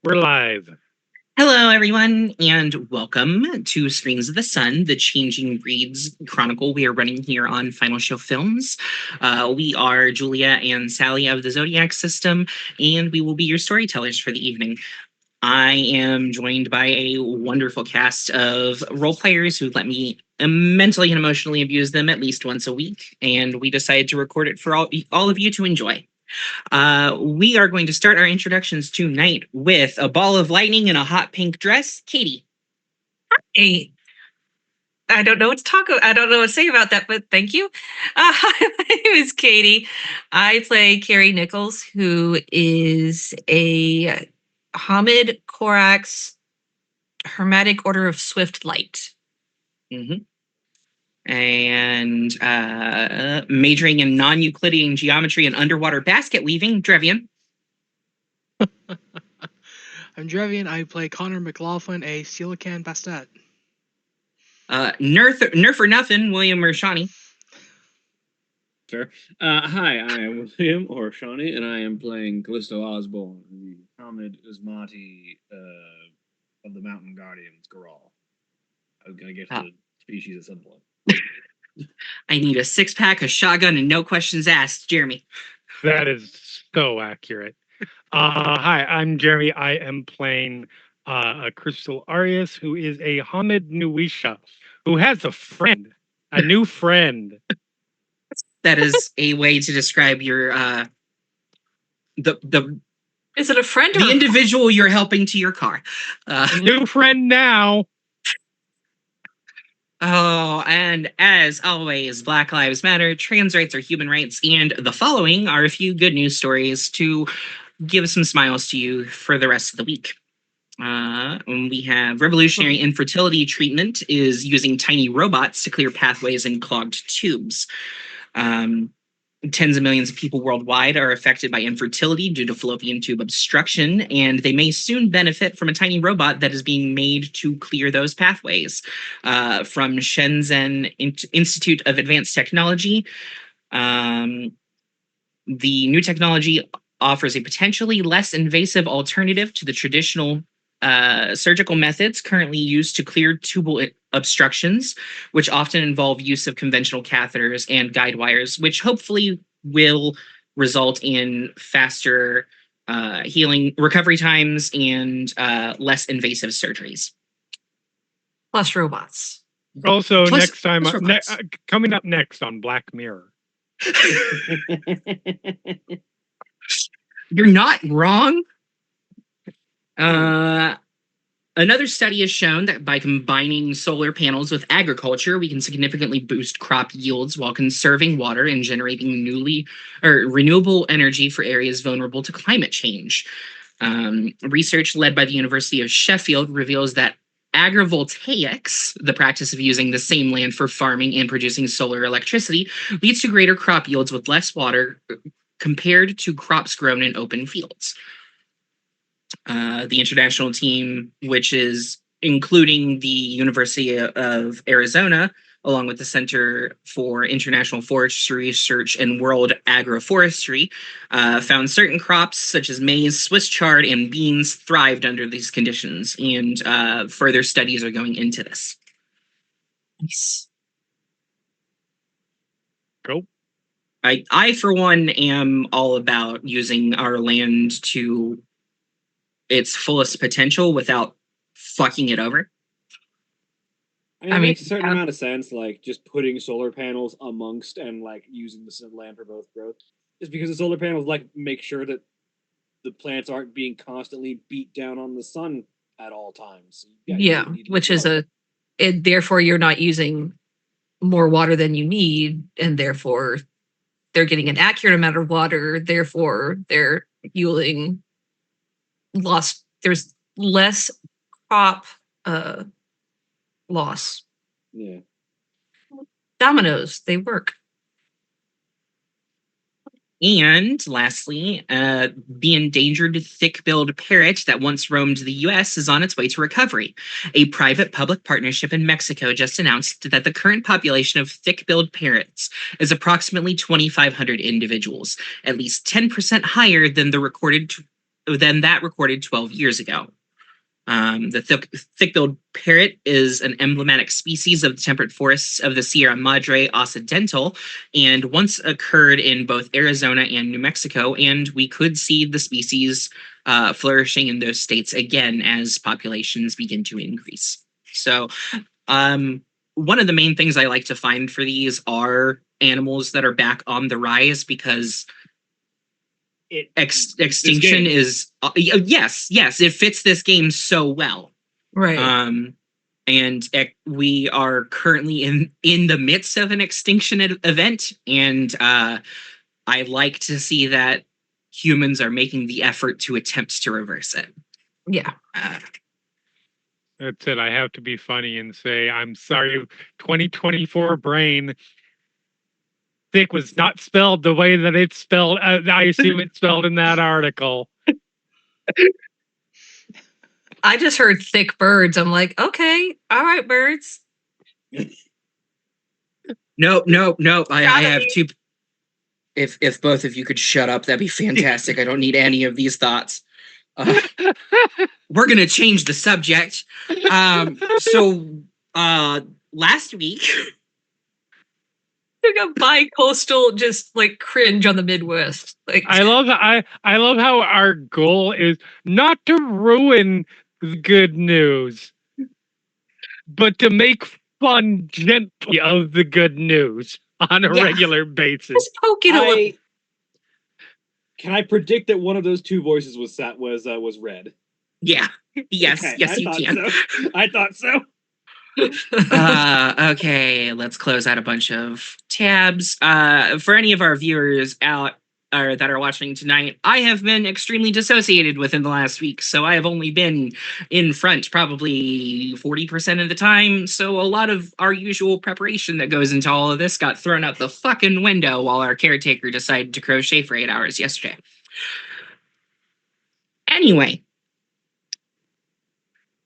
We're live. Hello, everyone, and welcome to Strings of the Sun, the Changing Breeds Chronicle we are running here on Final Show Films. We are Julia and Sally of the Zodiac System, and we will be your storytellers for the evening. I am joined by a wonderful cast of role players who let me mentally and emotionally abuse them at least once a week, and we decided to record it for all of you to enjoy. We are going to start our introductions tonight with a ball of lightning in a hot pink dress. Katie. Hey, I don't know what to I don't know what to say about that, but thank you. Hi, my name is Katie. I play Carrie Nichols, who is a Hamid Korax Hermetic Order of Swift Light. Mm-hmm. And majoring in non-Euclidean geometry and underwater basket weaving, Drevian. I'm Drevian. I play Connor McLaughlin, a Coelacanth Bastet. Nerf or nothing, William Urshani. Sure. Hi, I am William Orshani, and I am playing Callisto Osborne, the Hamid Usmati of the Mountain Guardians, Garal. I was going to get to the species at some point. I need a six-pack, a shotgun, and no questions asked, Jeremy. That is so accurate. Hi, I'm Jeremy. I am playing a Crystal Arias, who is a Hamid Nuisha, who has a new friend. That is a way to describe your the Is it a friend or the individual you're helping to your car? New friend now. Oh, and as always, Black Lives Matter, trans rights are human rights, and the following are a few good news stories to give some smiles to you for the rest of the week. We have revolutionary infertility treatment is using tiny robots to clear pathways in clogged tubes. Tens of millions of people worldwide are affected by infertility due to fallopian tube obstruction, and they may soon benefit from a tiny robot that is being made to clear those pathways. From Shenzhen Institute of Advanced Technology, the new technology offers a potentially less invasive alternative to the traditional surgical methods currently used to clear tubal obstructions, which often involve use of conventional catheters and guide wires, which hopefully will result in faster healing recovery times and less invasive surgeries. plus robots? Also, Plus- next time, plus robots. coming up next on Black Mirror. You're not wrong. Another study has shown that by combining solar panels with agriculture, we can significantly boost crop yields while conserving water and generating renewable energy for areas vulnerable to climate change. Research led by the University of Sheffield reveals that agrivoltaics, the practice of using the same land for farming and producing solar electricity, leads to greater crop yields with less water compared to crops grown in open fields. The international team, which is including the University of Arizona, along with the Center for International Forestry Research and World Agroforestry, found certain crops such as maize, Swiss chard, and beans thrived under these conditions, and further studies are going into this. Nice. Go. I, for one, am all about using our land to its fullest potential without fucking it over. It makes a certain amount of sense, like just putting solar panels amongst and like using the land for both growth. Just because the solar panels like make sure that the plants aren't being constantly beat down on the sun at all times. Yeah, which is therefore you're not using more water than you need, and therefore they're getting an accurate amount of water. Therefore, they're yielding loss. There's less crop loss. Yeah. Dominoes, they work. And lastly, the endangered thick-billed parrot that once roamed the U.S. is on its way to recovery. A private-public partnership in Mexico just announced that the current population of thick-billed parrots is approximately 2,500 individuals, at least 10% higher than the recorded than that recorded 12 years ago. The thick-billed parrot is an emblematic species of the temperate forests of the Sierra Madre Occidental, and once occurred in both Arizona and New Mexico, and we could see the species flourishing in those states again as populations begin to increase. So, one of the main things I like to find for these are animals that are back on the rise, because extinction is yes, it fits this game so well, Right. and we are currently in the midst of an extinction event, and I like to see that humans are making the effort to attempt to reverse it. Yeah. That's it. I have to be funny and say, I'm sorry, 2024 brain. Thick was not spelled the way that it's spelled. I assume it's spelled in that article. I just heard thick birds. I'm like, okay, all right, birds. No. I have two. If both of you could shut up, that'd be fantastic. I don't need any of these thoughts. We're gonna change the subject. So last week. Took a bi-coastal just like cringe on the Midwest. Like I love how our goal is not to ruin the good news, but to make fun gently of the good news on a regular basis. just poke it a little. Can I predict that one of those two voices was red? Yeah. Yes. Okay, yes, you can. So. I thought so. Okay, let's close out a bunch of tabs. For any of our viewers out that are watching tonight, I have been extremely dissociated within the last week, so I have only been in front probably 40% of the time, so a lot of our usual preparation that goes into all of this got thrown out the fucking window while our caretaker decided to crochet for 8 hours yesterday. Anyway,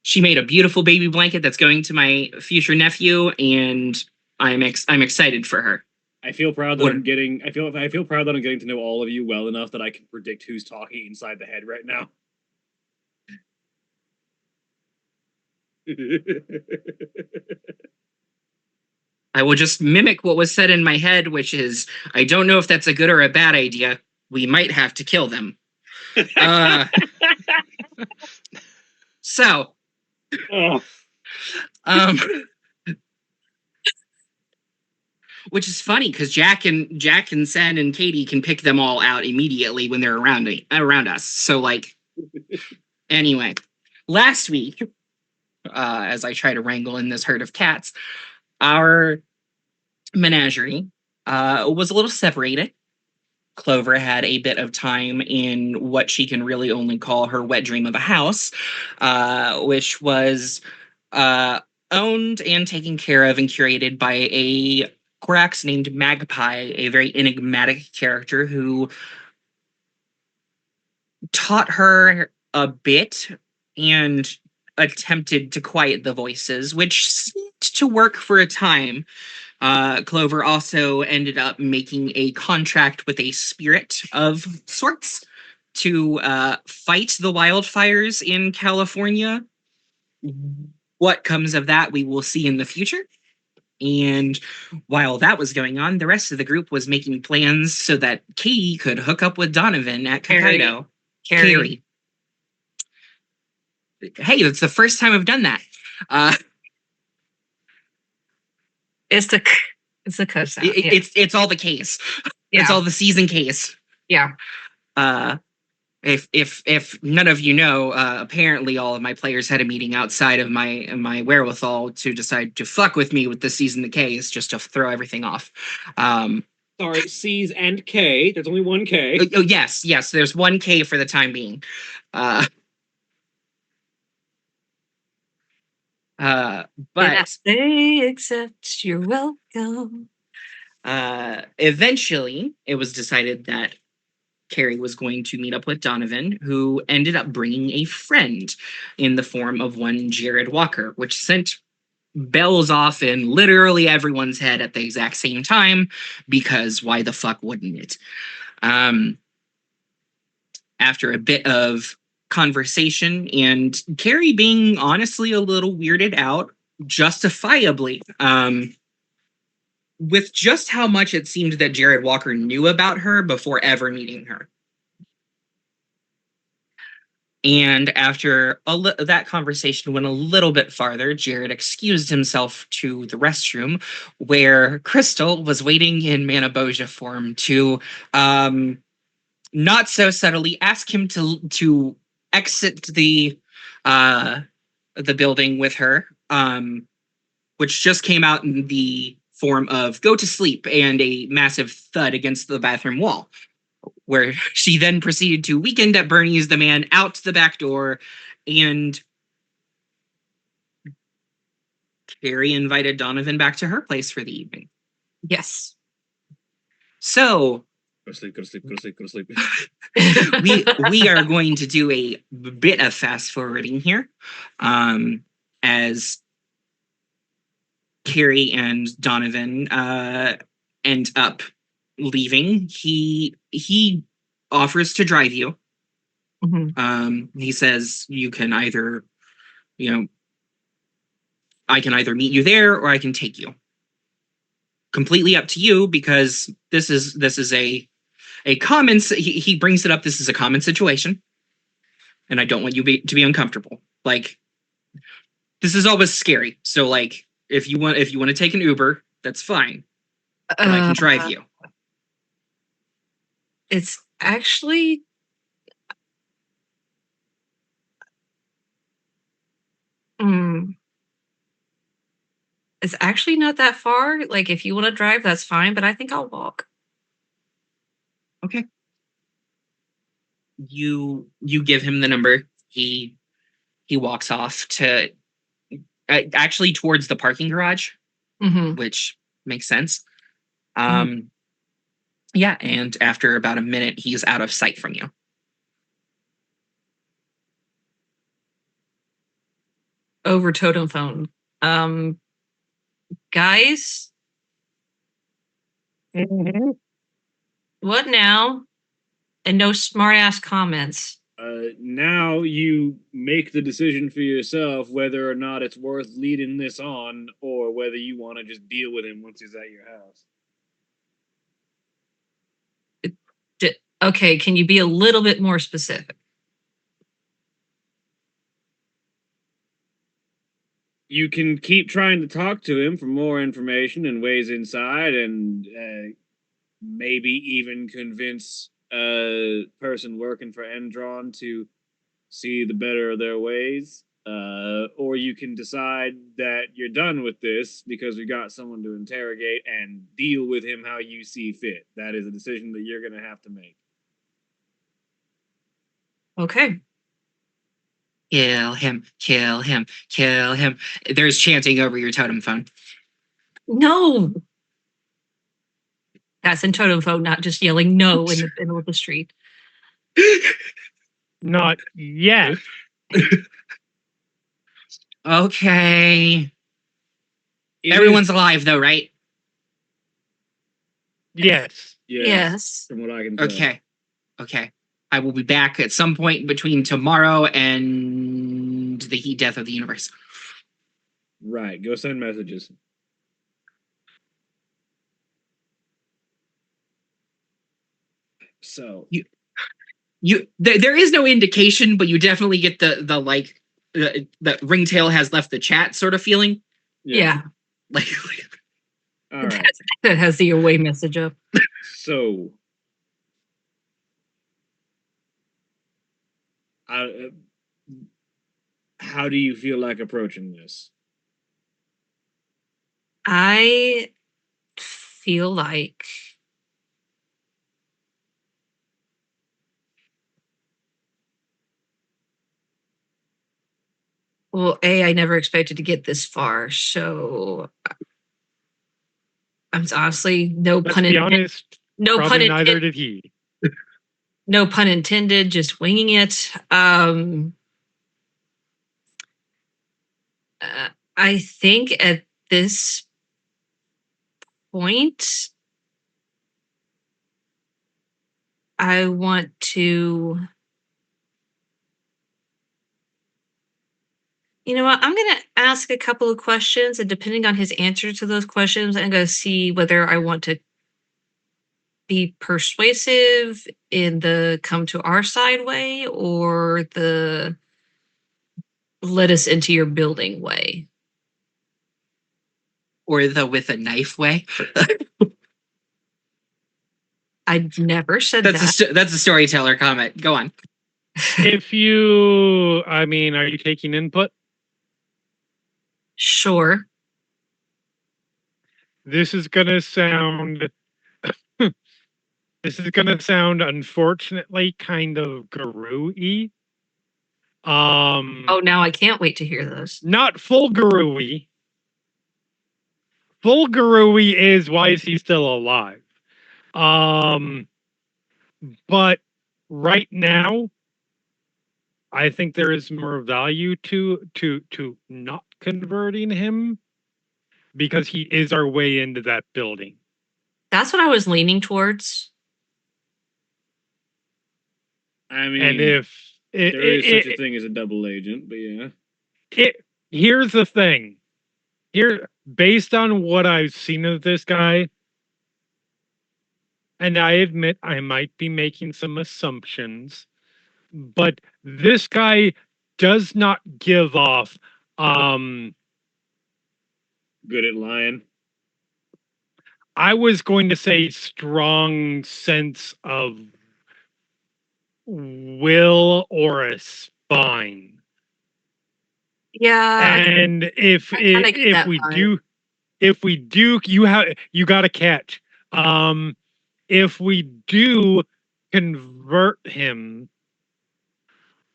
she made a beautiful baby blanket that's going to my future nephew, and I'm excited for her. I feel proud that I'm getting to know all of you well enough that I can predict who's talking inside the head right now. I will just mimic what was said in my head, which is, I don't know if that's a good or a bad idea. We might have to kill them. So, which is funny because Jack and Sen and Katie can pick them all out immediately when they're around us. So, like, anyway, last week, as I try to wrangle in this herd of cats, our menagerie was a little separated. Clover had a bit of time in what she can really only call her wet dream of a house, which was owned and taken care of and curated by a Korax named Magpie, a very enigmatic character who taught her a bit and attempted to quiet the voices, which seemed to work for a time. Clover also ended up making a contract with a spirit of sorts to fight the wildfires in California. What comes of that, we will see in the future. And while that was going on, the rest of the group was making plans so that Katie could hook up with Donovan at Hokkaido. Carrie. Hey, that's the first time I've done that. It's the cuss out. It's all the case. Yeah. It's all the season case. Yeah. If none of you know, apparently all of my players had a meeting outside of my wherewithal to decide to fuck with me with the season the case, just to throw everything off. Sorry, C's and K. There's only one K. Oh yes. There's one K for the time being. But I say, except you're welcome. Eventually, it was decided that Carrie was going to meet up with Donovan, who ended up bringing a friend in the form of one Jared Walker, which sent bells off in literally everyone's head at the exact same time, because why the fuck wouldn't it? after a bit of conversation and Carrie being honestly a little weirded out, justifiably, with just how much it seemed that Jared Walker knew about her before ever meeting her. And after that conversation went a little bit farther, Jared excused himself to the restroom, where Crystal was waiting in Manaboja form to not so subtly ask him to exit the building with her, which just came out in the form of go to sleep and a massive thud against the bathroom wall, where she then proceeded to Weekend at Bernie's the man out the back door, and Carrie invited Donovan back to her place for the evening. Yes. So Go to sleep, go to sleep, go to sleep, go to sleep. we are going to do a bit of fast forwarding here, as Carrie and Donovan end up leaving. He offers to drive you. He says you can either, I can either meet you there or I can take you. Completely up to you, because this is a common. He brings it up. This is a common situation, and I don't want you to be uncomfortable. Like, this is always scary. So, like, if you want to take an Uber, that's fine. But I can drive you. It's actually it's actually not that far. Like, if you want to drive, that's fine, but I think I'll walk. Okay. You give him the number. He walks off to actually towards the parking garage, which makes sense. Yeah, and after about a minute, he's out of sight from you. Over totem phone. Guys, what now? And no smart ass comments. Now you make the decision for yourself whether or not it's worth leading this on, or whether you want to just deal with him once he's at your house. Okay, can you be a little bit more specific? You can keep trying to talk to him for more information and ways inside, and maybe even convince a person working for Endron to see the better of their ways. Or you can decide that you're done with this because we got someone to interrogate and deal with him how you see fit. That is a decision that you're going to have to make. Okay. Kill him, kill him, kill him. There's chanting over your totem phone. No. That's in totem phone, not just yelling no in the middle of the street. Not yet. Okay. Everyone's alive, though, right? Yes. Yes. From what I can tell. Okay. I will be back at some point between tomorrow and the heat death of the universe. Right. Go send messages. So there is no indication, but you definitely get the Ringtail has left the chat sort of feeling. Yeah. Like all right. That has the away message up. So how do you feel like approaching this? I feel like well, I never expected to get this far, so I'm honestly no Let's pun be intended. honest. No pun Probably neither intended. did he. No pun intended. Just winging it. I think at this point, I want to You know what? I'm going to ask a couple of questions, and depending on his answer to those questions, I'm going to see whether I want to be persuasive in the come to our side way or the let us into your building way. Or the with a knife way. I never said That's that. that's a storyteller comment. Go on. If you, I mean, are you taking input? Sure. This is gonna sound. This is gonna sound, unfortunately, kind of guru-y. Oh, now I can't wait to hear those. Not full guru-y. Full guru-y is why is he still alive? But right now, I think there is more value to not converting him because he is our way into that building. That's what I was leaning towards. I mean, And if there is such a thing as a double agent, but yeah. Here's the thing. Here, based on what I've seen of this guy, and I admit I might be making some assumptions, but this guy does not give off Good at lying. I was going to say strong sense of will or a spine. Yeah. And if I kinda get that we do you got to catch. If we do convert him,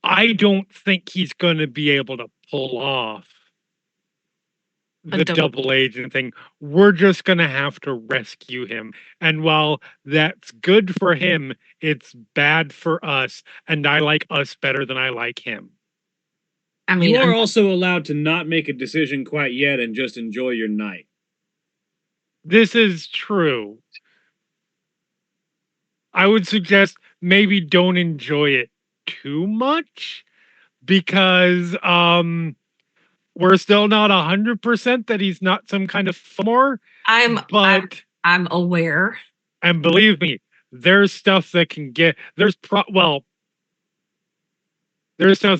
I don't think he's going to be able to pull off the double agent thing. We're just going to have to rescue him. And while that's good for him, it's bad for us. And I like us better than I like him. I mean, You are also allowed to not make a decision quite yet and just enjoy your night. This is true. I would suggest maybe don't enjoy it too much because we're still not 100% that he's not some kind of more. I'm aware. And believe me, there's stuff that can get there's stuff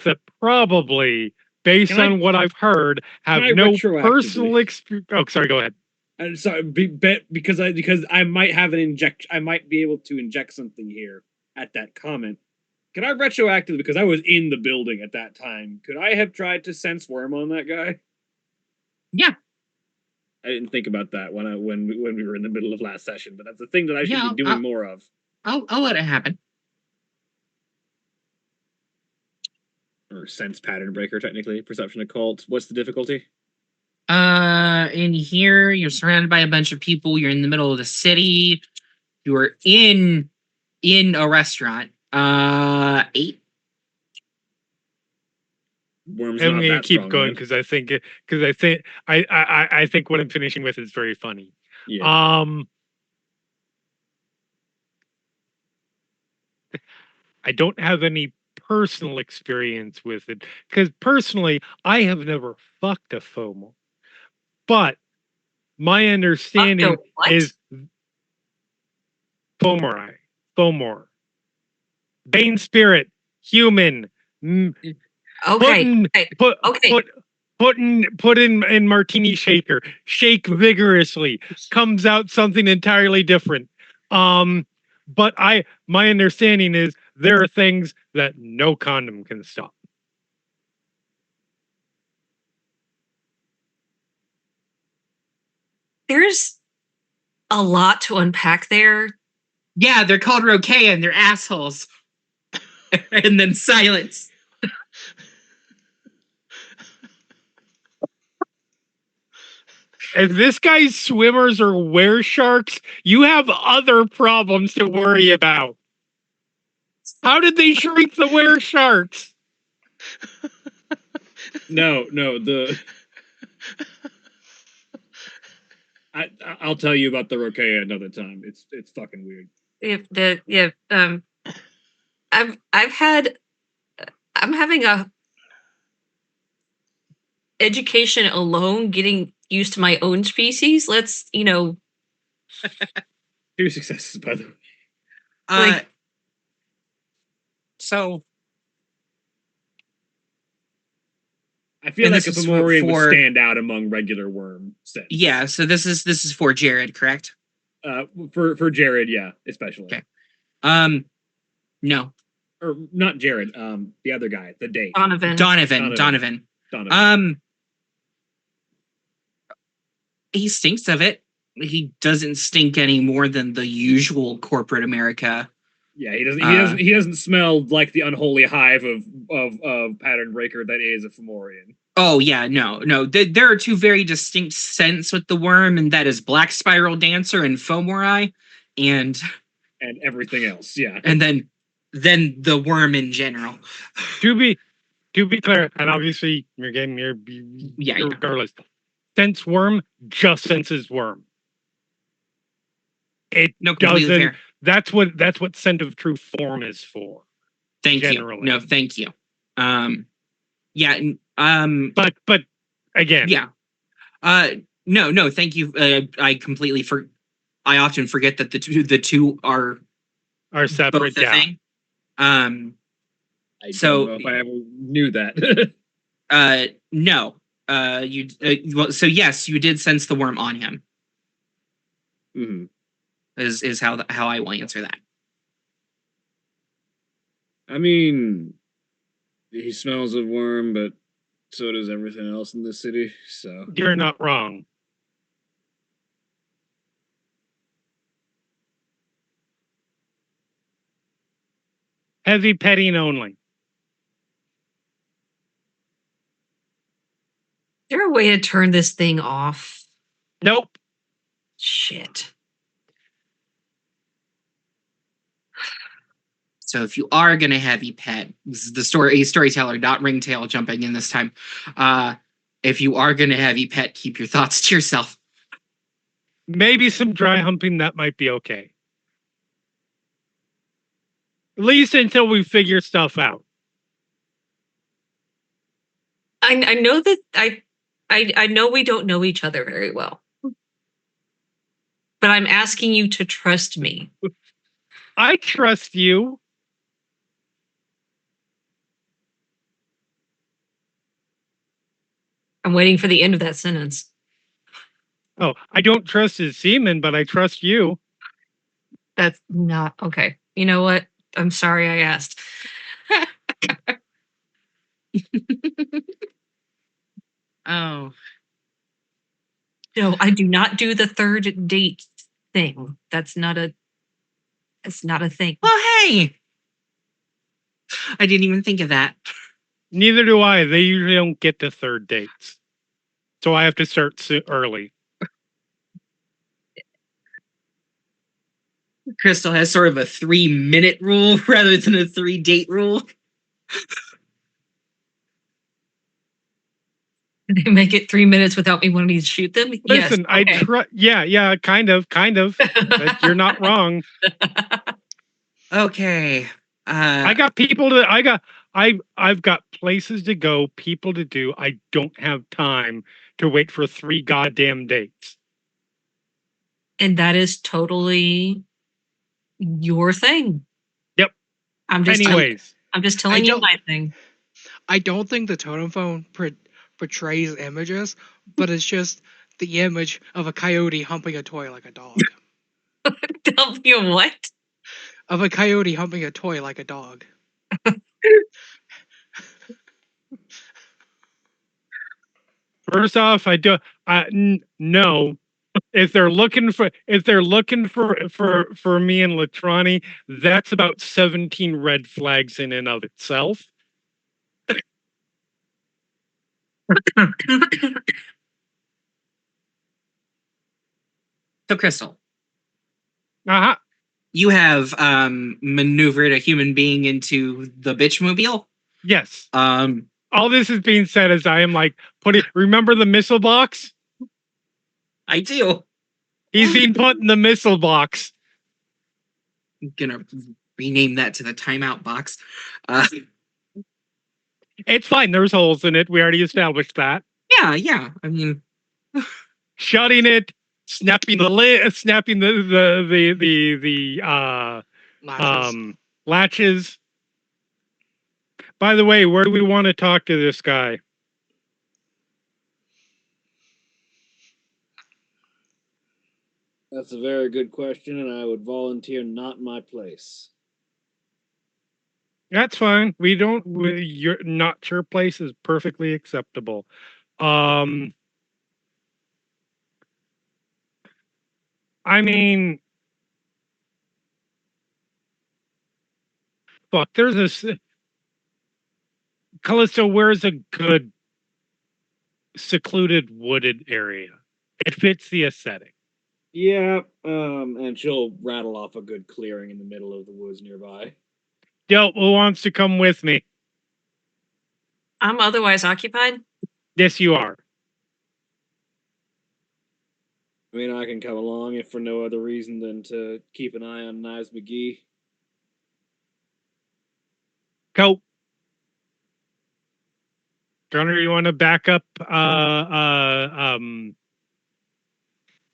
that probably, based on what I've heard, have no personal experience. Oh, sorry, go ahead. I'm sorry, because I might have I might be able to inject something here at that comment. Can I retroactively, because I was in the building at that time, could I have tried to sense worm on that guy? Yeah. I didn't think about that when we were in the middle of last session, but that's a thing that I should be doing more of. I'll let it happen. Or sense pattern breaker, technically. Perception occult. What's the difficulty? In here, you're surrounded by a bunch of people. You're in the middle of the city. You're in a restaurant. 8. Worm's I'm not gonna that keep strong, going man. because I think what I'm finishing with is very funny. Yeah. I don't have any personal experience with it because personally I have never fucked a FOMO, but my understanding is FOMOR, Bane spirit, human. Okay. Put in martini shaker, shake vigorously, comes out something entirely different. But my understanding is there are things that no condom can stop. There's a lot to unpack there. Yeah, they're called Roquet and they're assholes. And then silence. If this guy's swimmers or were sharks, you have other problems to worry about. How did they shrink the were sharks? No, I'll tell you about the Roquea another time. It's fucking weird. I'm having a education alone, getting used to my own species, let's, 2 successes, by the way. Like- So I feel And like this a is Fomorian would for- stand out among regular worm sets. yeah, so this is for Jared, correct? For Jared, yeah, especially. Okay. No. Or not Jared, the other guy, the date. Donovan. He stinks of it. He doesn't stink any more than the usual corporate America. Yeah, he doesn't smell like the unholy hive of pattern breaker that is a Fomorian. Oh yeah, no. There are two very distinct scents with the worm, and that is Black Spiral Dancer and Fomori, and everything else, yeah. And then the worm in general. To be clear, and obviously your game here, Yeah. regardless, sense worm just senses worm. It No, completely doesn't. fair. That's what scent of true form is for. Thank generally. you. No, thank you. Yeah. But again, Yeah. No, thank you. I completely I often forget that the two are separate. both a Yeah. thing. I So- don't know if I ever knew that. No. Well, so yes, you did sense the worm on him. Mhm. Is how I will answer that. I mean, he smells of worm, but so does everything else in this city, so... You're not wrong. Heavy petting only. Is there a way to turn this thing off? Nope. Shit. So if you are gonna heavy pet, this is the storyteller, not ringtail jumping in this time. If you are gonna heavy pet, keep your thoughts to yourself. Maybe some dry humping, that might be okay. At least until we figure stuff out. I know that I know we don't know each other very well. But I'm asking you to trust me. I trust you. I'm waiting for the end of that sentence. Oh, I don't trust his semen, but I trust you. That's not okay. You know what? I'm sorry I asked. Oh. No, I do not do the third date thing. That's not a thing. Well, hey. I didn't even think of that. Neither do I. They usually don't get to third dates. So I have to start early. Crystal has sort of a 3-minute rule rather than a 3-date rule. They make it 3 minutes without me wanting to shoot them. Listen, yes, okay. Yeah, kind of. But you're not wrong. Okay. I got people to. I've got places to go, people to do. I don't have time to wait for 3 goddamn dates. And that is totally your thing. Yep. I'm just Anyways, I'm just telling you my thing. I don't think the totem phone portrays images, but it's just the image of a coyote humping a toy like a dog. Tell you what? Of a coyote humping a toy like a dog. first off, no. If they're looking for me and Latrani, that's about 17 red flags in and of itself. So, Crystal, Uh-huh. you have maneuvered a human being into the bitch-mobile. Yes. Um, All this is being said as I am like remember the missile box? I do. He's being put in the missile box. I'm gonna rename that to the timeout box. It's fine. There's holes in it. We already established that. Yeah. I mean, Shutting it, snapping the lid, snapping the Latches. latches. By the way, where do we want to talk to this guy? That's a very good question, and I would volunteer not my place. That's fine. We don't. You're not your place is perfectly acceptable. Um, I mean, fuck. There's this Callisto. Where's a good secluded wooded area? It fits the aesthetic. Yeah, and she'll rattle off a good clearing in the middle of the woods nearby. Del, who wants to come with me? I'm otherwise occupied. Yes, you are. I mean, I can come along if for no other reason than to keep an eye on Knives McGee. Go. Gunner, you want to back up?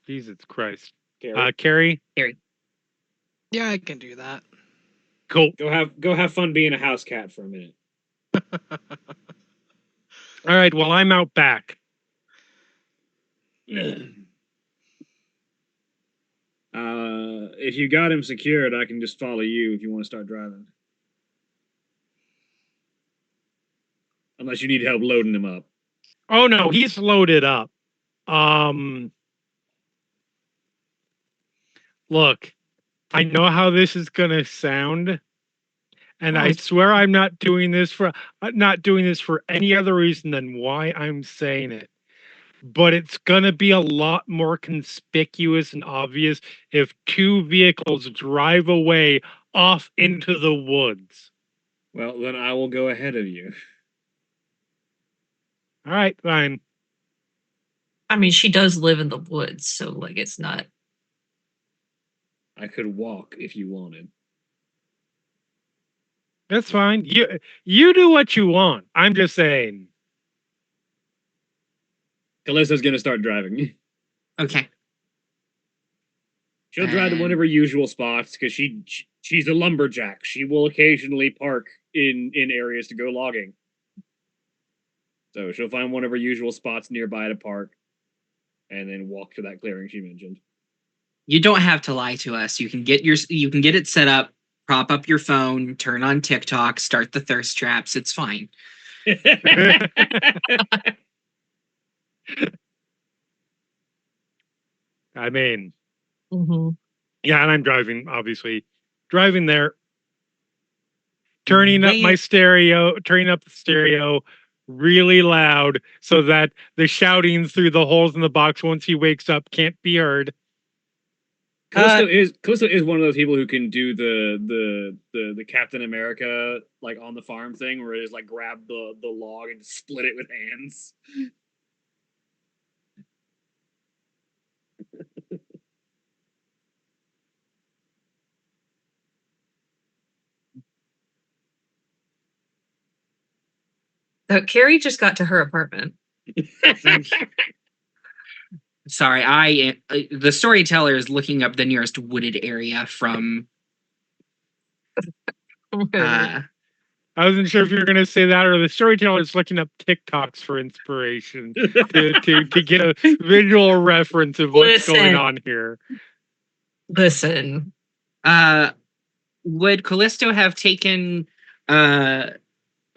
Jesus Christ. Carrie? Yeah, I can do that. Cool. Go have fun being a house cat for a minute. All right, well, I'm out back. If you got him secured, I can just follow you if you want to start driving. Unless you need help loading him up. Oh, no, he's loaded up. Look, I know how this is going to sound. And I swear I'm not doing this for any other reason than why I'm saying it. But it's gonna be a lot more conspicuous and obvious if two vehicles drive away off into the woods. Well, then I will go ahead of you. All right, fine. I mean, she does live in the woods, so like it's not. I could walk if you wanted. That's fine. You do what you want. I'm just saying. Callista's gonna start driving. okay. She'll drive to one of her usual spots because she's a lumberjack. She will occasionally park in areas to go logging. So she'll find one of her usual spots nearby to park, and then walk to that clearing she mentioned. You don't have to lie to us. You can get it set up, prop up your phone, turn on TikTok, start the thirst traps. It's fine. I mean, Mm-hmm. yeah, and I'm driving, obviously. Driving there, turning up the stereo really loud so that the shouting through the holes in the box once he wakes up can't be heard. Callisto is one of those people who can do the Captain America like on the farm thing where it's like grab the log and split it with hands. So Carrie just got to her apartment. Sorry, the storyteller is looking up the nearest wooded area from. I wasn't sure if you were going to say that or the storyteller is looking up TikToks for inspiration to get a visual reference of what's going on here. Listen. Would Callisto have taken?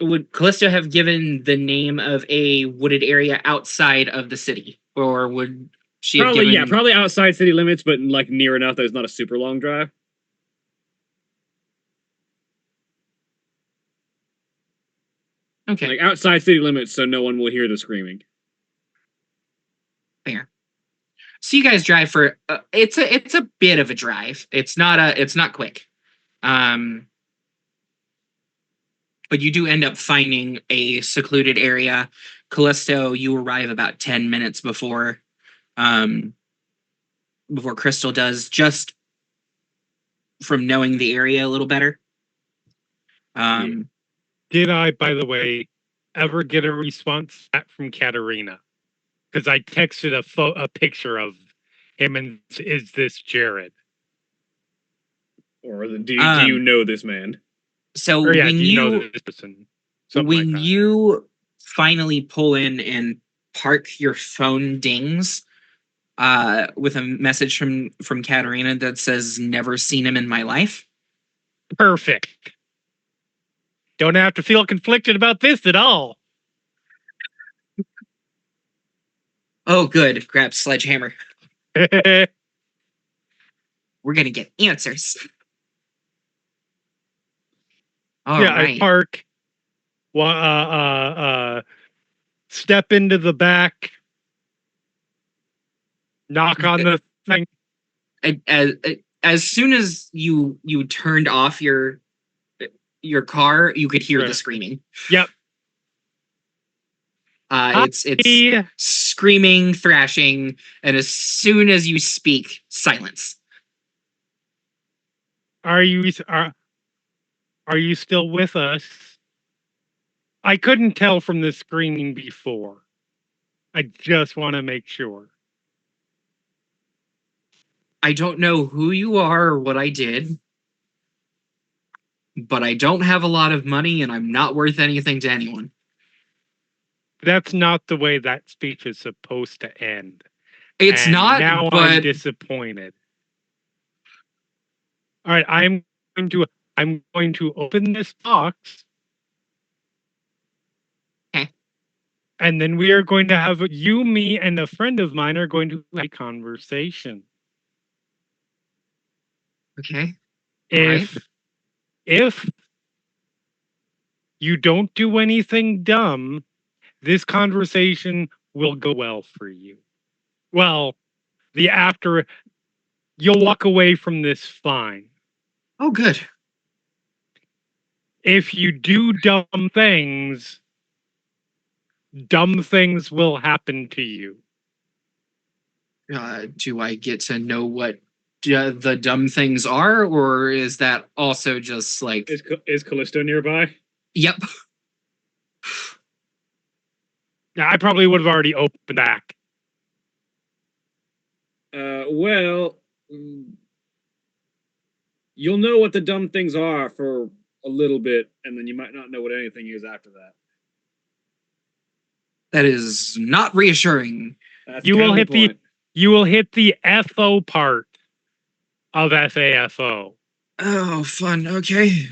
Would Callisto have given the name of a wooded area outside of the city, or would she have given? Probably outside city limits, but like near enough that it's not a super long drive. Okay. Like outside city limits, so no one will hear the screaming. Fair. So you guys drive for it's a bit of a drive. It's not quick. But you do end up finding a secluded area. Callisto, you arrive about 10 minutes before Crystal does, just from knowing the area a little better. Did I, by the way, ever get a response back from Katerina? because I texted a picture of him and is this Jared? Or do you know this man? So Or yeah, when do you know this person? Something like that. you finally pull in and park, your phone dings with a message from Katerina that says, "Never seen him in my life." Perfect. Don't have to feel conflicted about this at all. Oh, good. Grab sledgehammer. Yeah, We're gonna get answers. All right. I park. Step into the back. Knock on the thing. As soon as you turned off your car, you could hear the Right. screaming. Yep. It's screaming, thrashing, and as soon as you speak, silence. Are you still with us? I couldn't tell from the screaming before. I just want to make sure. I don't know who you are or what I did, but I don't have a lot of money and I'm not worth anything to anyone. That's not the way that speech is supposed to end. It's And not, now I'm but disappointed. All right, I'm going to open this box. Okay. And then we are going to have you, me, and a friend of mine are going to have a conversation. okay. If you don't do anything dumb, this conversation will go well for you. Well, you'll walk away from this fine. Oh, good. If you do dumb things will happen to you. Do I get to know what the dumb things are, or is that also just like? Is Callisto nearby? Yep. Yeah, I probably would have already opened back. Well, you'll know what the dumb things are for a little bit, and then you might not know what anything is after that. That is not reassuring. That's You kind will of hit point. you will hit the FO part of FAFO. Oh, fun. Okay.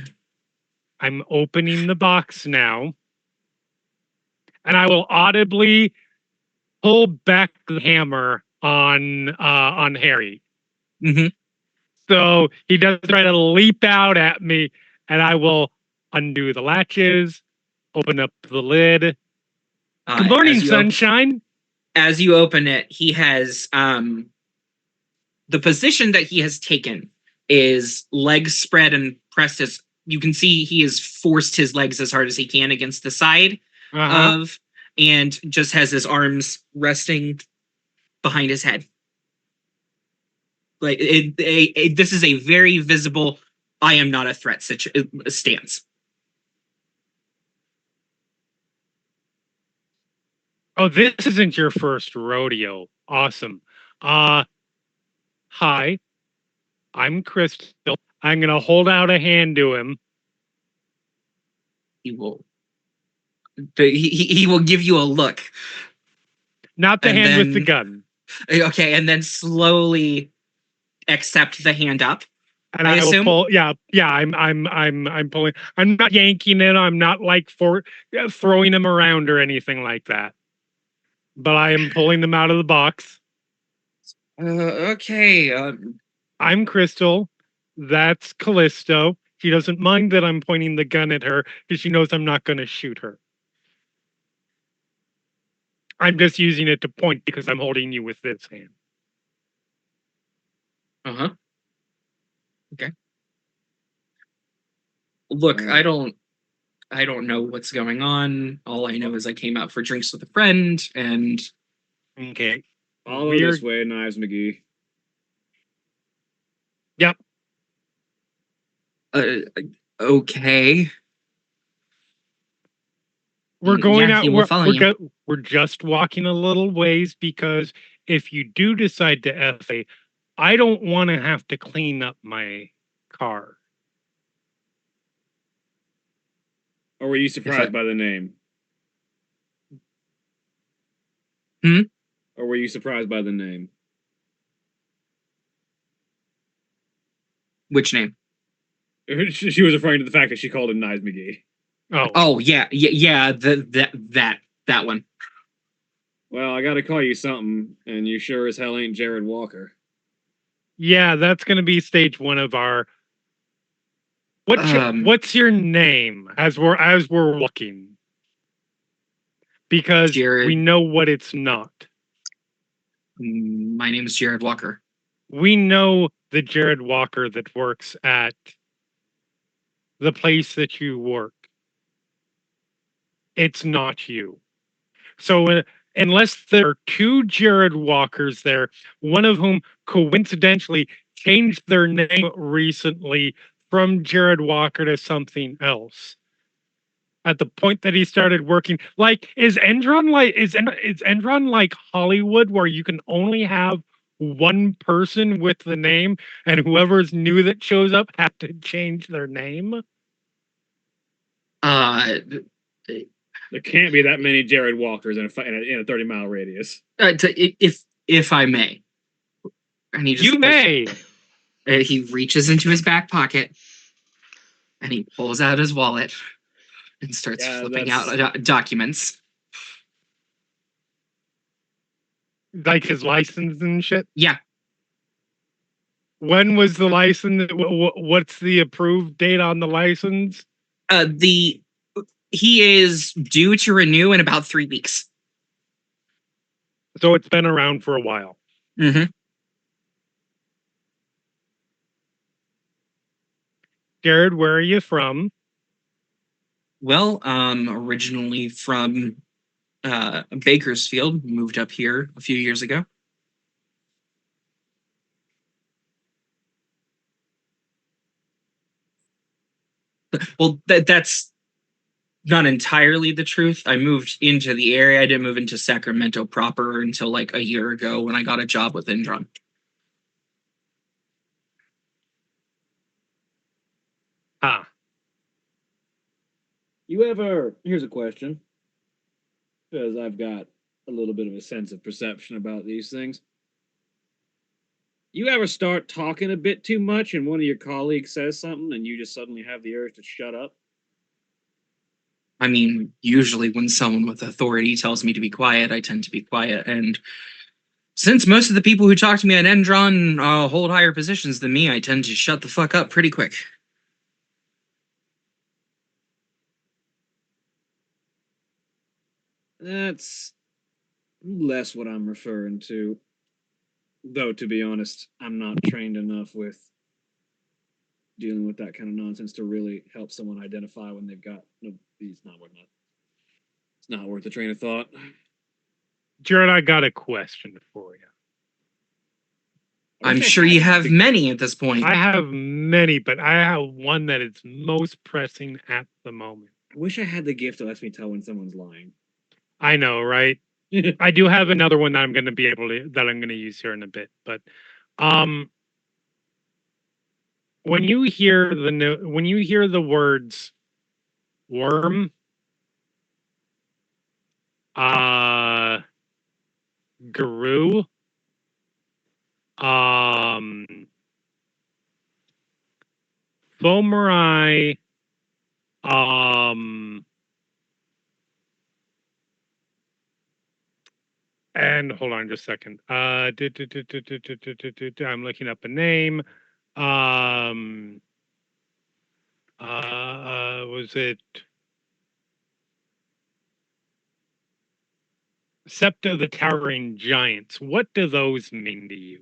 I'm opening the box now. And I will audibly pull back the hammer on Harry. Mm-hmm. So he does try to leap out at me, and I will undo the latches, open up the lid. Good morning, sunshine. As you open it, he has the position that he has taken is legs spread and pressed as you can see. He has forced his legs as hard as he can against the side of, and just has his arms resting behind his head. Like this is a very visible "I am not a threat" stance. Oh, this isn't your first rodeo. Awesome. Hi, I'm Crystal. I'm gonna hold out a hand to him. He will. He will give you a look. Not the And hand with the then- gun. Okay, and then slowly accept the hand up. And I I will assume? pull. Yeah. I'm pulling. I'm not yanking it. I'm not like throwing them around or anything like that. But I am pulling them out of the box. Okay. I'm Crystal. That's Callisto. She doesn't mind that I'm pointing the gun at her because she knows I'm not going to shoot her. I'm just using it to point because I'm holding you with this hand. Uh-huh. Okay. Look, I don't know what's going on. All I know is I came out for drinks with a friend, and Okay. Follow this way, Knives McGee. Yep. Okay. We're going Yeah, out. he will follow you. We're just walking a little ways because if you do decide to FA, I don't want to have to clean up my car. Or were you surprised by the name? Hmm? Or were you surprised by the name? Which name? She was referring to the fact that she called him Knives McGee. Oh, Oh yeah. That one. Well, I gotta call you something, and you sure as hell ain't Jared Walker. yeah, that's going to be stage one of our. What's your name as we're walking? Because Jared. we know what it's not. My name is Jared Walker. We know the Jared Walker that works at the place that you work. It's not you. So unless there are two Jared Walkers there, one of whom coincidentally changed their name recently from Jared Walker to something else. At the point that he started working, like is Endron like Hollywood, where you can only have one person with the name, and whoever's new that shows up have to change their name? There can't be that many Jared Walkers in a 30-mile radius. If I may, and You may. He reaches into his back pocket and he pulls out his wallet and starts flipping out documents. Like his license and shit? Yeah. When was the license? What's the approved date on the license? He is due to renew in about 3 weeks. So it's been around for a while. Mm-hmm. Jared, where are you from? Well, originally from Bakersfield, moved up here a few years ago. Well, that's not entirely the truth. I moved into the area. I didn't move into Sacramento proper until like a year ago when I got a job with Indron. Ah. Here's a question, because I've got a little bit of a sense of perception about these things. You ever start talking a bit too much and one of your colleagues says something and you just suddenly have the urge to shut up? I mean, usually when someone with authority tells me to be quiet, I tend to be quiet. And since most of the people who talk to me at Endron hold higher positions than me, I tend to shut the fuck up pretty quick. That's less what I'm referring to. Though, to be honest, I'm not trained enough with dealing with that kind of nonsense to really help someone identify when they've got no. It's not worth the train of thought. Jared, I got a question for you. I'm sure you have many at this point. I have many, but I have one that is most pressing at the moment. I wish I had the gift that lets me tell when someone's lying. I know, right? I do have another one that I'm going to be able to that I'm going to use here in a bit, but when you hear the words worm, guru, Fomurai, and hold on just a second. I'm looking up a name. Was it Septa the Towering Giants? What do those mean to you?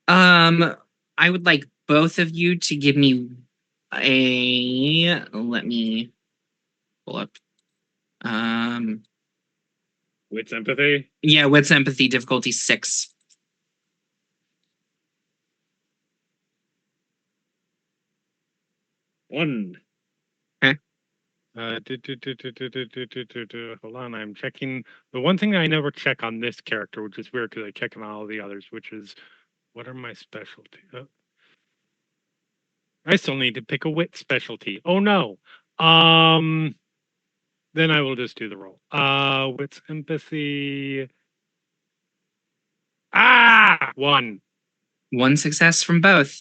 I would like both of you to give me let me pull up. Wits empathy? Yeah, wits empathy difficulty 6. One. Okay. Hold on, I'm checking the one thing I never check on this character, which is weird because I check on all the others, which is what are my specialties? I still need to pick a wit specialty. Oh no. Then I will just do the roll. Wits empathy. One. One success from both.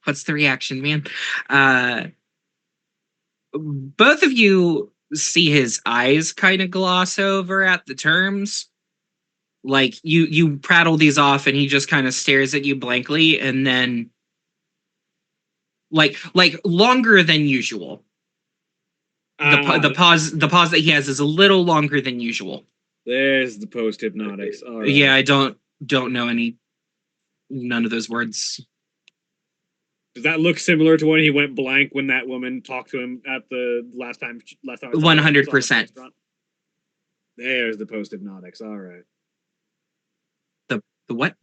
What's the reaction, man? Both of you see his eyes kind of gloss over at the terms. Like you prattle these off, and he just kind of stares at you blankly, and then like longer than usual. The pause that he has is a little longer than usual. There's the post hypnotics. All right. Yeah, I don't know none of those words. Does that look similar to when he went blank when that woman talked to him at the last time? 100%. There's the post hypnotics. All right. The what?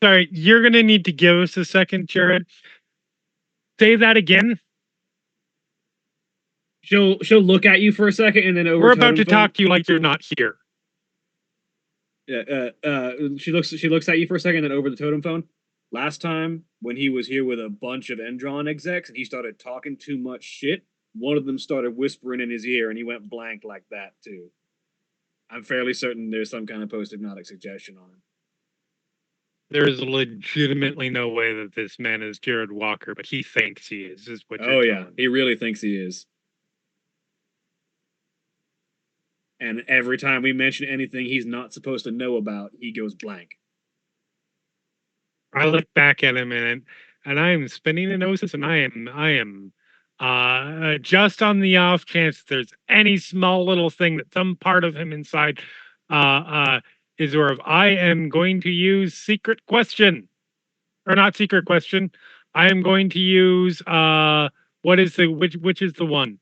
Sorry, you're gonna need to give us a second, Jared. Say that again. She'll look at you for a second and then over. We're about to talk to you like you're not here. Yeah. She looks at you for a second, then over the totem phone. Last time when he was here with a bunch of Endron execs and he started talking too much shit, one of them started whispering in his ear and he went blank like that too. I'm fairly certain there's some kind of post-hypnotic suggestion on him. There is legitimately no way that this man is Jared Walker, but he thinks he is what you're yeah, telling me. he really thinks he is. And every time we mention anything he's not supposed to know about, he goes blank. I look back at him and I am spinning a noses, and I am just on the off chance there's any small little thing that some part of him inside is aware of. I am going to use secret question, or not secret question. I am going to use what is the which is the one?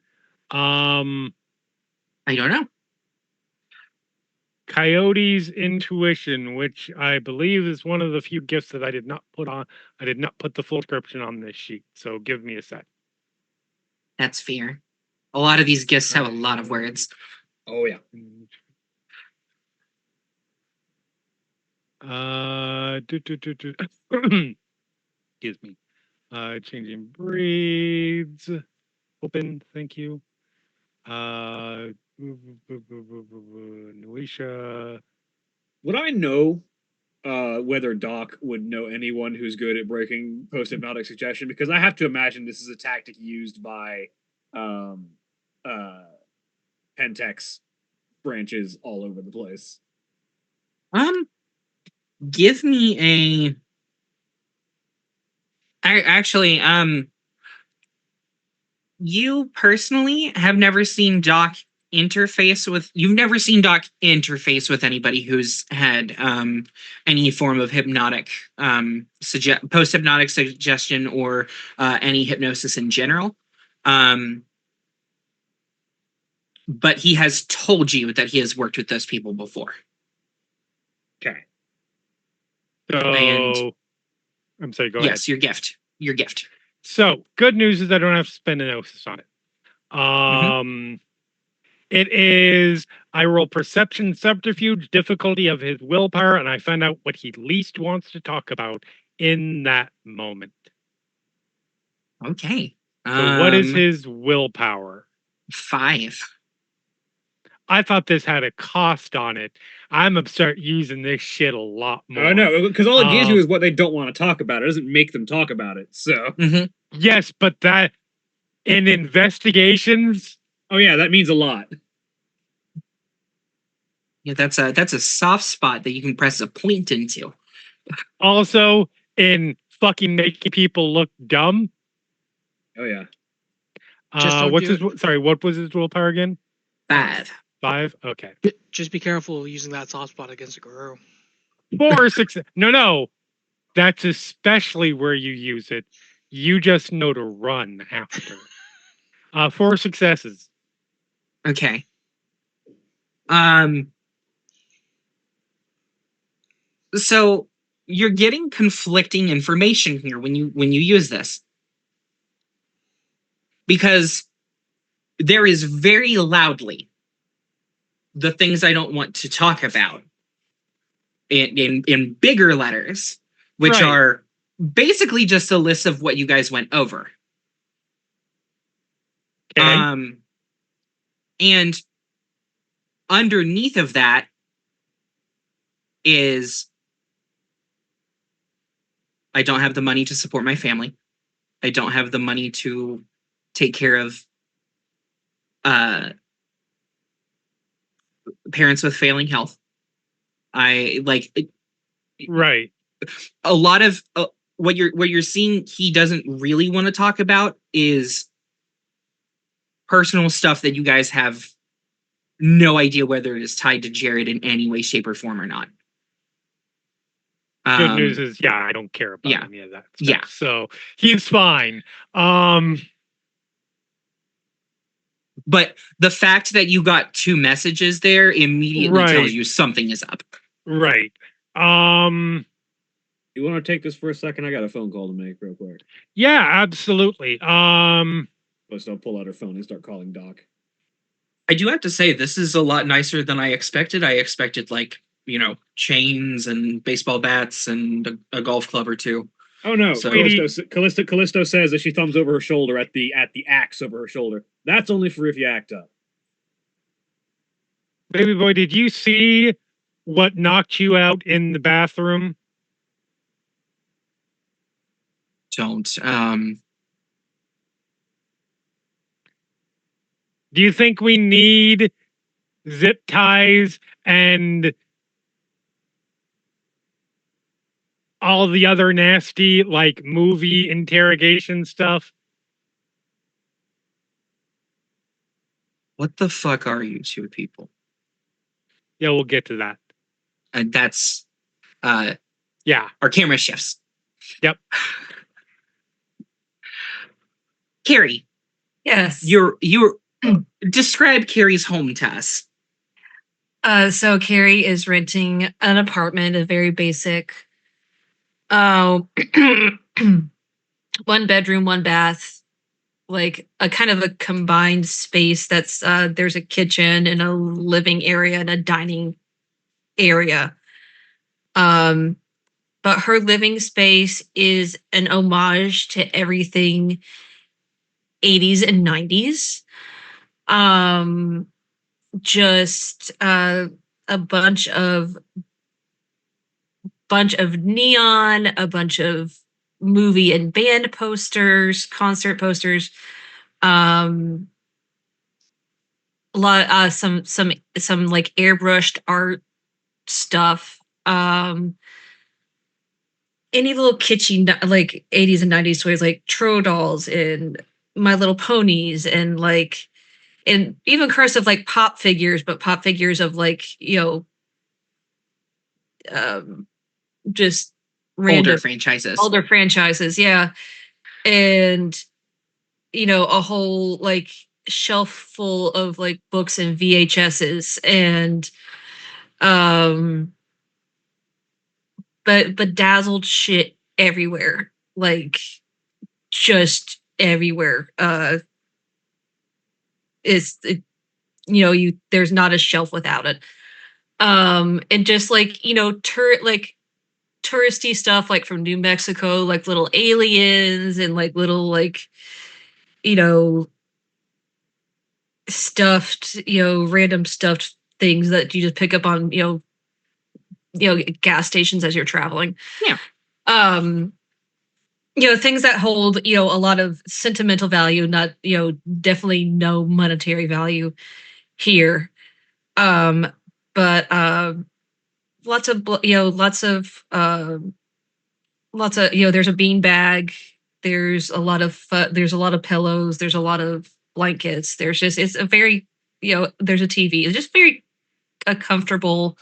I don't know. Coyote's intuition, which I believe is one of the few gifts that I did not put on. I did not put the full description on this sheet, so give me a sec. That's fair. A lot of these gifts have a lot of words. Oh yeah. Excuse me. Changing breeds. Open. Thank you. Nuisha. Would I know whether Doc would know anyone who's good at breaking post-hypnotic suggestion? Because I have to imagine this is a tactic used by Pentex branches all over the place. Give me a. Actually, you personally have never seen Doc interface with. You've never seen Doc interface with anybody who's had any form of hypnotic post-hypnotic suggestion or any hypnosis in general. But he has told you that he has worked with those people before. Okay. So, And I'm sorry, go ahead. yes, your gift. So, good news is I don't have to spend an gnosis on it. It is, I roll perception subterfuge, difficulty of his willpower, and I find out what he least wants to talk about in that moment. Okay. So what is his willpower? 5. I thought this had a cost on it. I'm gonna start using this shit a lot more. I know, because all it gives you is what they don't want to talk about. It doesn't make them talk about it. So yes, but that in investigations. Oh yeah, that means a lot. Yeah, that's a soft spot that you can press a point into. Also, in fucking making people look dumb. Oh yeah. What was his willpower again? 5. 5? Okay. Just be careful using that soft spot against a guru. 4 or 6. No. That's especially where you use it. You just know to run after. 4 successes. Okay. So you're getting conflicting information here when you use this. because there is very loudly the things I don't want to talk about in bigger letters, which Right. are basically just a list of what you guys went over. Okay. And underneath of that is, I don't have the money to support my family. I don't have the money to take care of parents with failing health. I like Right. a lot of what you're seeing he doesn't really want to talk about is personal stuff that you guys have no idea whether it is tied to Jared in any way, shape, or form or not. Good news is, yeah, I don't care about yeah. any of that stuff. Yeah. So he's fine. But the fact that you got 2 messages there immediately Right. tells you something is up. Right. You want to take this for a second? I got a phone call to make real quick. Yeah, absolutely. Let's not pull out her phone and start calling Doc. I do have to say, this is a lot nicer than I expected. I expected, like, you know, chains and baseball bats and a golf club or two. Oh no! So- Callisto says as she thumbs over her shoulder at the axe over her shoulder. That's only for if you act up. Baby boy, did you see what knocked you out in the bathroom? Don't. Do you think we need zip ties and all the other nasty, like, movie interrogation stuff? What the fuck are you 2 people? Yeah, we'll get to that. And that's Yeah. our camera shifts. Yep. Carrie, Yes. you're describe Carrie's home to us. So Carrie is renting an apartment, a very basic, 1 bedroom, 1 bath, like a kind of a combined space that's there's a kitchen and a living area and a dining area. But her living space is an homage to everything 80s and 90s. Just a bunch of neon, a bunch of movie and band posters, concert posters, a lot some like airbrushed art stuff, any little kitschy like 80s and 90s toys like Tro dolls and My Little Ponies and like, and even cursive like pop figures, but pop figures of like, you know, just random Older franchises, yeah. And you know, a whole like shelf full of like books and VHSs and but bedazzled shit everywhere, like just everywhere. You know, there's not a shelf without it. And just like, you know, touristy stuff like from New Mexico, like little aliens and like little like, you know, stuffed, you know, random stuffed things that you just pick up on, you know, gas stations as you're traveling. Yeah. You know, things that hold, you know, a lot of sentimental value, not, you know, definitely no monetary value here. But lots of, you know, lots of, you know, there's a bean bag, there's a lot of pillows, there's a lot of blankets, there's just, it's a very, you know, there's a TV, it's just very a comfortable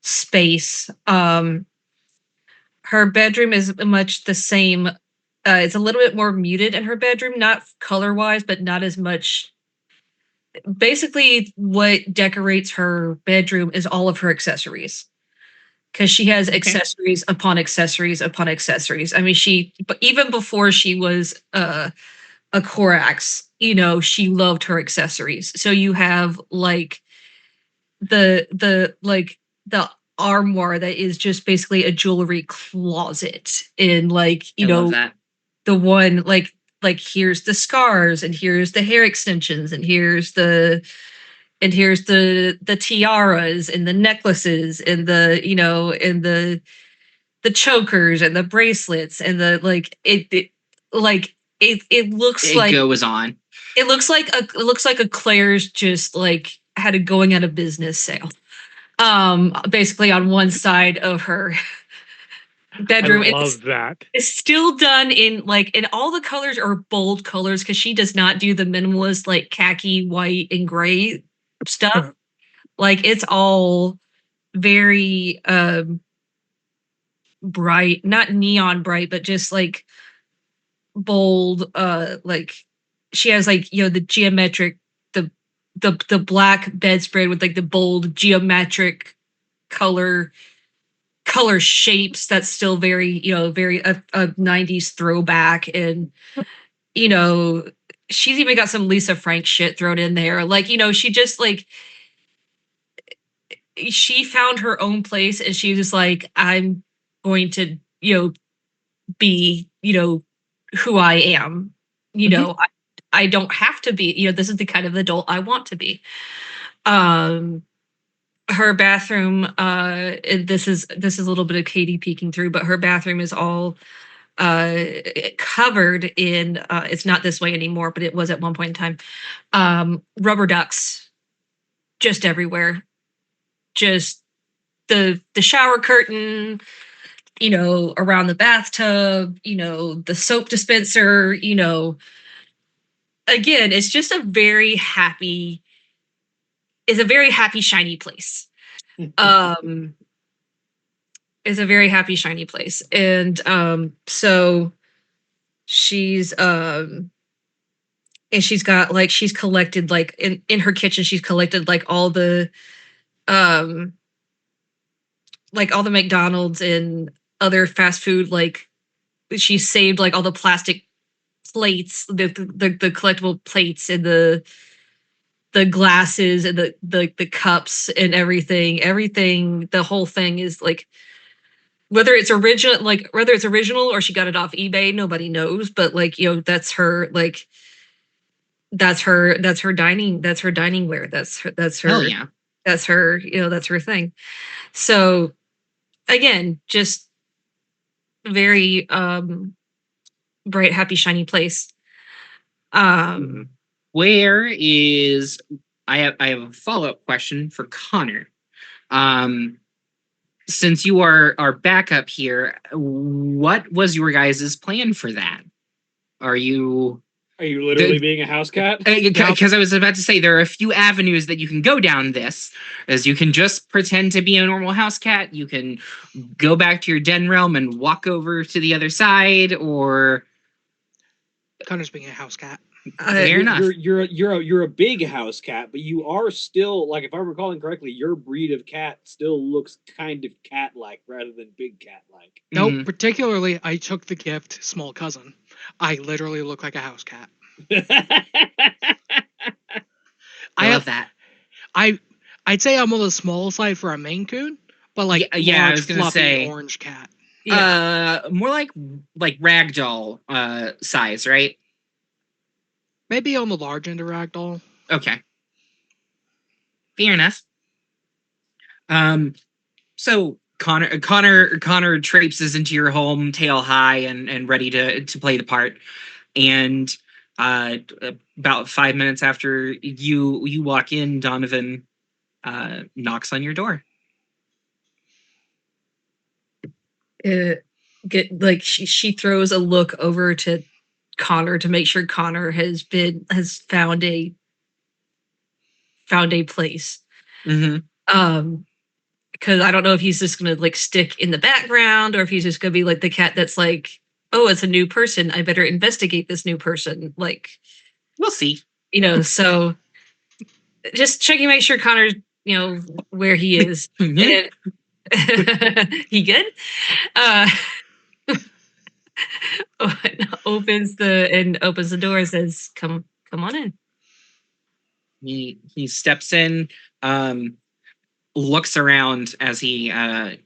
space. Her bedroom is much the same. It's a little bit more muted in her bedroom, not color wise, but not as much. Basically, what decorates her bedroom is all of her accessories, because she has accessories upon accessories upon accessories. I mean, but even before she was a Korax, she loved her accessories. So you have like the armoire that is just basically a jewelry closet, and like I love that. the one like here's the scars, and here's the hair extensions, and here's the tiaras and the necklaces, and the chokers and the bracelets, and the it looks It like goes on. it looks like a Claire's just like had a going out of business sale. Basically on one side of her bedroom. I love that. It's still done in all the colors are bold colors, because she does not do the minimalist like khaki, white, and gray stuff. Like it's all very bright, not neon bright, but just like bold. Like she has like the geometric, the black bedspread with like the bold geometric color shapes that's still very very a 90s throwback. And she's even got some Lisa Frank shit thrown in there, like she just like she found her own place, and she was like, I'm going to be who I am. I don't have to be, this is the kind of adult I want to be. Her bathroom, this is a little bit of Katie peeking through, but her bathroom is all covered in it's not this way anymore, but it was at one point in time, rubber ducks just everywhere. Just the shower curtain, around the bathtub, the soap dispenser, again, it's just a very happy shiny place. Is a very happy shiny place. And so she's and she's got like she's collected like in her kitchen, she's collected like all the McDonald's and other fast food, like she saved like all the plastic plates, the collectible plates, and the glasses, and the cups and everything. The whole thing is like, whether it's original or she got it off eBay, nobody knows, but like that's her, like that's her dining wear. That's her Hell yeah. that's her that's her thing. So again, just very bright, happy, shiny place. Where is I have a follow-up question for Connor. Since you are our backup here, what was your guys' plan for that? Are you literally being a house cat? Because I was about to say there are a few avenues that you can go down this, as you can just pretend to be a normal house cat. You can go back to your den realm and walk over to the other side, or Connor's being a house cat. fair enough. You're a big house cat, but you are still, like, if I'm recalling correctly, your breed of cat still looks kind of cat-like rather than big cat-like. Nope, particularly I took the gift small cousin. I literally look like a house cat. I love that. I'd say I'm on the small side for a Maine Coon, but like yeah, large, I was gonna fluffy say orange cat. More like ragdoll size, right? Maybe on the large end of ragdoll. Okay. Fair enough. So Connor traipses into your home tail high and ready to play the part. And about 5 minutes after you walk in, Donovan knocks on your door. She throws a look over to Connor to make sure Connor has found a place. Mm-hmm. Because I don't know if he's just gonna like stick in the background, or if he's just gonna be like the cat that's like, oh, it's a new person, I better investigate this new person. Like, we'll see. So just checking, make sure Connor's where he is. He good? opens the door and says, come on in. He steps in, looks around as he to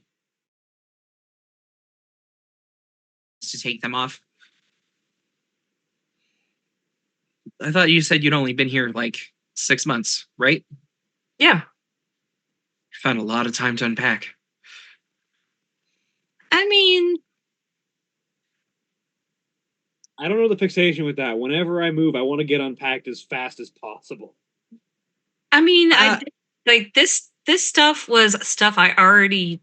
take them off. I thought you said you'd only been here like 6 months, right? Yeah. Found a lot of time to unpack. I mean, I don't know the fixation with that. Whenever I move, I want to get unpacked as fast as possible. like this stuff was stuff I already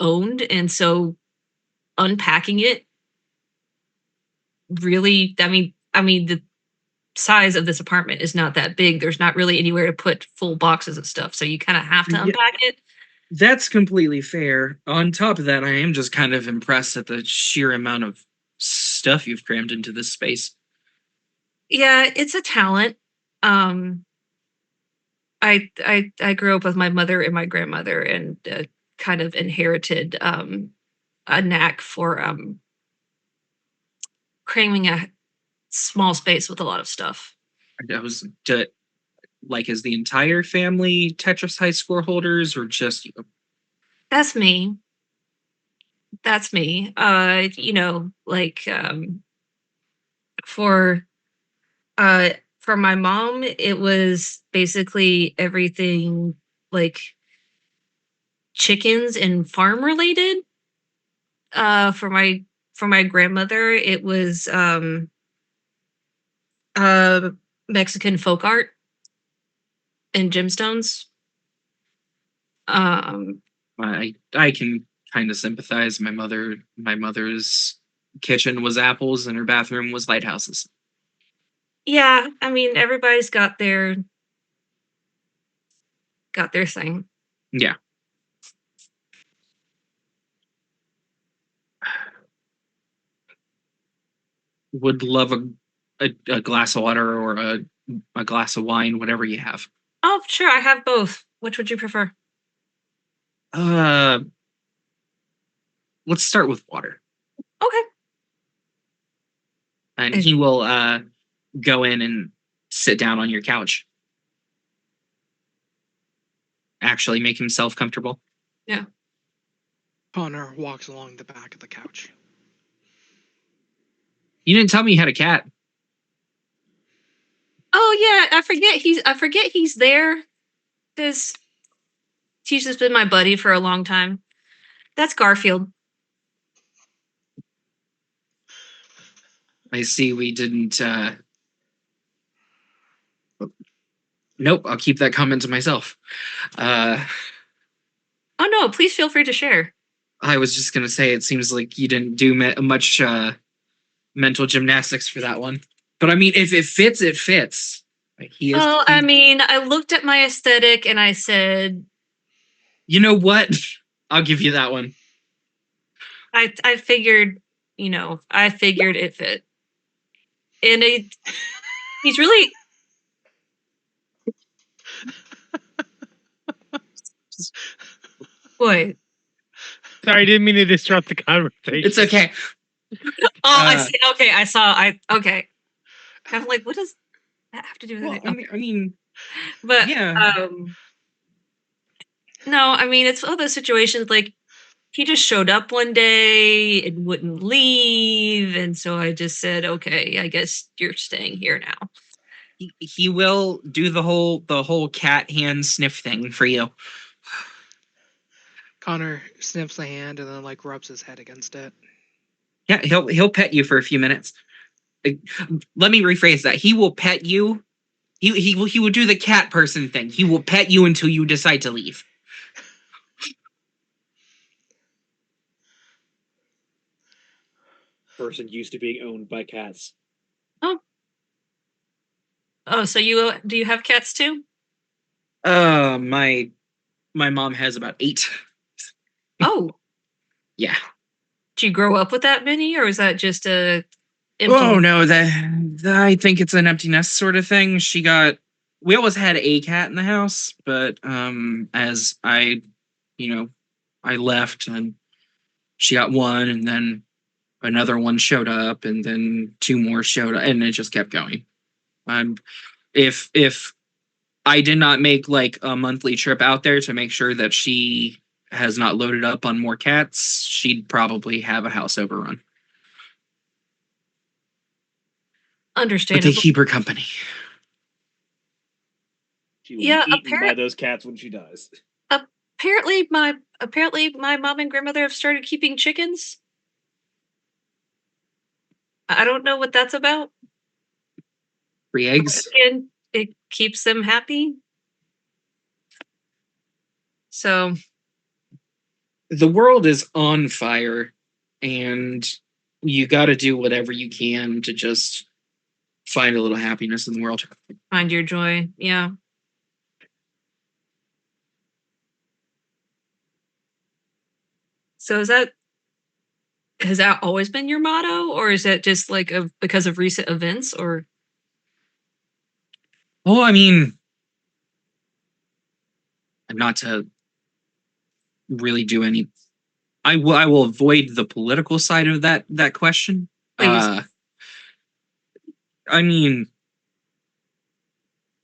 owned, and so unpacking it really, I mean the size of this apartment is not that big. There's not really anywhere to put full boxes of stuff, so you kind of have to Yeah. unpack it. That's completely fair. On top of that, I am just kind of impressed at the sheer amount of stuff you've crammed into this space. Yeah, it's a talent. I grew up with my mother and my grandmother, and kind of inherited a knack for cramming a small space with a lot of stuff. I was like, is the entire family Tetris high score holders, or just you? That's me. That's me. Like for for my mom, it was basically everything like chickens and farm related. For my grandmother, it was uh Mexican folk art and gemstones. I can kind of sympathize. My mother's kitchen was apples and her bathroom was lighthouses. Yeah, I mean everybody's got their thing. Yeah. Would love a glass of water or a glass of wine, whatever you have. Oh, sure, I have both. Which would you prefer? Let's start with water. Okay. And he will go in and sit down on your couch. Actually make himself comfortable. Yeah. Connor walks along the back of the couch. You didn't tell me you had a cat. Oh yeah, I forget he's there. This he's just been my buddy for a long time. That's Garfield. I see we didn't nope, I'll keep that comment to myself. Oh no, please feel free to share. I was just gonna say it seems like you didn't do much mental gymnastics for that one. But I mean, if it fits, it fits. Like, I mean, I looked at my aesthetic and I said, you know what? I'll give you that one. I figured, I figured it fit. And he's really what? Sorry, I didn't mean to disrupt the conversation. It's okay. I see. Okay, I saw. Okay. I'm like, what does that have to do with Well, it? I mean, but yeah. No, I mean it's one of those situations like he just showed up one day and wouldn't leave, and so I just said, okay, I guess you're staying here now. He will do the whole cat hand sniff thing for you. Connor sniffs the hand and then like rubs his head against it. Yeah, he'll pet you for a few minutes. Let me rephrase that. He will pet you. He will do the cat person thing. He will pet you until you decide to leave. Person used to being owned by cats. Oh, so do you have cats too? My mom has about 8. Oh. Yeah. Did you grow up with that many, or is that just a empty? Oh no, I think it's an empty nest sort of thing. We always had a cat in the house, but as I left and she got one, and then another one showed up, and then two more showed up, and it just kept going. If I did not make like a monthly trip out there to make sure that she has not loaded up on more cats, she'd probably have a house overrun. But they Understandable. keep her company. She will Yeah, be eaten by those cats when she dies. Apparently my mom and grandmother have started keeping chickens. I don't know what that's about. Free eggs. Again, it keeps them happy. So The world is on fire, and you got to do whatever you can to just find a little happiness in the world. find your joy. Yeah. So has that always been your motto, or is that just like because of recent events, or? Well, I mean, not to really do any. I will avoid the political side of that question. Please. I mean,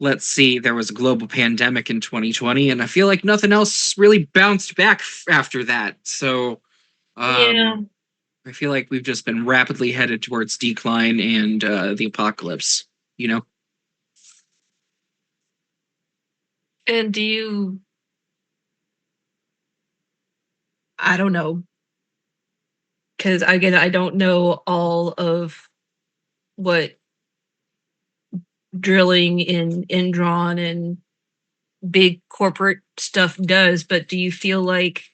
let's see, there was a global pandemic in 2020, and I feel like nothing else really bounced back after that. So, Yeah. I feel like we've just been rapidly headed towards decline and the apocalypse. You know, And do you? I don't know, because I don't know all of what drilling in Indron and big corporate stuff does, but do you feel like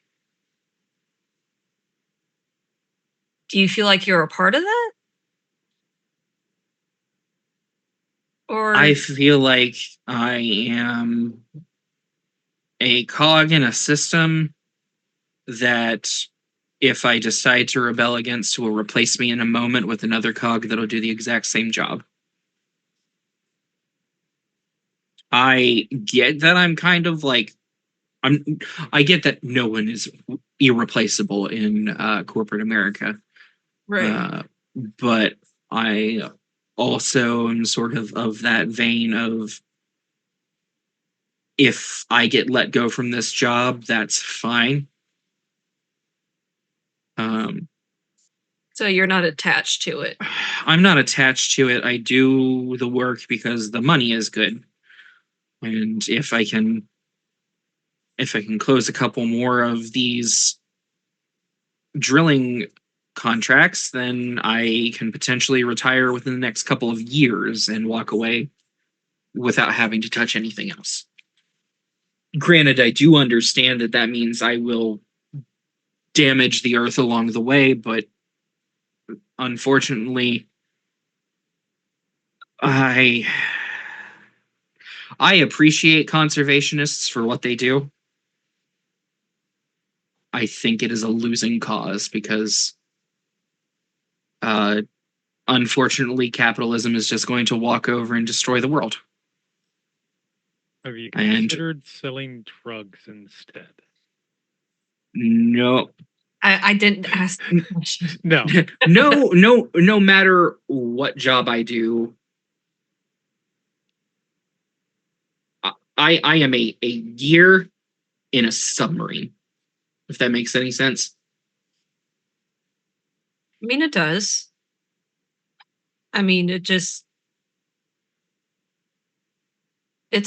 you're a part of that? Or I feel like I am a cog in a system that if I decide to rebel against will replace me in a moment with another cog that'll do the exact same job. I get that I'm kind of like I get that no one is irreplaceable in corporate America. right. But I also am sort of that vein of if I get let go from this job, that's fine. So you're not attached to it. I'm not attached to it. I do the work because the money is good. And if I can close a couple more of these drilling contracts, then I can potentially retire within the next couple of years and walk away without having to touch anything else. Granted, I do understand that means I will damage the earth along the way, but unfortunately, I appreciate conservationists for what they do. I think it is a losing cause because unfortunately capitalism is just going to walk over and destroy the world. Have you And- considered selling drugs instead? No. I didn't ask the question. No. no matter what job I do, I am a gear in a submarine, if that makes any sense. I mean, it does. I mean, it's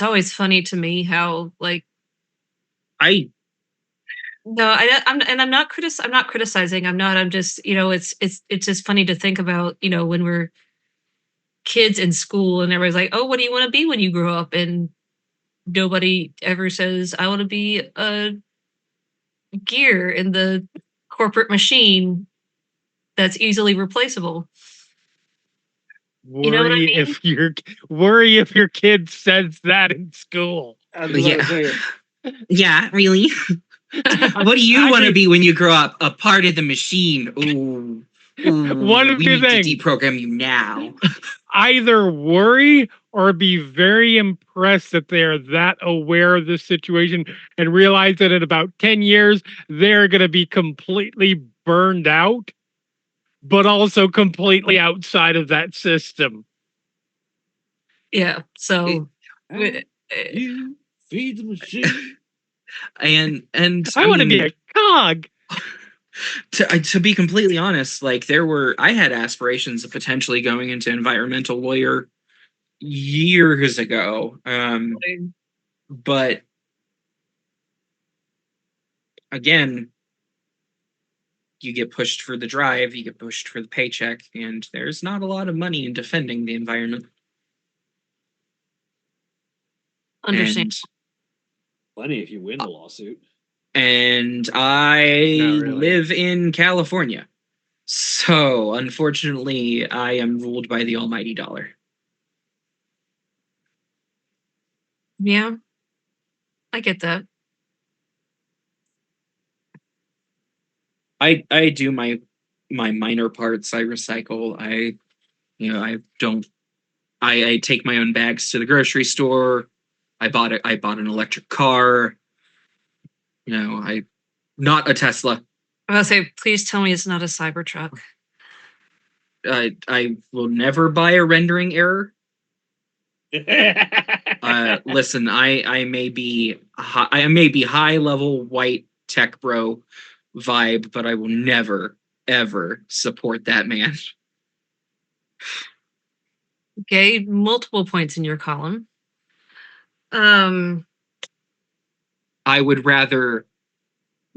always funny to me how like I no, I'm not criticizing. I'm just, it's just funny to think about, when we're kids in school and everybody's like, "Oh, what do you want to be when you grow up?" And nobody ever says, "I want to be a gear in the corporate machine that's easily replaceable." You know what I mean? Worry if your kid says that in school. yeah, really. What do you want to be when you grow up? A part of the machine. Ooh. One of we two need things. to deprogram you now. Either worry or be very impressed that they're that aware of this situation and realize that in about 10 years, they're going to be completely burned out, but also completely outside of that system. Yeah. So And you feed the machine. and I want to mean, be a cog. to be completely honest, like I had aspirations of potentially going into environmental lawyer years ago. But again, you get pushed for the drive, you get pushed for the paycheck, and there's not a lot of money in defending the environment. understand. Plenty if you win the lawsuit. And I Not really. live in California. So, unfortunately, I am ruled by the almighty dollar. Yeah. I get that. I do my minor parts. I recycle. I don't. I take my own bags to the grocery store. I bought an electric car. I not a Tesla. I was gonna say, please tell me it's not a Cybertruck. I will never buy a rendering error. Listen, I may be high level white tech bro vibe, but I will never ever support that man. Okay, multiple points in your column. Um, I would rather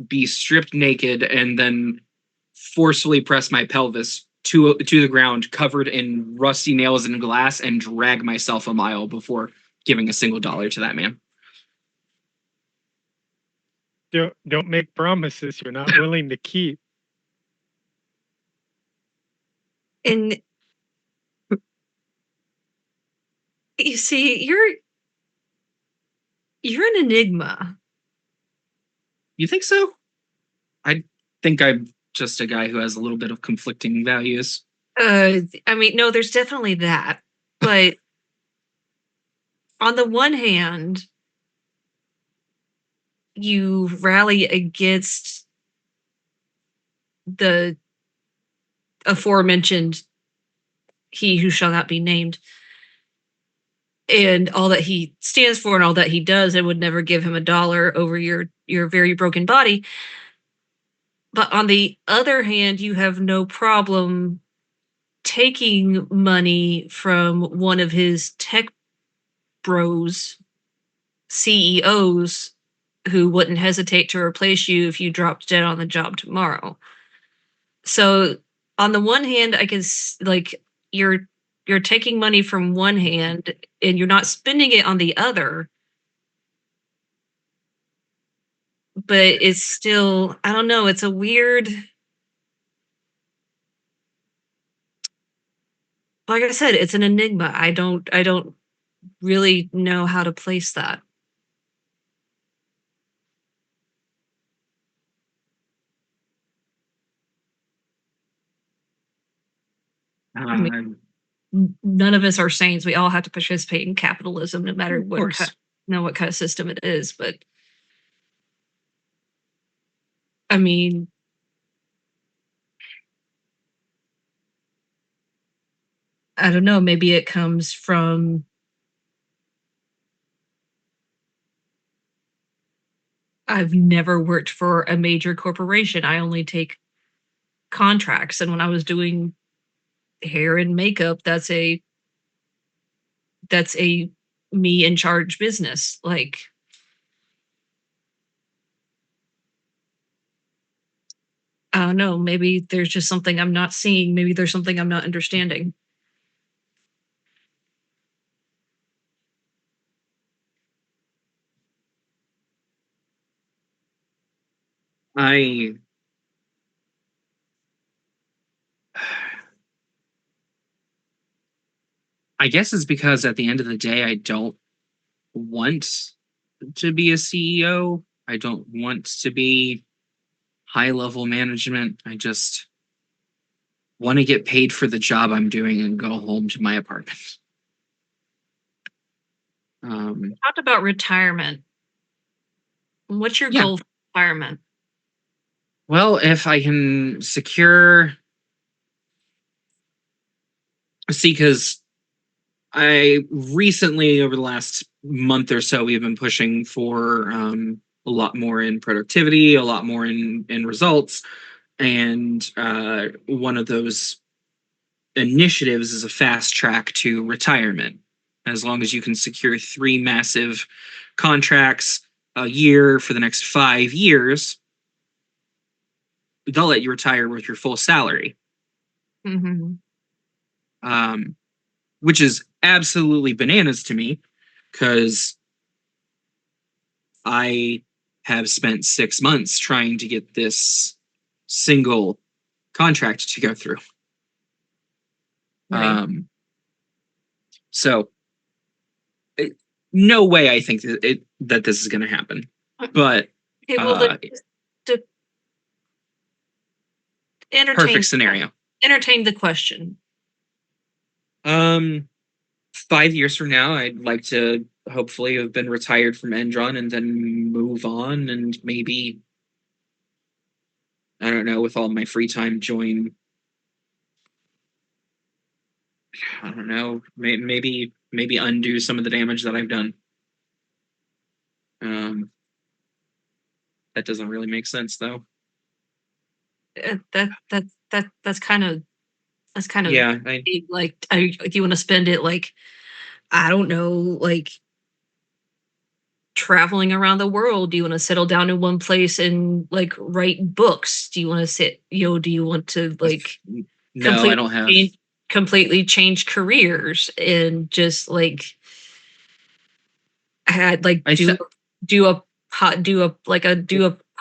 be stripped naked and then forcefully press my pelvis to the ground, covered in rusty nails and glass, and drag myself a mile before giving a single dollar to that man. Don't make promises you're not willing to keep. and you see, you're an enigma. You think so? I think I'm just a guy who has a little bit of conflicting values. I mean, no, there's definitely that, but on the one hand, you rally against the aforementioned he who shall not be named and all that he stands for and all that he does, and would never give him a dollar over your very broken body. But on the other hand, you have no problem taking money from one of his tech bros, CEOs, who wouldn't hesitate to replace you if you dropped dead on the job tomorrow. So on the one hand, I can like you're taking money from one hand and you're not spending it on the other. But it's still, I don't know, it's a weird, like I said, it's an enigma. I don't really know how to place that. I mean, none of us are saints. We all have to participate in capitalism, no matter Of course. what kind of system it is. But I mean, I don't know. Maybe it comes from I've never worked for a major corporation. I only take contracts, and when I was doing hair and makeup, that's a me in charge business. Like, I don't know, maybe there's just something I'm not seeing. Maybe there's something I'm not understanding. I guess it's because at the end of the day, I don't want to be a CEO. I don't want to be high level management. I just want to get paid for the job I'm doing and go home to my apartment. Talked about retirement. What's your Yeah. goal for retirement? Well, if I can secure, see, because I recently, over the last month or so, we've been pushing for a lot more in productivity, a lot more in results, and one of those initiatives is a fast track to retirement. As long as you can secure 3 massive contracts a year for the next 5 years, they'll let you retire with your full salary. Mm-hmm. Which is absolutely bananas to me, because I have spent 6 months trying to get this single contract to go through. Right. So no way I think that this is going to happen. But Okay, well, to perfect scenario. Entertain the question. 5 years from now, I'd like to hopefully have been retired from Endron and then move on, and maybe, I don't know, with all my free time, join, I don't know, maybe undo some of the damage that I've done. That doesn't really make sense, though. That's kind of Yeah, big. Like, do you want to spend it, like, I don't know, like traveling around the world? Do you want to settle down in one place and like write books? Do you want to do you want to like no, I don't have. completely change careers and just like had like do a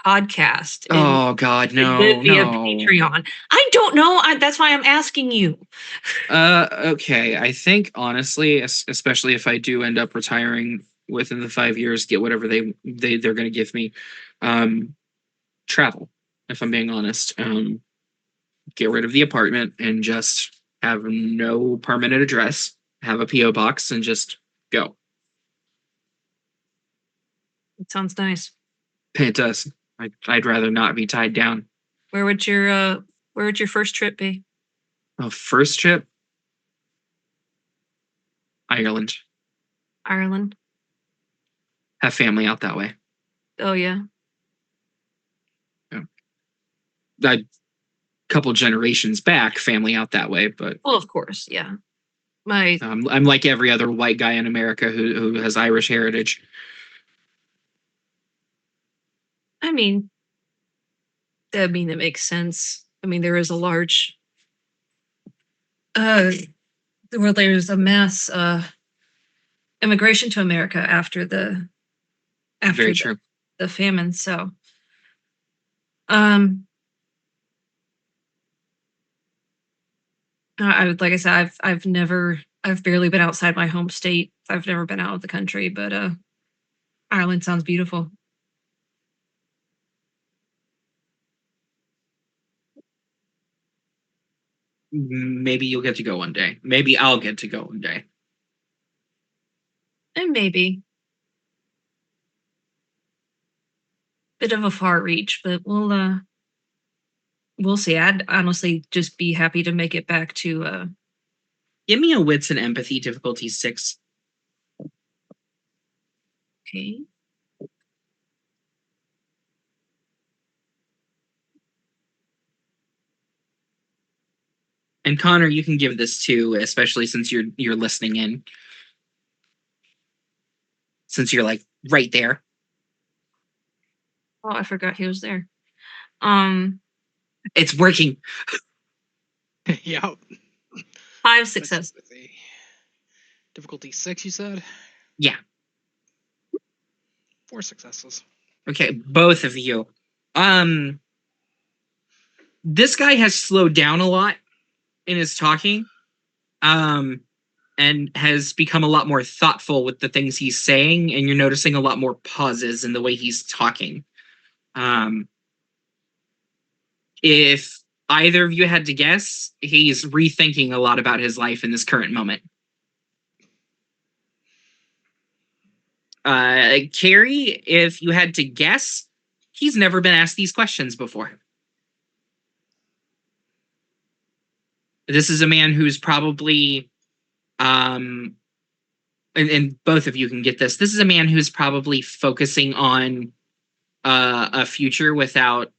podcast? Oh God, no, live via no. Patreon. I don't know. That's why I'm asking you. Okay. I think honestly, especially if I do end up retiring within the 5 years, get whatever they're going to give me, travel. If I'm being honest, get rid of the apartment and just have no permanent address, have a PO box, and just go. It sounds nice. It does. I'd rather not be tied down. Where would your first trip be? First trip, Ireland. Ireland. Have family out that way. Oh yeah. A couple generations back, family out that way, but well, of course, yeah. I'm like every other white guy in America who has Irish heritage. I mean, that makes sense. I mean, there is a large where there's a mass immigration to America after Very true. The famine. So like I said, I've barely been outside my home state. I've never been out of the country, but Ireland sounds beautiful. Maybe you'll get to go one day. Maybe I'll get to go one day. And maybe. Bit of a far reach, but we'll see. I'd honestly just be happy to make it back to Give me a wits and empathy difficulty 6. Okay. And Connor, you can give this too, especially since you're listening in. Since you're like right there. Oh, I forgot he was there. It's working. Yep. 5 successes. Difficulty 6, you said? Yeah. 4 successes. Okay, both of you. This guy has slowed down a lot in his talking. And has become a lot more thoughtful with the things he's saying, and you're noticing a lot more pauses in the way he's talking. If either of you had to guess, he's rethinking a lot about his life in this current moment. Carrie, if you had to guess, he's never been asked these questions before. This is a man who's probably, and both of you can get this. This is a man who's probably focusing on a future without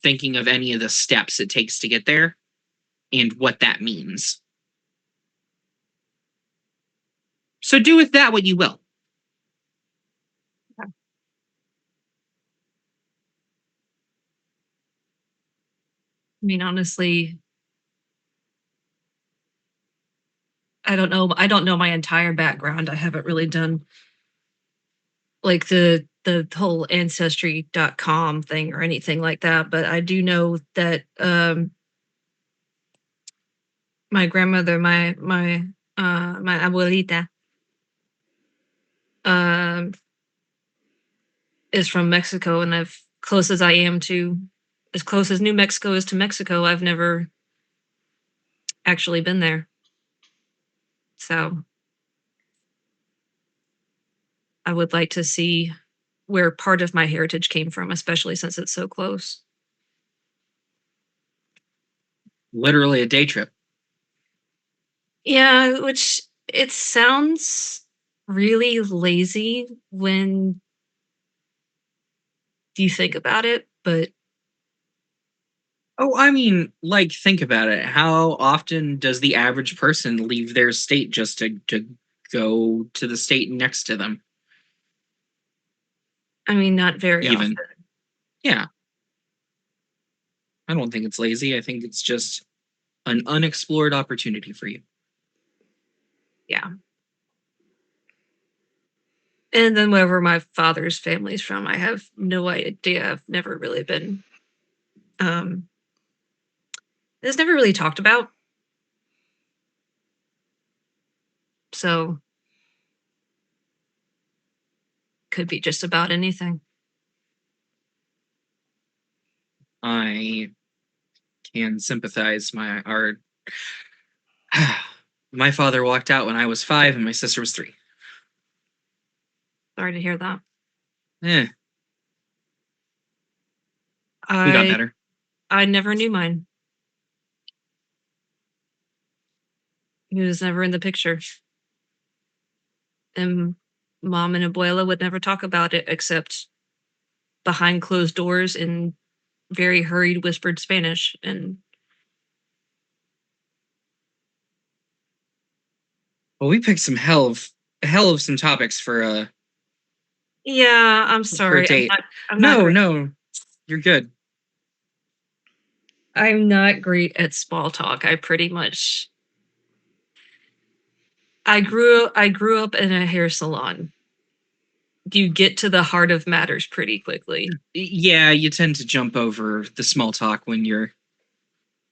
thinking of any of the steps it takes to get there and what that means. So do with that what you will. I mean, honestly, I don't know. I don't know my entire background. I haven't really done like the whole ancestry.com thing or anything like that, but I do know that my grandmother, my abuelita, um, is from Mexico, and I've close as I am to as close as New Mexico is to Mexico, I've never actually been there. So I would like to see where part of my heritage came from, especially since it's so close. Literally a day trip. Yeah, which it sounds really lazy when you think about it, but Oh, I mean, like, think about it. How often does the average person leave their state just to go to the state next to them? I mean, not very Even. often. Yeah. I don't think it's lazy. I think it's just an unexplored opportunity for you. Yeah. And then wherever my father's family's from, I have no idea. I've never really been it's never really talked about. So could be just about anything. I can sympathize. My father walked out when I was 5 and my sister was 3. Sorry to hear that. We got better. I never knew mine. He was never in the picture. And mom and abuela would never talk about it except behind closed doors in very hurried whispered Spanish. And Well, we picked some hell of some topics for yeah, I'm a sorry. date. I'm not great. No, you're good. I'm not great at small talk. I pretty much I grew up in a hair salon. You get to the heart of matters pretty quickly. Yeah, you tend to jump over the small talk when you're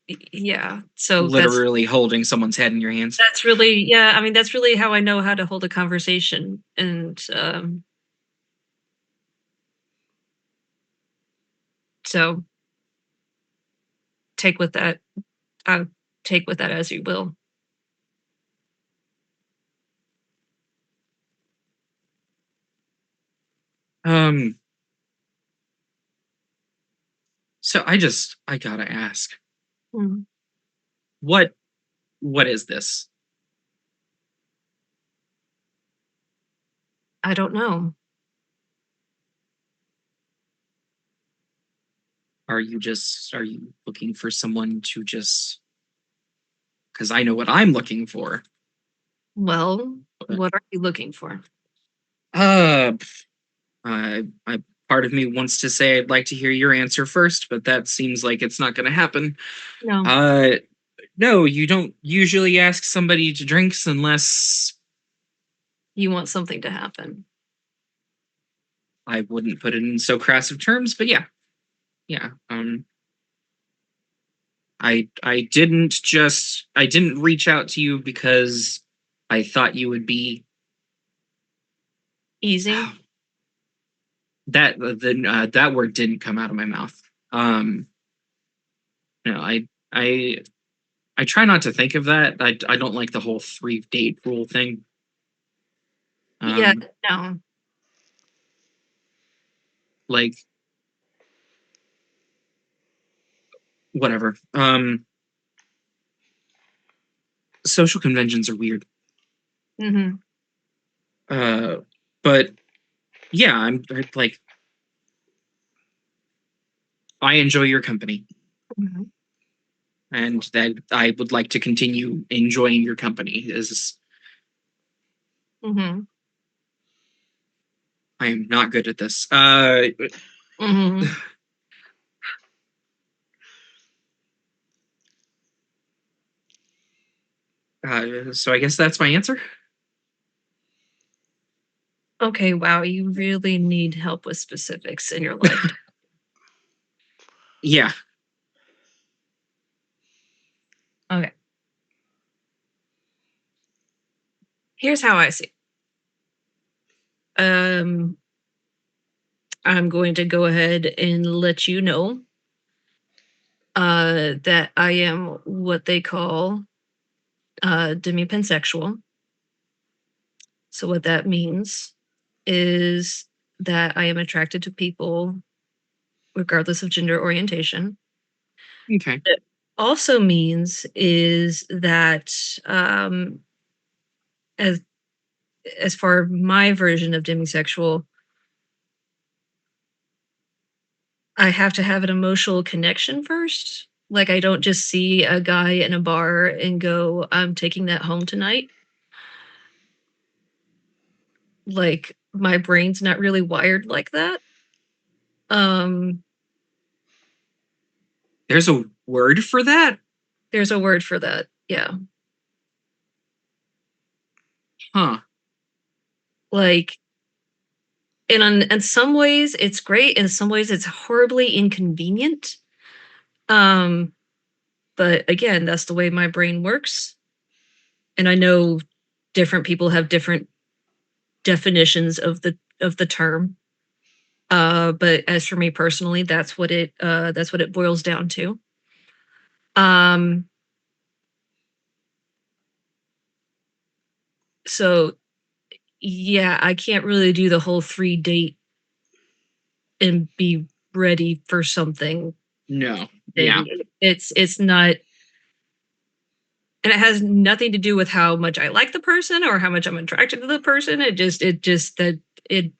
Yeah. So literally holding someone's head in your hands. that's really, yeah, I mean, that's really how I know how to hold a conversation. And so take with that take with that as you will. So I gotta ask, Hmm. what is this? I don't know. Are you looking for someone to just, because I know what I'm looking for. Well, what are you looking for? Uh, I part of me wants to say I'd like to hear your answer first, but that seems like it's not going to happen. No. No, you don't usually ask somebody to drinks unless You want something to happen. I wouldn't put it in so crass of terms, but yeah. I didn't reach out to you because I thought you would be Easy. That word didn't come out of my mouth. No, I try not to think of that. I don't like the whole 3-date rule thing. Yeah, no. Like, whatever. social conventions are weird. Mm-hmm. But yeah, I'm like, I enjoy your company, Mm-hmm. and that I would like to continue enjoying your company. Is Mm-hmm. I am not good at this. Mm-hmm. So I guess that's my answer. Okay, wow, you really need help with specifics in your life. Yeah. Okay. Here's how I see. I'm going to go ahead and let you know that I am what they call demipansexual. So what that means is that I am attracted to people regardless of gender orientation. Okay. It also means is that as far my version of demisexual, I have to have an emotional connection first. Like I don't just see a guy in a bar and go, I'm taking that home tonight. Like my brain's not really wired like that. Um There's a word for that? there's a word for that. Yeah. Huh. Like in some ways it's great, in some ways it's horribly inconvenient. Um but again, that's the way my brain works. And I know different people have different definitions of the term. But as for me personally, that's what it boils down to. Um, so yeah, I can't really do the whole 3 date and be ready for something No. thing. Yeah. It's not, and it has nothing to do with how much I like the person or how much I'm attracted to the person. It just that it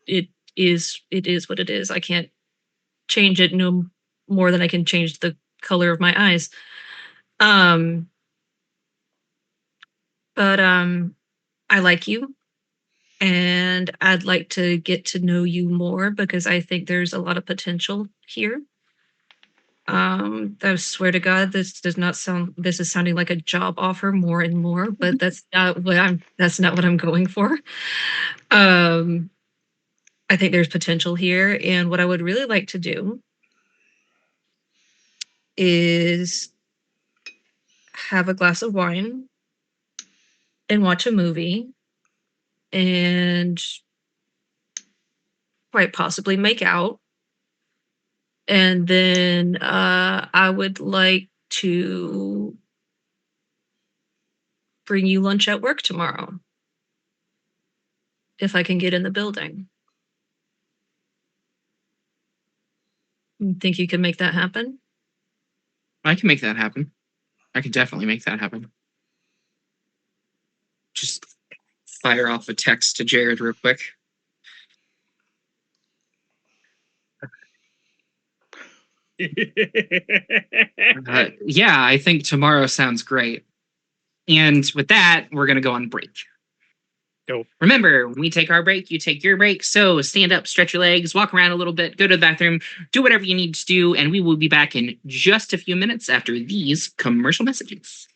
is what it is. I can't change it no more than I can change the color of my eyes. Um, but I like you and I'd like to get to know you more because I think there's a lot of potential here. I swear to God, this is sounding like a job offer more and more, but that's not what I'm going for. Um, I think there's potential here. And what I would really like to do is have a glass of wine and watch a movie and quite possibly make out. And then I would like to bring you lunch at work tomorrow if I can get in the building. You think you can make that happen? I can make that happen. I can definitely make that happen. Just fire off a text to Jared real quick. Yeah, I think tomorrow sounds great. And with that, we're going to go on break. Go. Remember, when we take our break, you take your break. So stand up, stretch your legs, walk around a little bit, go to the bathroom, do whatever you need to do, and we will be back in just a few minutes after these commercial messages.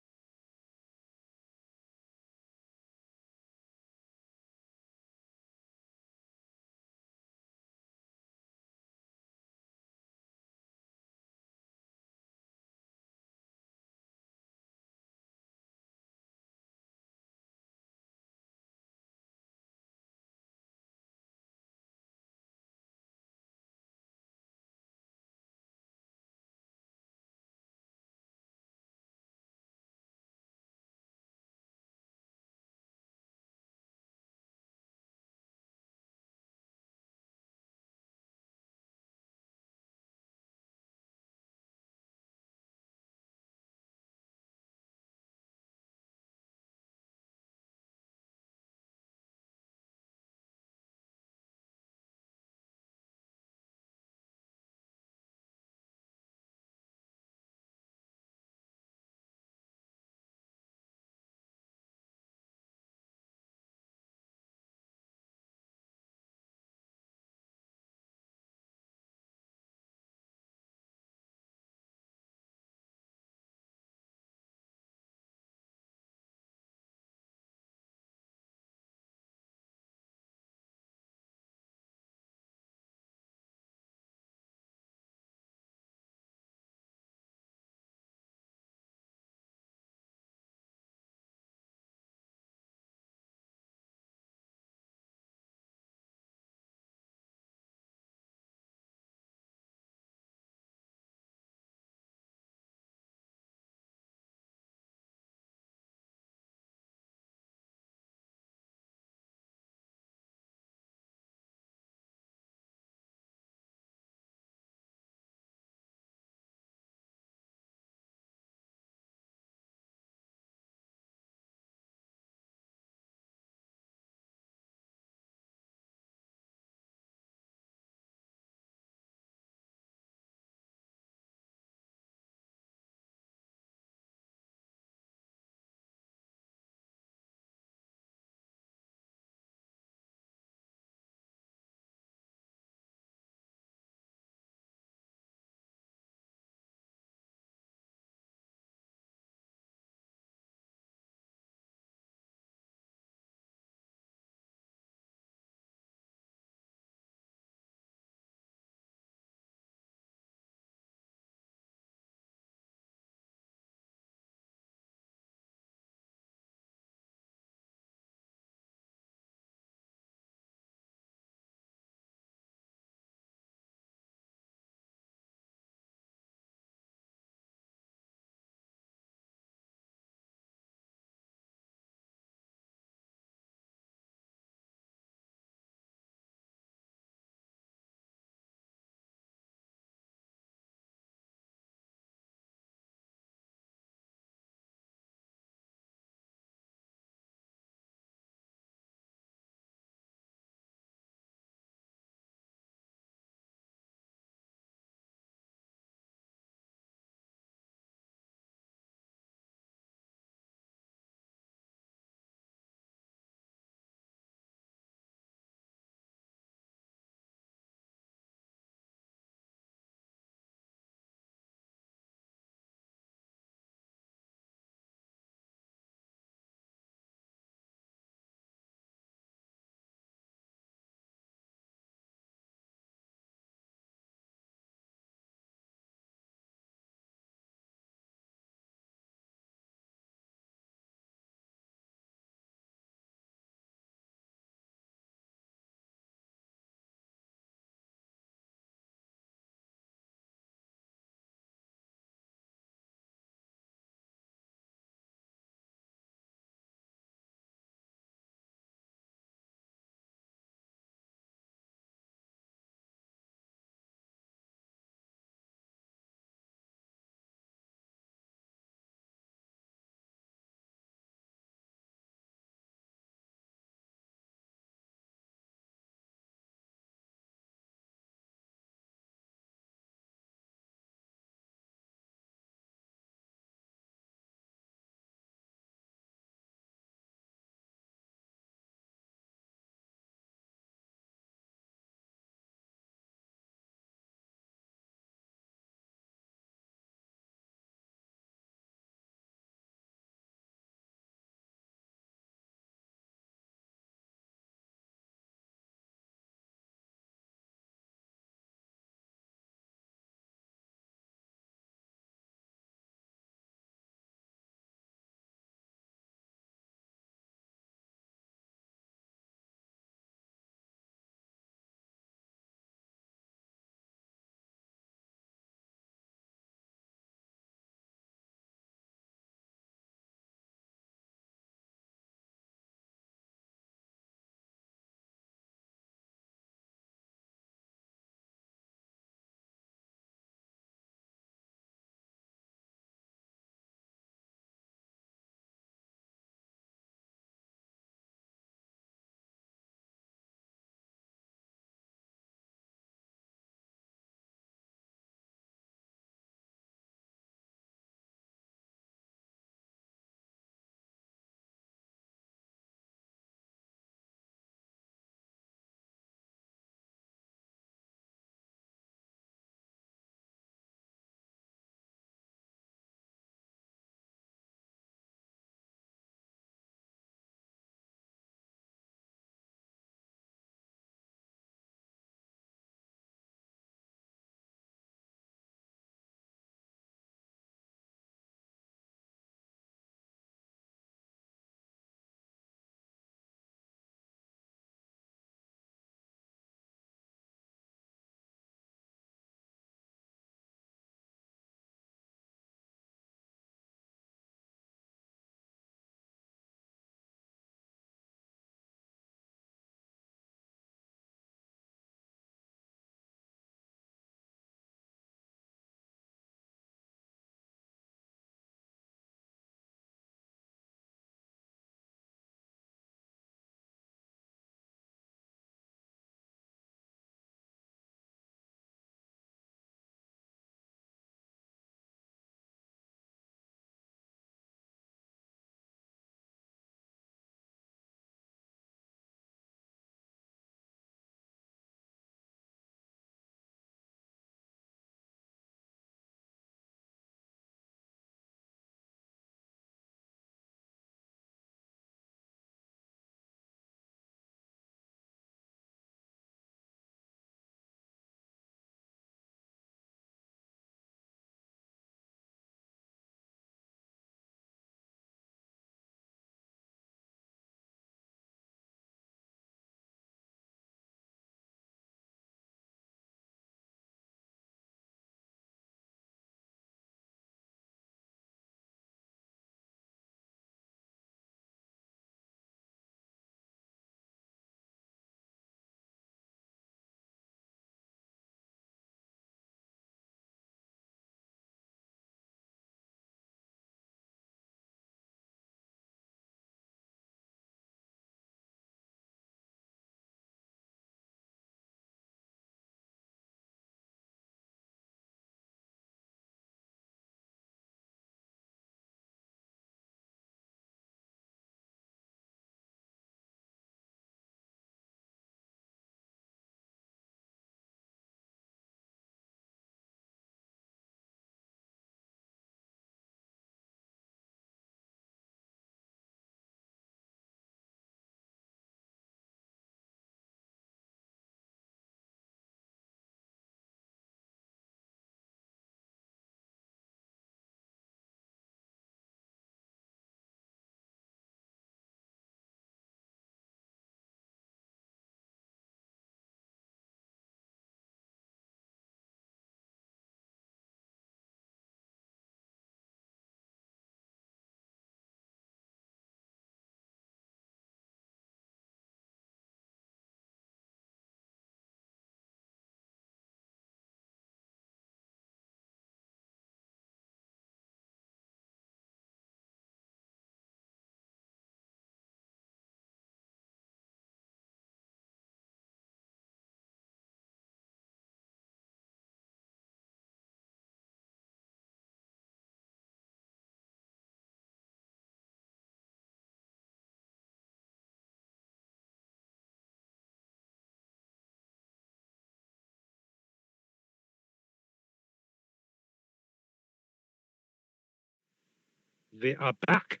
They are back.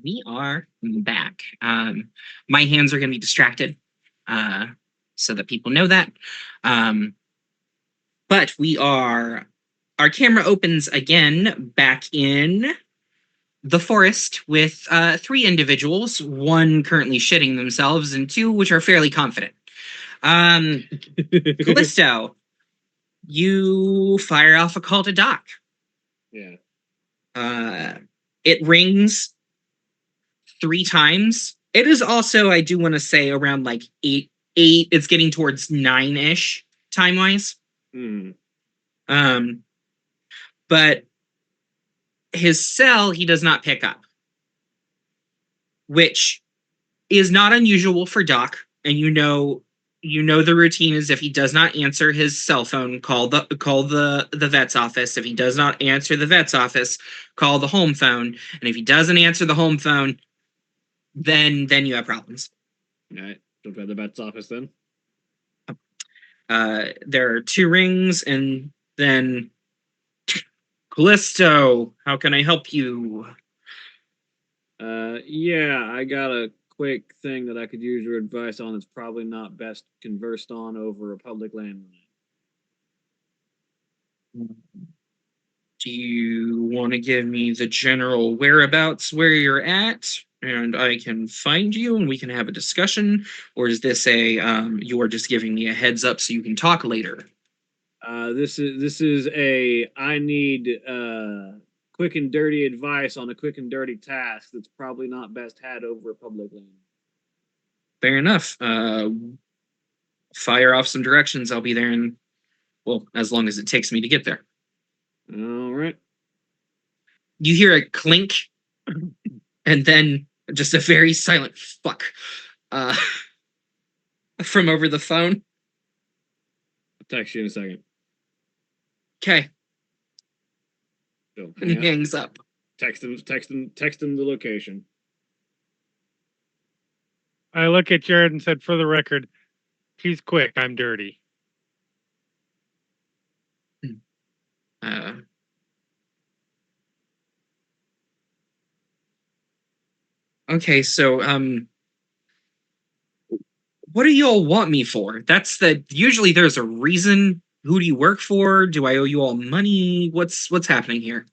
We are back. My hands are going to be distracted, so that people know that. But we are. Our camera opens again back in the forest with 3 individuals, 1 currently shitting themselves, and 2 which are fairly confident. Callisto, you fire off a call to Doc. Yeah. It rings 3 times. It is also, I do want to say, around like 8. It's getting towards 9-ish time wise. Hmm. But his cell he does not pick up, which is not unusual for Doc. And you know the routine is if he does not answer his cell phone, call the vet's office. If he does not answer the vet's office, call the home phone. And if he doesn't answer the home phone, then you have problems. All right. Go to the vet's office then. There are 2 rings, and then Callisto, how can I help you? Yeah, I got a quick thing that I could use your advice on. That's probably not best conversed on over a public landline. Do you want to give me the general whereabouts where you're at, and I can find you and we can have a discussion? Or is this a you are just giving me a heads up so you can talk later? This is a I need quick and dirty advice on a quick and dirty task that's probably not best had over a public land. Fair enough. Fire off some directions. I'll be there in, well, as long as it takes me to get there. All right. You hear a clink, and then just a very silent fuck from over the phone. I'll text you in a second. Okay. So, And he hangs up. text him the location. I look at Jared and said, for the record, he's quick. I'm dirty. Okay, so what do you all want me for? Usually there's a reason. Who do you work for? Do I owe you all money? What's happening here?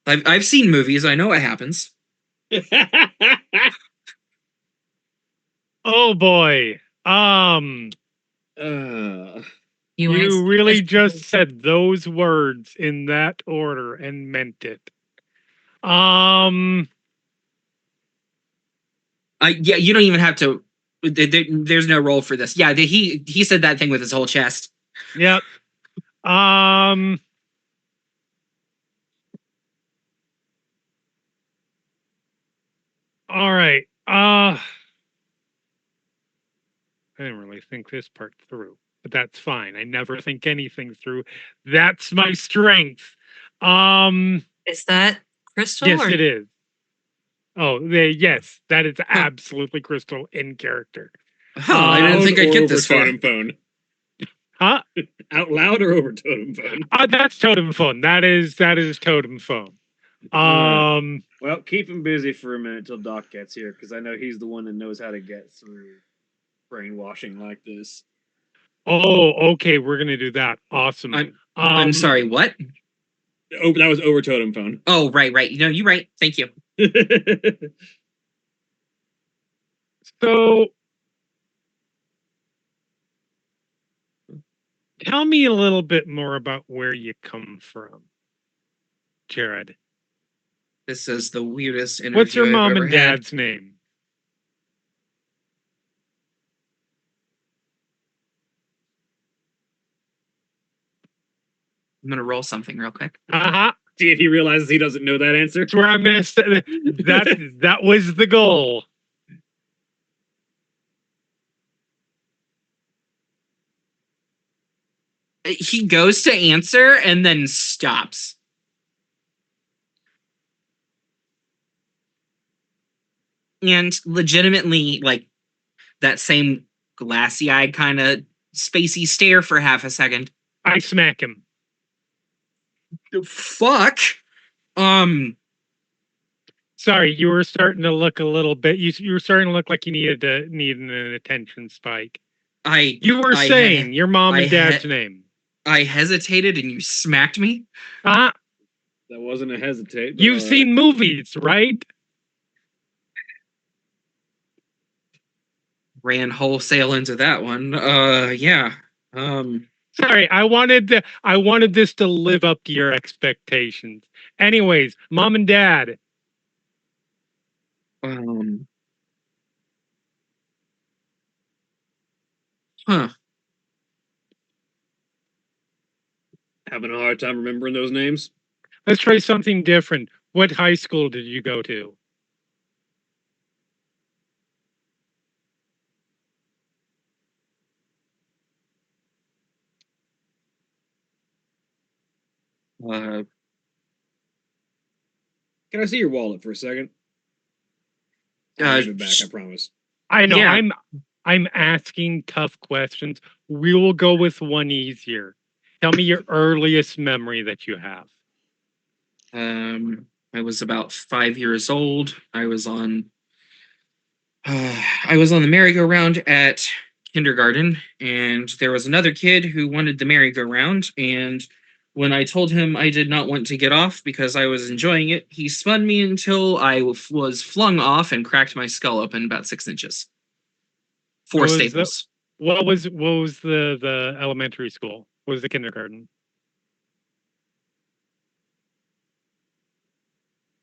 I've seen movies. I know what happens. Oh boy. You really just said those words in that order and meant it. Yeah, you don't even have to. There's no role for this. Yeah, he said that thing with his whole chest. Yep. All right. I didn't really think this part through, but that's fine. I never think anything through. That's my strength. Is that Crystal? Yes, or- it is. Oh, yes, that is absolutely Crystal in character. I didn't think I'd get this far. Totem phone. Huh? Out loud or over totem phone? That's totem phone. That is totem phone. Well, keep him busy for a minute till Doc gets here, because I know he's the one that knows how to get through brainwashing like this. Oh, okay, we're gonna do that. Awesome. I'm sorry, what? Oh, that was over totem phone. Oh, right. No, you're right. Thank you. So, tell me a little bit more about where you come from, Jared. This is the weirdest interview What's your I've mom ever and had. dad's name? I'm gonna roll something real quick. See if he realizes he doesn't know that answer. That's where I'm gonna say that was the goal. He goes to answer and then stops. And legitimately, like, that same glassy-eyed kind of spacey stare for half a second. I smack him. Fuck. Sorry, you were starting to look a little bit. You were starting to look like you needed an attention spike. You were saying your mom and dad's name. I hesitated and you smacked me. Uh-huh. That wasn't a hesitate. You've seen movies, right? Ran wholesale into that one. Yeah. Sorry, I wanted this to live up to your expectations. Anyways, mom and dad. Huh. Having a hard time remembering those names. Let's try something different. What high school did you go to? Can I see your wallet for a second? I'll give it back, I promise. I know. Yeah. I'm asking tough questions. We will go with one easier. Tell me your earliest memory that you have. I was about 5 years old. I was on the merry-go-round at kindergarten, and there was another kid who wanted the merry-go-round, and when I told him I did not want to get off because I was enjoying it, he spun me until I was flung off and cracked my skull open about 6 inches. 4 staples. What was the elementary school? What was the kindergarten?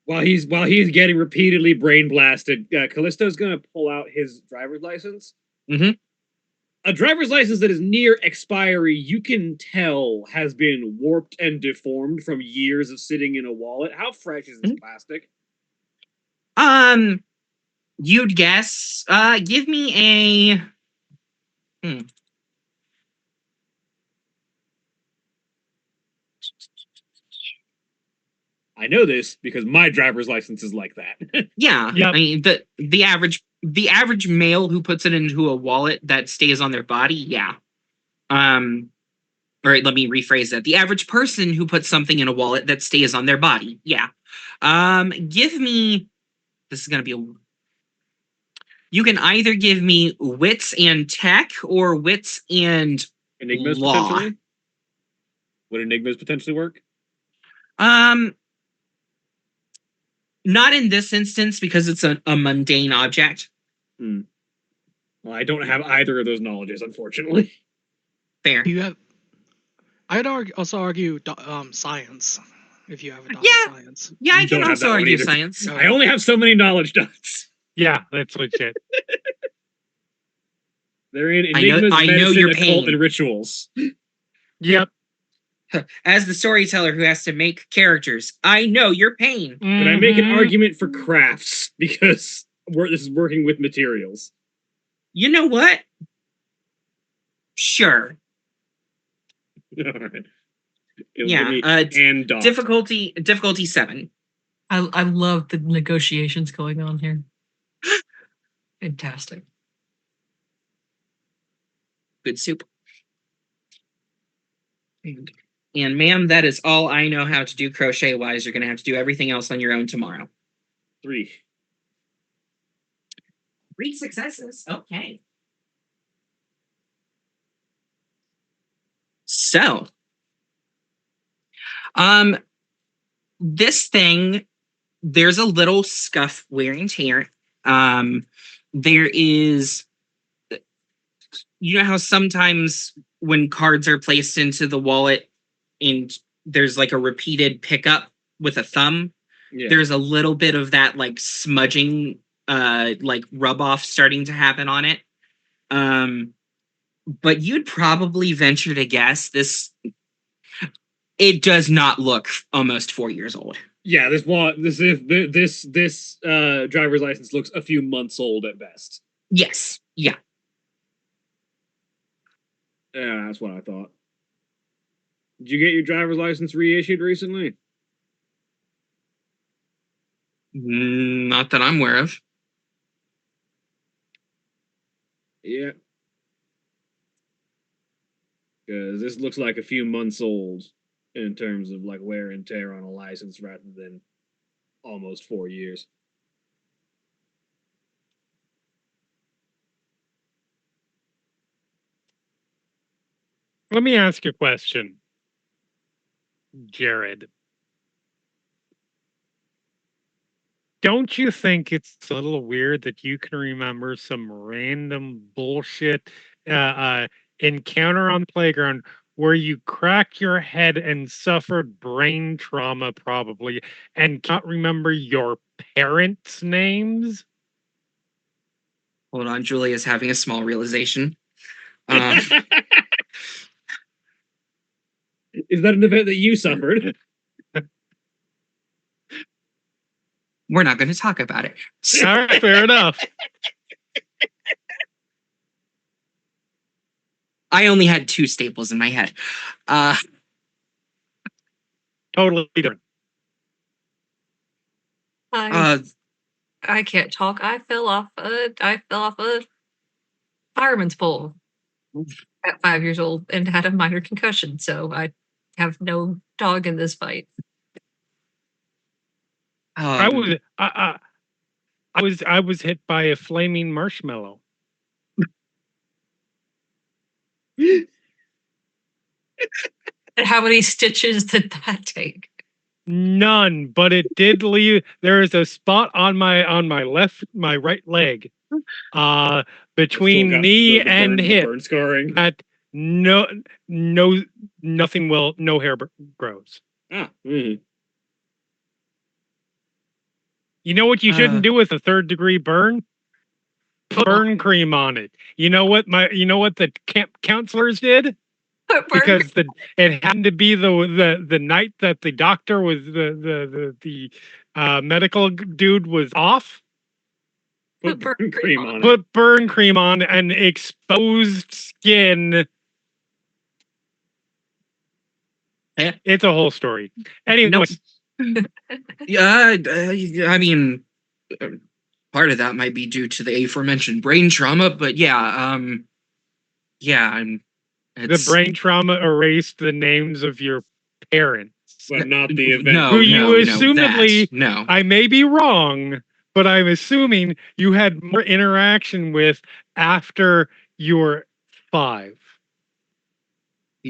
While he's getting repeatedly brain blasted, Callisto's gonna pull out his driver's license. Mm-hmm. A driver's license that is near expiry, you can tell has been warped and deformed from years of sitting in a wallet. How fresh is this plastic? You'd guess. Give me a. I know this because my driver's license is like that. Yeah. Yep. I mean the average male who puts it into a wallet that stays on their body, yeah. All right, let me rephrase that. The average person who puts something in a wallet that stays on their body, yeah. Give me. This is gonna be a. You can either give me wits and tech or wits and Enigmas law. potentially? Would enigmas potentially work? Not in this instance because it's a mundane object. Well, I don't have either of those knowledges, unfortunately. Fair. You have. I'd also argue science if you have a dot in science. Yeah, I You can don't have also that one argue either. science. No. I only have so many knowledge dots. Yeah, that's legit. They're in I know- enigmas, I know medicine, your occult, pain. and rituals. Yep. As the storyteller who has to make characters, I know your pain. But I make an Mhm. argument for crafts because this is working with materials. You know what? Sure. All right. It'll Yeah, give me and dot. Difficulty 7. I love the negotiations going on here. Fantastic. Good soup. And ma'am, that is all I know how to do crochet wise. You're gonna have to do everything else on your own tomorrow. 3. 3 successes. Okay. So, this thing, there's a little scuff, wear and tear. There is, you know how sometimes when cards are placed into the wallet and there's like a repeated pickup with a thumb, Yeah. there's a little bit of that like smudging, like rub off starting to happen on it. But you'd probably venture to guess it does not look almost 4 years old. Yeah, this driver's license looks a few months old at best. Yes. Yeah. Yeah, that's what I thought. Did you get your driver's license reissued recently? Not that I'm aware of. Yeah. Because this looks like a few months old. in terms of like wear and tear on a license rather than almost 4 years. Let me ask you a question, Jared. Don't you think it's a little weird that you can remember some random bullshit encounter on the playground where you cracked your head and suffered brain trauma, probably, and can't remember your parents' names? Hold on, Julia's having a small realization. Is that an event that you suffered? We're not going to talk about it. All right, fair enough. I only had 2 staples in my head. Totally different. I can't talk. I fell off a fireman's pole at 5 years old and had a minor concussion. So I have no dog in this fight. I was hit by a flaming marshmallow. And how many stitches did that take? None, but it did leave. There is a spot on my right leg, between Still got knee the and burn, hip. burn scarring. That nothing will, no hair grows. Ah, You know what you shouldn't do with a 3rd-degree burn? Put burn cream on it. You know what the camp counselors did? Because it happened to be the night that the doctor was the medical dude was off. put burn cream on it. Put burn cream on and exposed skin. Yeah. It's a whole story. Anyway, Yeah, I mean, part of that might be due to the aforementioned brain trauma, but yeah, the brain trauma erased the names of your parents. But not the event. No, Who you no, assumedly, no. I may be wrong, but I'm assuming you had more interaction with after you were 5.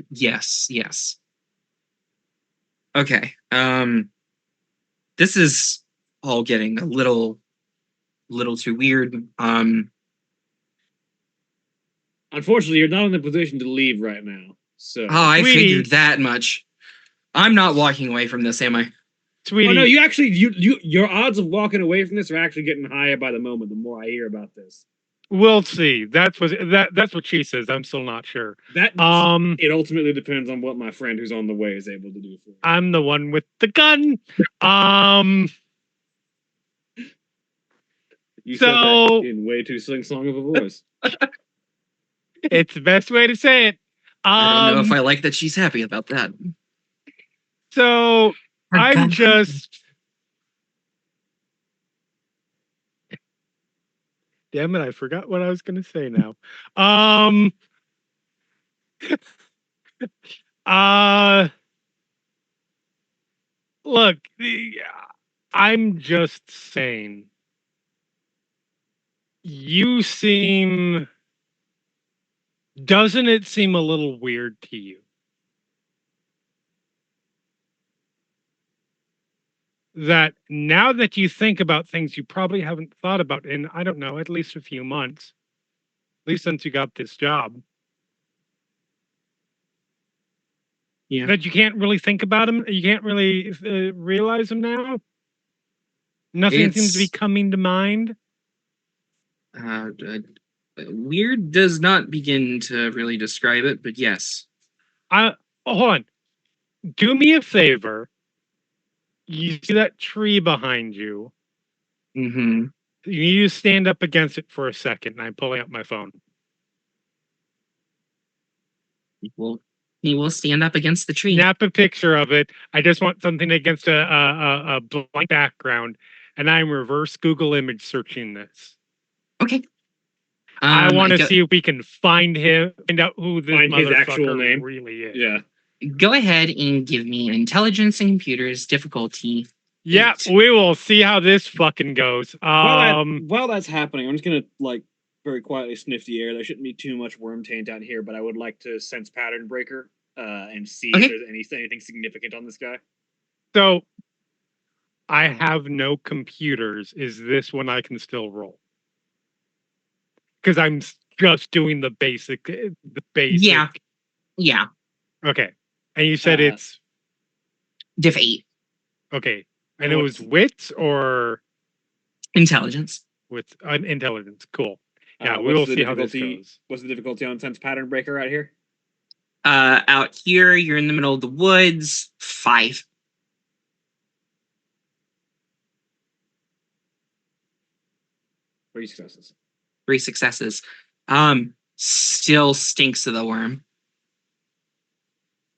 Yes. Okay. This is all getting a little too weird. Unfortunately, you're not in a position to leave right now. So. I Sweetie. figured that much. I'm not walking away from this, am I? Sweetie. Oh no, you actually your odds of walking away from this are actually getting higher by the moment. The more I hear about this, we'll see. That's what she says. I'm still not sure. It ultimately depends on what my friend who's on the way is able to do for you. I'm the one with the gun. You said that in way too sing-song of a voice. It's the best way to say it. I don't know if I like that she's happy about that. So I'm just. Damn it! I forgot what I was going to say now. Look, I'm just saying. Doesn't it seem a little weird to you that now that you think about things you probably haven't thought about in, I don't know, at least a few months, at least since you got this job, that you can't really think about them, you can't really realize them now? Nothing seems to be coming to mind? Weird does not begin to really describe it, but yes. Hold on. Do me a favor. You see that tree behind you? Mm-hmm. You need to stand up against it for a second, and I'm pulling up my phone. He will stand up against the tree. Snap a picture of it. I just want something against a blank background, and I'm reverse Google image searching this. Okay. I want to see if we can find out who this his motherfucker actual name really is. Yeah. Go ahead and give me intelligence and computers difficulty. Yeah, 8. we will see how this fucking goes. While that's happening, I'm just gonna like very quietly sniff the air. There shouldn't be too much worm taint out here, but I would like to sense pattern breaker and see Okay. if there's anything significant on this guy. So I have no computers. Is this one I can still roll? Because I'm just doing the basic. Yeah. Okay. And you said it's Diff 8. okay. And it was wits or Intelligence. with intelligence. Cool. Yeah, we what's will the see how this difficulty- goes. What's the difficulty on sense pattern breaker out here? Out here, you're in the middle of the woods. 5. 3 successes. 3 successes. Still stinks of the worm.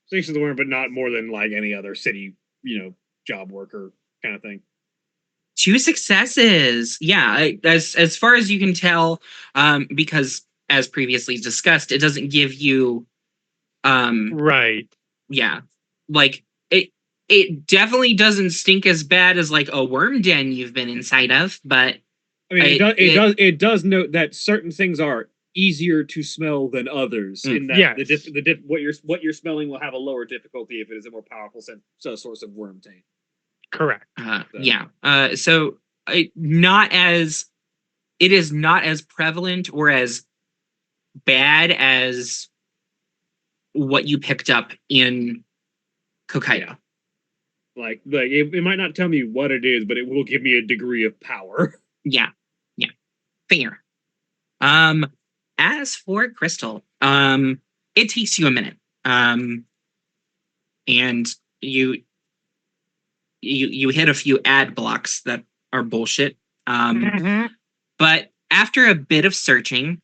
Stinks of the worm, but not more than like any other city, job worker kind of thing. 2 successes. Yeah, as far as you can tell, because as previously discussed, it doesn't give you, Right. yeah, like it definitely doesn't stink as bad as like a worm den you've been inside of, but I mean, it does note that certain things are easier to smell than others. In that Yes. what you're smelling will have a lower difficulty if it is a more powerful source of worm taint. Correct. yeah. So it is not as prevalent or as bad as what you picked up in Kokaido. Like it might not tell me what it is, but it will give me a degree of power. Yeah. Fair. As for Crystal, it takes you a minute. And you hit a few ad blocks that are bullshit. But after a bit of searching,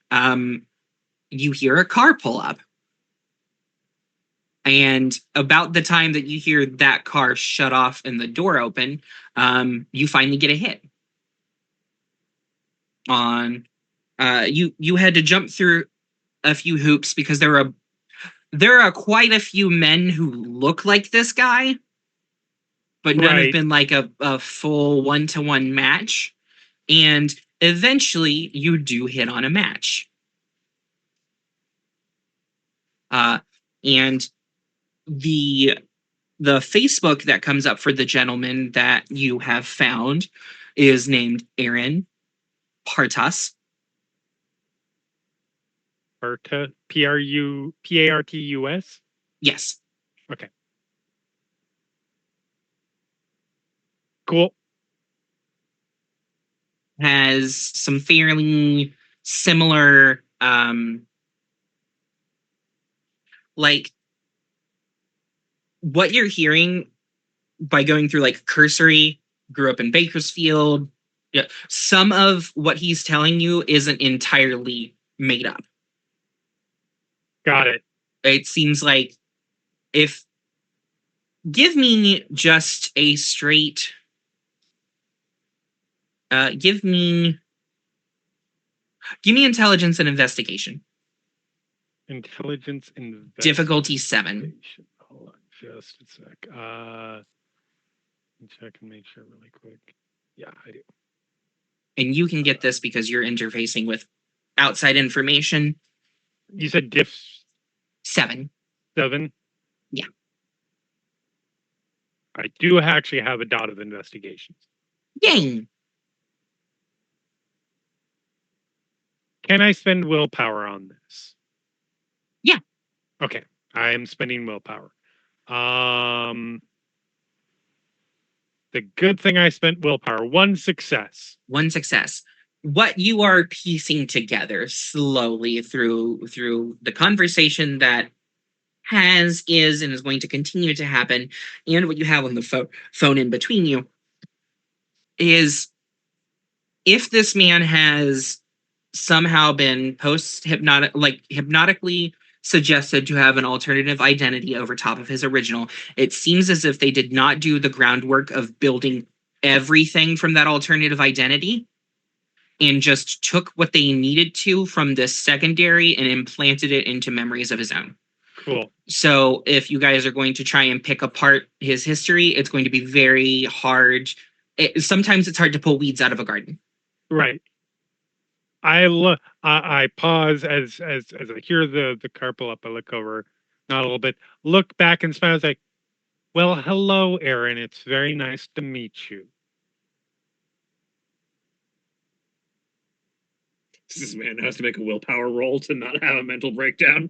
you hear a car pull up. And about the time that you hear that car shut off and the door open, you finally get a hit. You had to jump through a few hoops because there are quite a few men who look like this guy, but none have been like a full 1-to-1 match. And eventually you do hit on a match. And the Facebook that comes up for the gentleman that you have found is named Aaron Partas. Partus? Yes. Okay. Cool. Has some fairly similar like what you're hearing by going through like cursory, grew up in Bakersfield. Yeah, some of what he's telling you isn't entirely made up. Got it. It seems like give me just a straight give me intelligence and investigation. Intelligence investigation. Difficulty 7. Hold on just a sec. Let me check and make sure really quick. Yeah, I do. And you can get this because you're interfacing with outside information. You said diff 7. 7? Yeah. I do actually have a dot of investigations. Yay! Can I spend willpower on this? Yeah. Okay. I am spending willpower. The good thing I spent willpower. 1 success. 1 success. What you are piecing together slowly through the conversation that is and is going to continue to happen, and what you have on the phone in between you, is if this man has somehow been hypnotically suggested to have an alternative identity over top of his original, it seems as if they did not do the groundwork of building everything from that alternative identity and just took what they needed to from this secondary and implanted it into memories of his own. Cool. So if you guys are going to try and pick apart his history, it's going to be very hard. Sometimes it's hard to pull weeds out of a garden. Right. I pause as I hear the car pull up. I look over, not a little bit, look back and smile. I was like, "Well, hello, Aaron. It's very nice to meet you." This man has to make a willpower roll to not have a mental breakdown.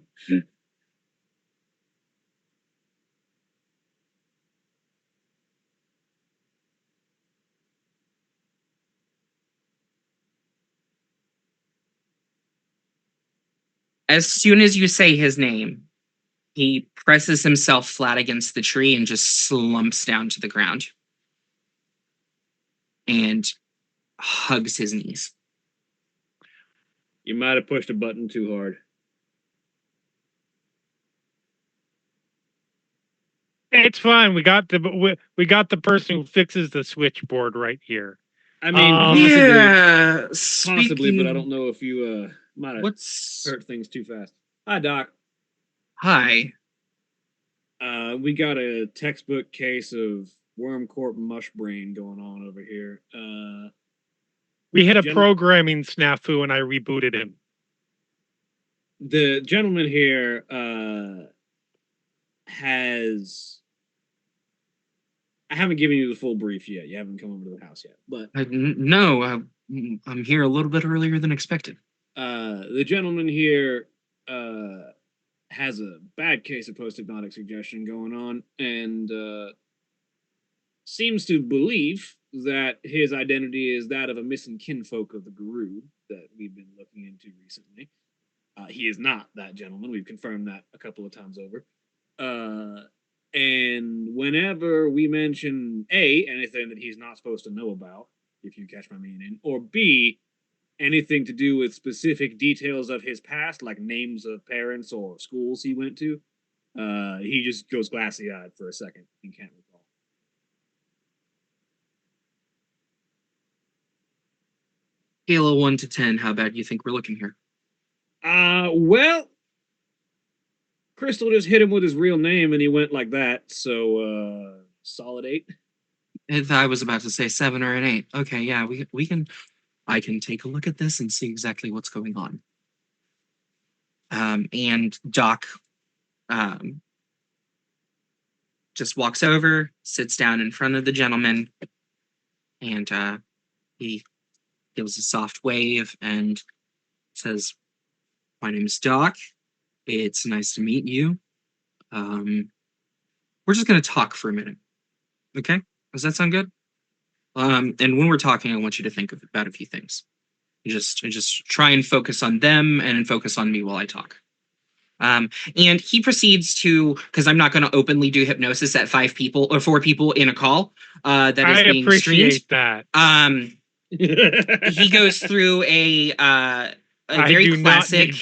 As soon as you say his name, he presses himself flat against the tree and just slumps down to the ground and hugs his knees. You might have pushed a button too hard. It's fine. We got the person who fixes the switchboard right here. I mean, Um, possibly, but I don't know if you might have What's hurt things too fast. Hi, Doc. hi? We got a textbook case of worm corp mush brain going on over here. We hit a Gen- programming snafu and I rebooted him. The gentleman here has. I haven't given you the full brief yet. You haven't come over to the house yet, but No, I'm here a little bit earlier than expected. the gentleman here has a bad case of post-hypnotic suggestion going on, and seems to believe that his identity is that of a missing kinfolk of the guru that we've been looking into recently. He is not that gentleman. We've confirmed that a couple of times over. And whenever we mention A, anything that he's not supposed to know about, if you catch my meaning, or B, anything to do with specific details of his past, like names of parents or schools he went to, he just goes glassy-eyed for a second and can't recall. Scale of 1 to 10, how bad do you think we're looking here? Well, Crystal just hit him with his real name and he went like that, so, solid 8. I was about to say 7 or an 8. Okay, yeah, we can. I can take a look at this and see exactly what's going on. And Doc just walks over, sits down in front of the gentleman, and he gives a soft wave and says, "My name's Doc. It's nice to meet you. We're just going to talk for a minute. Okay? Does that sound good? And when we're talking, I want you to think about a few things. You just try and focus on them and focus on me while I talk." And he proceeds to, because I'm not going to openly do hypnosis at 5 people or 4 people in a call that is I being appreciate streamed. that. He goes through a very classic.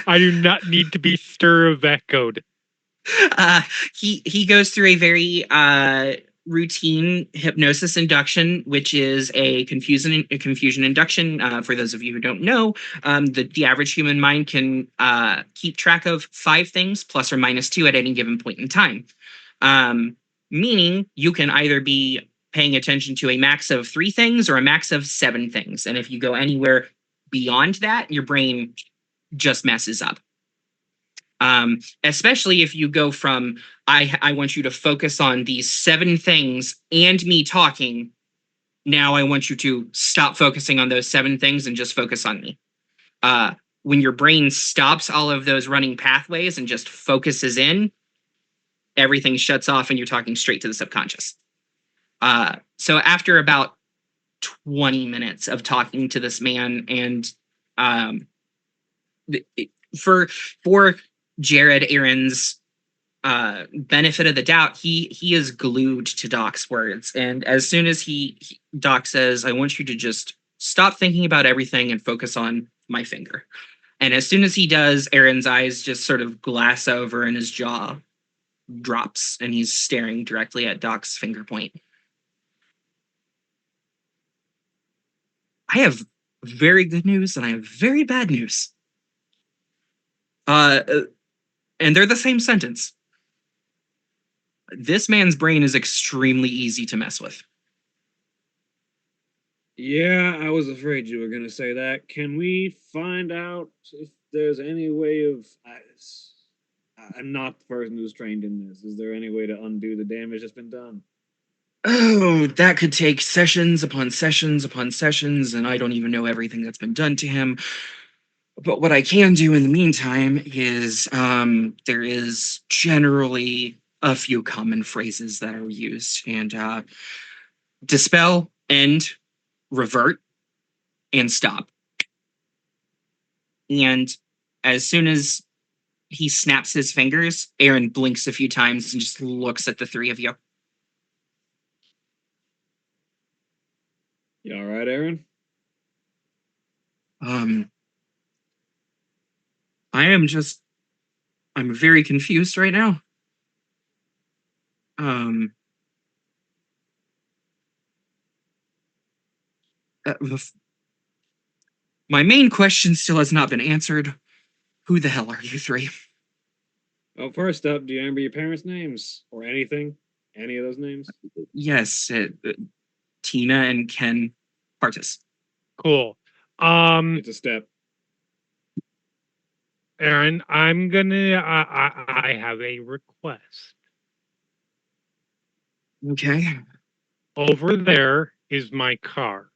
I do not need to be stir of echoed. He goes through a very routine hypnosis induction, which is a confusion induction. For those of you who don't know, the average human mind can keep track of 5 things plus or minus 2 at any given point in time. Meaning you can either be paying attention to a max of 3 things or a max of 7 things. And if you go anywhere beyond that, your brain just messes up. Especially if you go from, I want you to focus on these 7 things and me talking. Now I want you to stop focusing on those 7 things and just focus on me. When your brain stops all of those running pathways and just focuses in, everything shuts off and you're talking straight to the subconscious. So after about 20 minutes of talking to this man, and for Jared, Aaron's benefit of the doubt, he is glued to Doc's words. And as soon as Doc says, "I want you to just stop thinking about everything and focus on my finger." And as soon as he does, Aaron's eyes just sort of glass over and his jaw drops and he's staring directly at Doc's finger point. I have very good news and I have very bad news. And they're the same sentence. This man's brain is extremely easy to mess with. Yeah, I was afraid you were gonna say that. Can we find out if there's any way of? I'm not the person who's trained in this. Is there any way to undo the damage that's been done? Oh, that could take sessions upon sessions upon sessions, and I don't even know everything that's been done to him. But what I can do in the meantime is there is generally a few common phrases that are used, and dispel, end, revert, and stop. And as soon as he snaps his fingers, Aaron blinks a few times and just looks at the three of you. You all right, Aaron? I'm very confused right now. My main question still has not been answered. Who the hell are you three? Oh, first up, do you remember your parents' names or anything? Any of those names? Yes, Tina and Ken Partis. Cool. It's a step. Aaron, I'm gonna. I have a request. Okay. Over there is my car.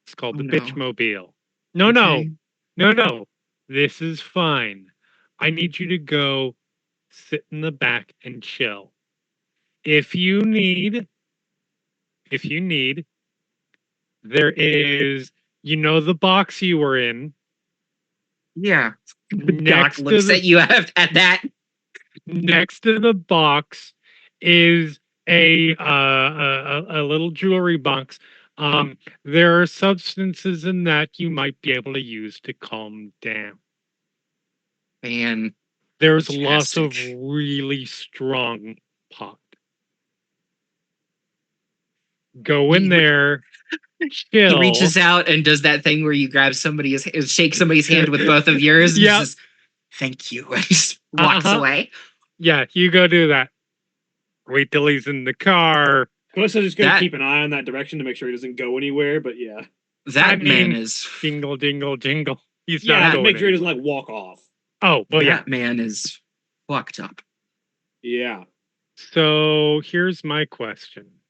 It's called the no. Bitchmobile. No, Okay. no. This is fine. I need you to go sit in the back and chill. If you need, there is, the box you were in. Yeah. Doc Next to looks the at you at that. next to the box is a little jewelry box. There are substances in that you might be able to use to calm down. And There's lots of Fantastic. really strong pot. Go in there, he chill. reaches out and does that thing where you grab shake somebody's hand with both of yours and Yep. says, "Thank you," and just walks away. Yeah, you go do that. Wait till he's in the car. Callista's just gonna That- keep an eye on that direction to make sure he doesn't go anywhere. But yeah, That man is Jingle, jingle, jingle. He's yeah, not just going make sure he doesn't anywhere. like walk off. Oh, well, yeah. that man is fucked up. Yeah. So here's my question.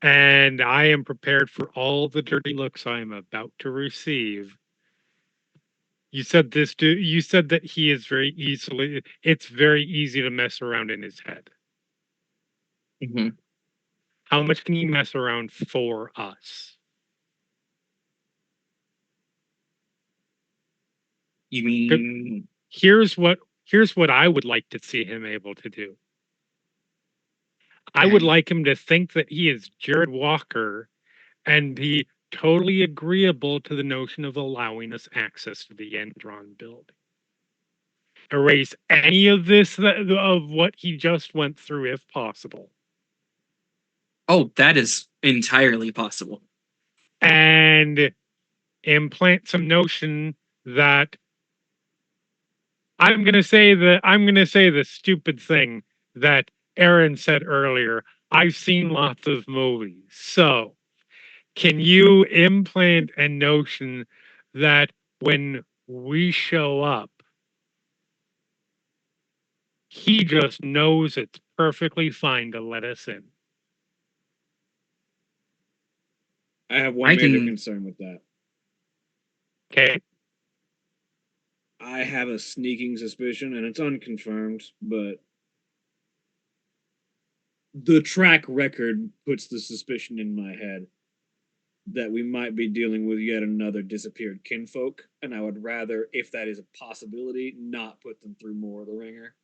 And I am prepared for all the dirty looks I am about to receive. You said you said that he is it's very easy to mess around in his head. Mm-hmm. How much can you mess around for us? You mean Here's what I would like to see him able to do. I would Okay. like him to think that he is Jared Walker and be totally agreeable to the notion of allowing us access to the Endron building. Erase any of this of what he just went through if possible. Oh, that is entirely possible. And implant some notion that I'm gonna say the stupid thing that Aaron said earlier. I've seen lots of movies. So can you implant a notion that when we show up, he just knows it's perfectly fine to let us in? I have one I major can- concern with that. Okay. I have a sneaking suspicion, and it's unconfirmed, but the track record puts the suspicion in my head that we might be dealing with yet another disappeared kinfolk, and I would rather, if that is a possibility, not put them through more of the ringer.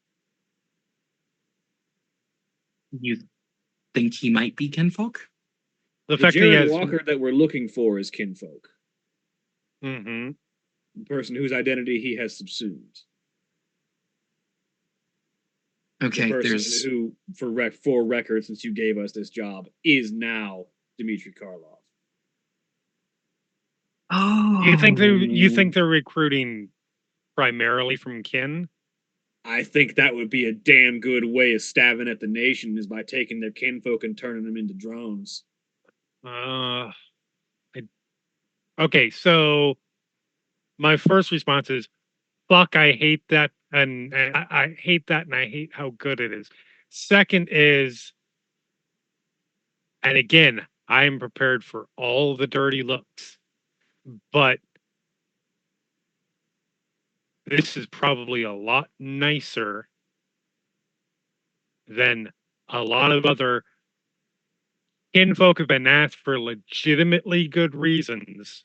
You think he might be kinfolk? The The fact that he Jared has Walker that we're looking for is kinfolk, hmm the person whose identity he has subsumed. Okay, The person there's who, for record, since you gave us this job, is now Dmitry Karlov. Oh, you think they're recruiting primarily from kin? I think that would be a damn good way of stabbing at the nation is by taking their kinfolk and turning them into drones. Okay, so my first response is, fuck, I hate that, and I hate that, and I hate how good it is. Second is, and again, I am prepared for all the dirty looks, but this is probably a lot nicer than a lot of other kinfolk have been asked for legitimately good reasons.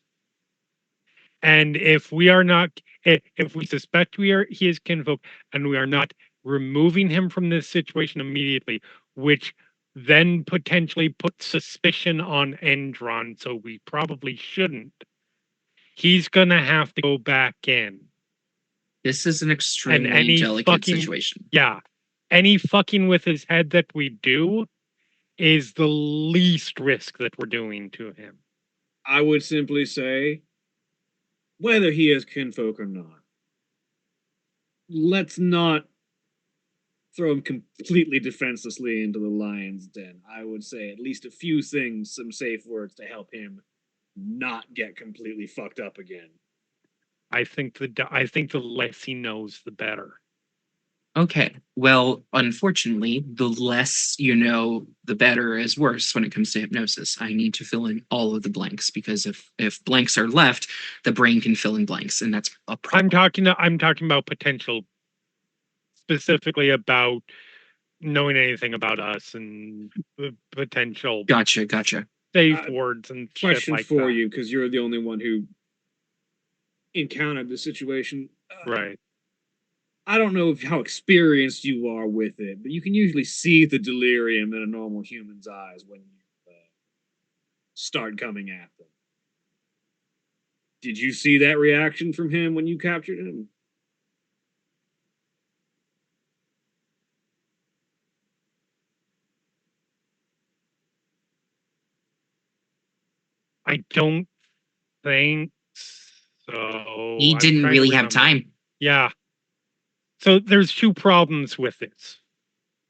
And if we are not, if we suspect he is kinfolk, and we are not removing him from this situation immediately, which then potentially puts suspicion on Endron, so we probably shouldn't. He's gonna have to go back in. This is an And extremely any delicate fucking situation. yeah, any fucking with his head that we do is the least risk that we're doing to him. I would simply say, whether he is kinfolk or not, let's not throw him completely defenselessly into the lion's den. I would say at least a few things, some safe words to help him not get completely fucked up again. I think the less he knows, the better. Okay. Well, unfortunately, the less you know, the better is worse when it comes to hypnosis. I need to fill in all of the blanks because if blanks are left, the brain can fill in blanks, and that's a problem. I'm talking about potential, specifically about knowing anything about us and the potential Gotcha. safe words and shit Question like for that. you, because you're the only one who encountered the situation. Right. I don't know how experienced you are with it, but you can usually see the delirium in a normal human's eyes when you start coming at them. Did you see that reaction from him when you captured him? I don't think so. He I'm didn't trying to really have remember. time. Yeah. So there's two problems with this.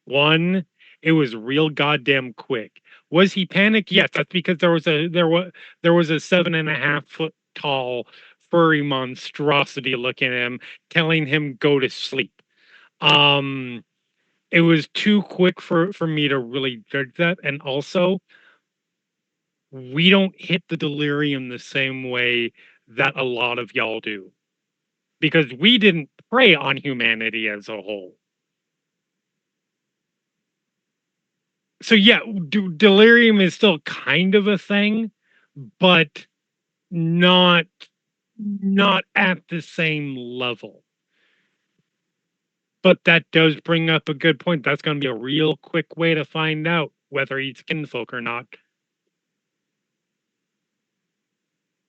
One, it was real goddamn quick. Was he panicked? Yes, that's because there was a 7.5 foot tall furry monstrosity looking at him, telling him go to sleep. It was too quick for me to really judge that, and also we don't hit the delirium the same way that a lot of y'all do, because we didn't prey on humanity as a whole. So yeah, delirium is still kind of a thing, but not at the same level. But that does bring up a good point. That's going to be a real quick way to find out whether he's kinfolk or not.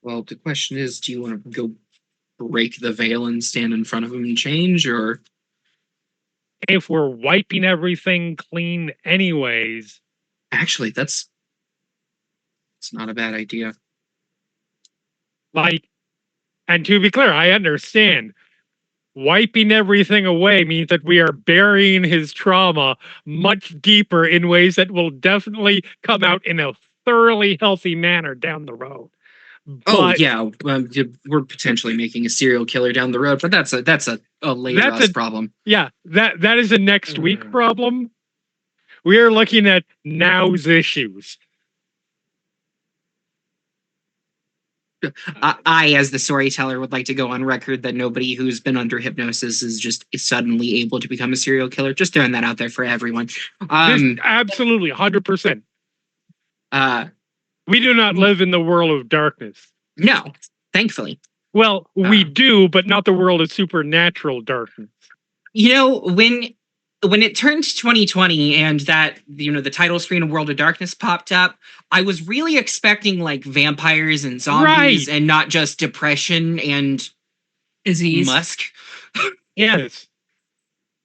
Well, the question is, do you want to go break the veil and stand in front of him and change, or If we're wiping everything clean anyways, actually, it's not a bad idea. like, and to be clear, I understand wiping everything away means that we are burying his trauma much deeper in ways that will definitely come out in a thoroughly healthy manner down the road. Oh But yeah, we're potentially making a serial killer down the road, but that's a later us problem. yeah, that is a next week problem. We are looking at now's issues. I, as the storyteller, would like to go on record that nobody who's been under hypnosis is just suddenly able to become a serial killer. Just throwing that out there for everyone. Absolutely, 100%. Uh, We do not live in the world of darkness. no, thankfully. Well, we do, but not the world of supernatural darkness. You know, when it turned 2020 and that, you know, the title screen of World of Darkness popped up, I was really expecting like vampires and zombies and not just depression and Disease. musk. Yes.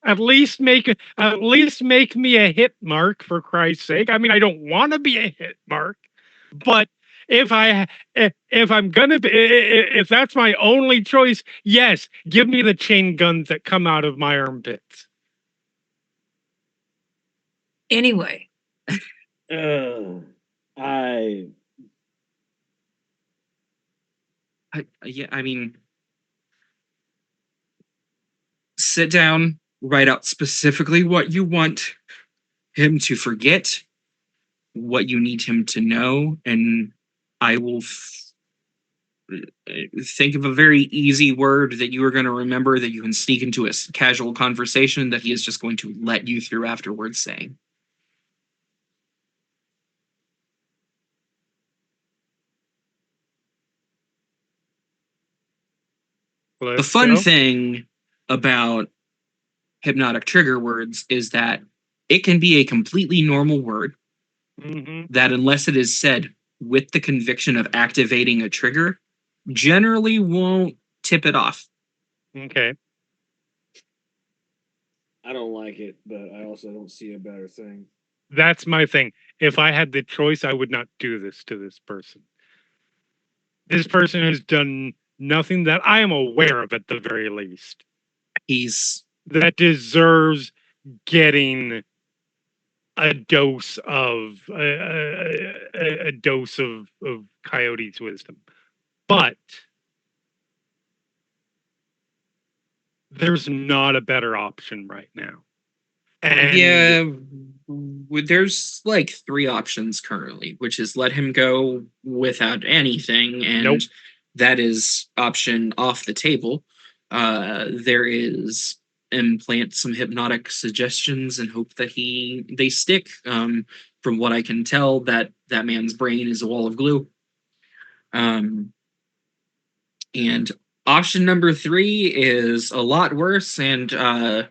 At least make me a hit mark, for Christ's sake. I mean, I don't want to be a hit mark, but if I'm gonna be, if that's my only choice, yes, give me the chain guns that come out of my armpits. Anyway, I Yeah, I mean, sit down, write out specifically what you want him to forget, what you need him to know, and I will think of a very easy word that you are going to remember that you can sneak into a casual conversation that he is just going to let you through afterwards saying. The Let's fun go. thing about hypnotic trigger words is that it can be a completely normal word Mhm. that, unless it is said with the conviction of activating a trigger, generally won't tip it off. Okay. I don't like it, but I also don't see a better thing. That's my thing. If I had the choice, I would not do this to this person. This person has done nothing that I am aware of, at the very least, He's that deserves getting a dose of a dose of Coyote's wisdom. But there's not a better option right now. And yeah, there's like 3 options currently, which is let him go without anything, and Nope. that is option off the table. There is implant some hypnotic suggestions and hope that they stick. From what I can tell, that man's brain is a wall of glue. And option number 3 is a lot worse, and I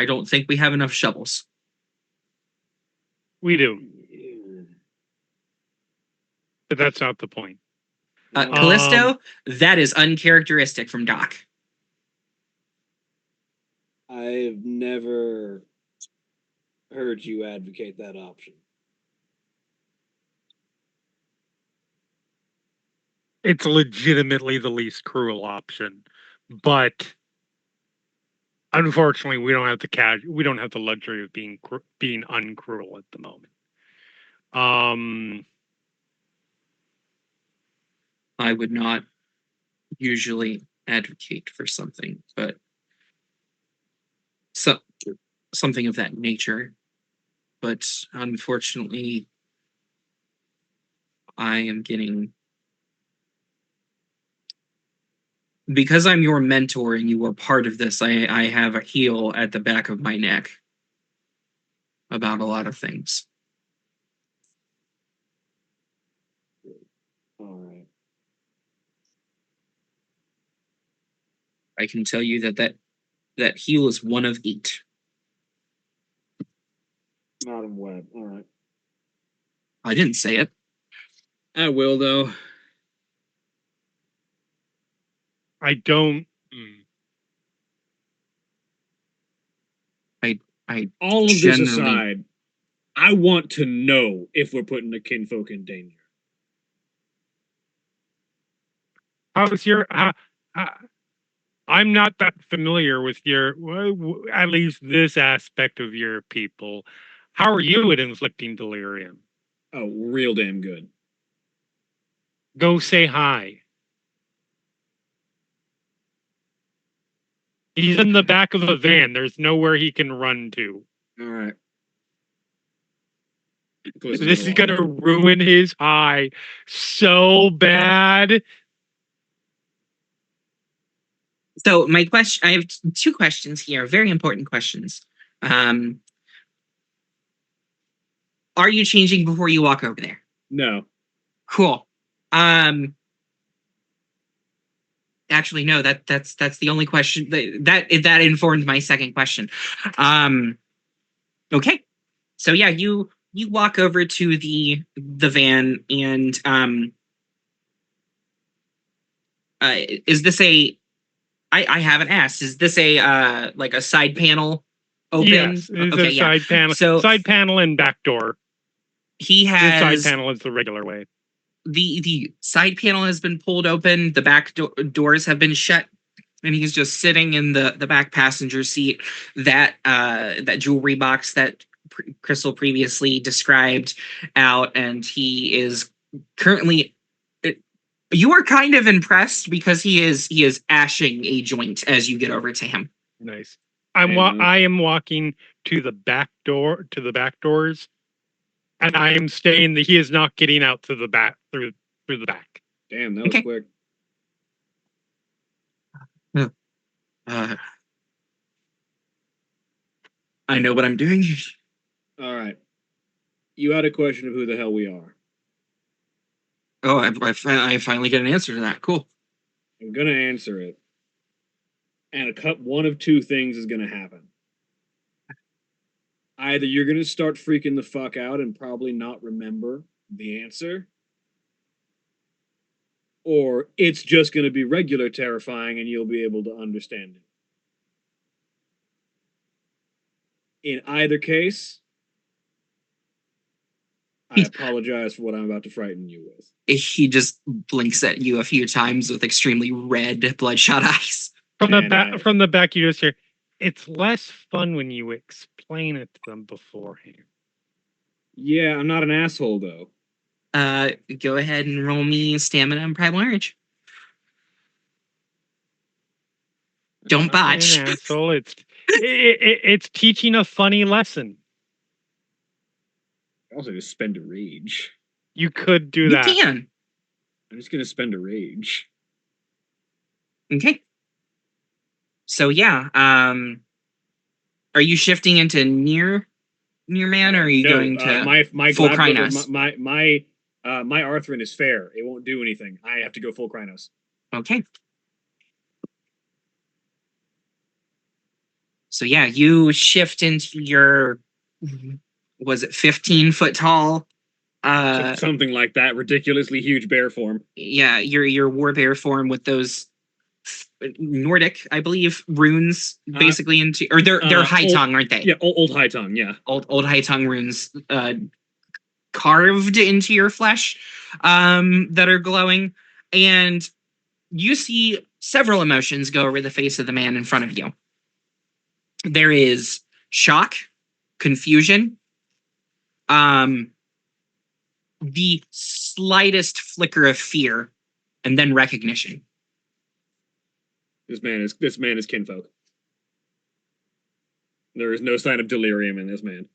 don't think we have enough shovels. we do, but that's not the point. Callisto, that is uncharacteristic from Doc. I've never heard you advocate that option. It's legitimately the least cruel option, but unfortunately, we don't have the luxury of being uncruel at the moment. I would not usually advocate for something, but something of that nature. But unfortunately, I am getting, because I'm your mentor and you are part of this, I have a heel at the back of my neck about a lot of things. All right. I can tell you that heel is one of 8. Madam Web. All right. I didn't say it. I will though. I don't. I All of this generally, aside, I want to know if we're putting the kinfolk in danger. How's your? I'm not that familiar with your, at least this aspect of your people. How are you at inflicting delirium? Oh, real damn good. Go say hi. He's in the back of a van. There's nowhere he can run to. All right. This is gonna ruin his high so bad. so my question, I have 2 questions here, very important questions. Are you changing before you walk over there? No. Cool. Actually, no. That's the only question that informed my second question. Okay. So yeah, you walk over to the van, and is this a? I haven't asked. Is this a like a side panel open? Yes, it's Okay, a yeah. side panel. So Side panel and back door. he The side has panel is the regular way. the side panel has been pulled open. The back doors have been shut, and he's just sitting in the back passenger seat. That jewelry box that Crystal previously described out, and he is currently. You are kind of impressed because he is ashing a joint as you get over to him. Nice. Yeah. I am walking to the back doors, and I am staying. He is not getting out to the back through the back. Damn, that was Okay. quick. I know what I'm doing. All right. You had a question of who the hell we are. Oh, I finally get an answer to that. Cool. I'm gonna answer it, and one of two things is gonna happen. Either you're gonna start freaking the fuck out and probably not remember the answer, or it's just gonna be regular terrifying and you'll be able to understand it. In either case, I apologize for what I'm about to frighten you with. He just blinks at you a few times with extremely red, bloodshot eyes. From the back, you just hear, "It's less fun when you explain it to them beforehand." Yeah, I'm not an asshole though. Go ahead and roll me stamina and primal urge. Don't botch. An asshole. It's teaching a funny lesson. Also, just spend a rage. You could do You that. can. I'm just gonna spend a rage. Okay. So yeah, are you shifting into near man, or are you going to my full Gladbrook- Krynos? my Arthrin is fair. It won't do anything. I have to go full Krynos. Okay. So yeah, you shift into your, was it 15-foot tall? Something like that. Ridiculously huge bear form. Yeah, your war bear form with those Nordic, I believe, runes basically into, or they're high tongue, aren't they? Yeah, old high tongue. Yeah, old high tongue runes carved into your flesh that are glowing, and you see several emotions go over the face of the man in front of you. There is shock, confusion, the slightest flicker of fear, and then recognition. This man is kinfolk. There is no sign of delirium in this man.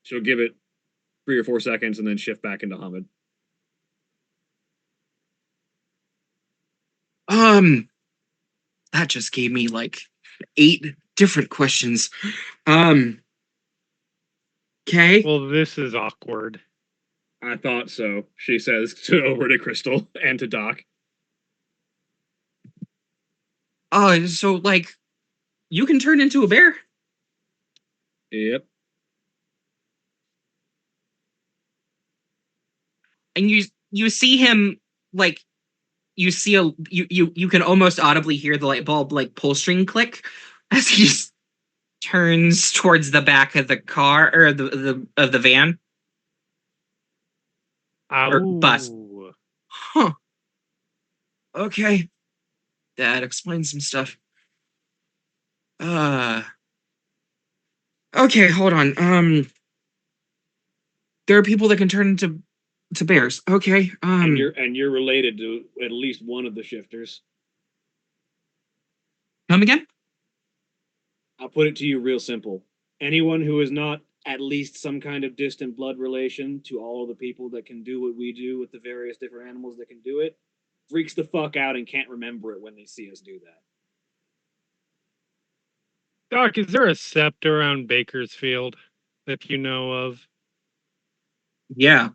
She'll give it 3 or 4 seconds and then shift back into Hamid. That just gave me like 8 different questions. Okay. Well, this is awkward. I thought so, she says over to Crystal and to Doc. Oh, so like you can turn into a bear? Yep. And you see him like you can almost audibly hear the light bulb like pull string click as he just turns towards the back of the car or the van. Or bus. Huh. Okay. That explains some stuff. Okay, hold on. There are people that can turn into bears. Okay. And you're related to at least one of the shifters. Come again? I'll put it to you real simple. Anyone who is not at least some kind of distant blood relation to all of the people that can do what we do with the various different animals that can do it, freaks the fuck out and can't remember it when they see us do that. Doc, is there a sept around Bakersfield that you know of? Yeah.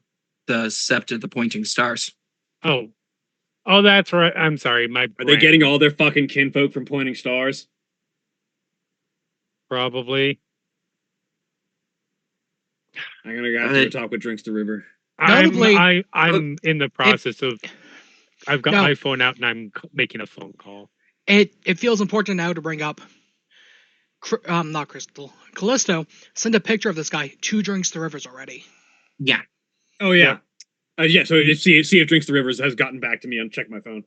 The sept of the pointing stars. Oh, that's right. I'm sorry. Are they getting all their fucking kinfolk from pointing stars? Probably. I'm gonna have to go talk with Drinks the River. Notably- I'm in the process of. I've got my phone out and I'm making a phone call. It feels important now to bring up. not Crystal, Callisto, send a picture of this guy 2 drinks the rivers already. Yeah. Oh yeah. Yeah, so see if Drinks the Rivers has gotten back to me and check my phone.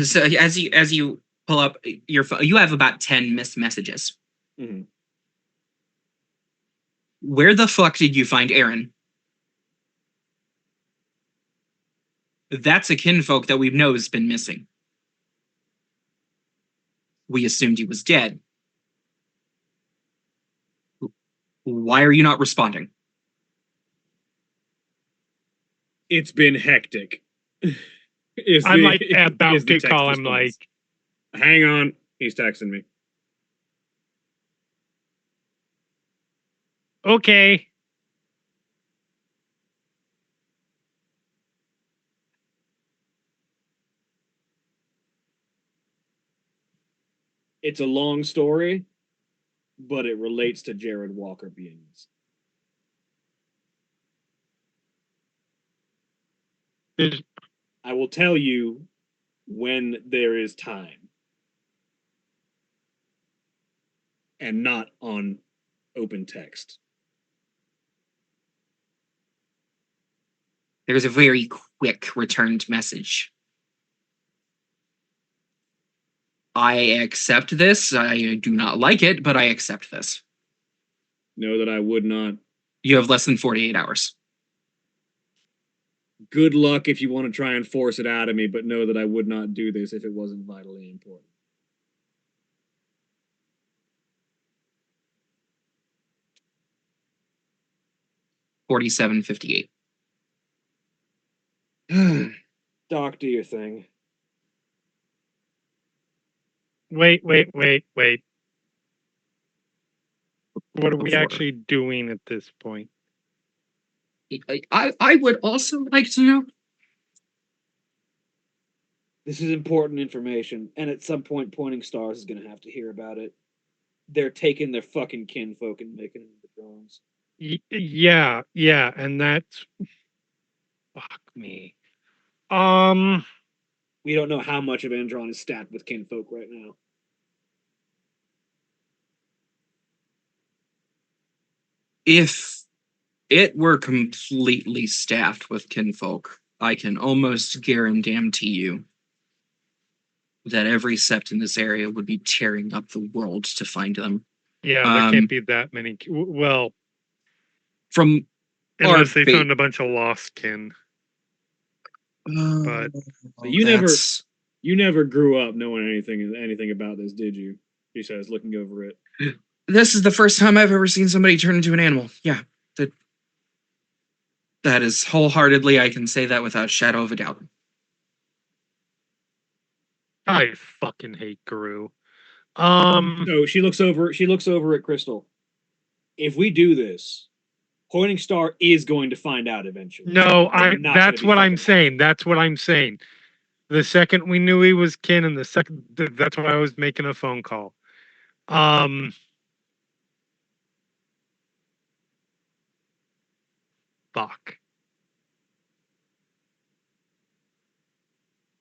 So as you pull up your phone, you have about 10 missed messages. Mhm. Where the fuck did you find Aaron? That's a kinfolk that we know has been missing. We assumed he was dead. Why are you not responding? It's been hectic. I'm like about to call him like, hang on, he's texting me. okay. It's a long story, but it relates to Jared Walker being missing. I will tell you when there is time. And not on open text. There's a very quick returned message. I accept this. I do not like it, but I accept this. Know that I would not. You have less than 48 hours. Good luck if you want to try and force it out of me, but know that I would not do this if it wasn't vitally important. $47.58. Doc, do your thing. Wait. What are we actually doing at this point? I would also like to know. This is important information, and at some point, Pointing Stars is going to have to hear about it. They're taking their fucking kinfolk and making them the drones. Yeah, and that's fuck me. We don't know how much of Andron is stacked with kinfolk right now. If it were completely staffed with kinfolk, I can almost guarantee you that every sept in this area would be tearing up the world to find them. Yeah, there can't be that many. Well, from unless they found a bunch of lost kin. But you never grew up knowing anything about this, did you? He says, looking over it. This is the first time I've ever seen somebody turn into an animal. Yeah, that is wholeheartedly. I can say that without a shadow of a doubt. I fucking hate Guru. No, she looks over at Crystal. If we do this, Pointing Star is going to find out eventually. No, that's what I'm saying. That's what I'm saying. The second we knew he was kin, and that's why I was making a phone call. Fuck.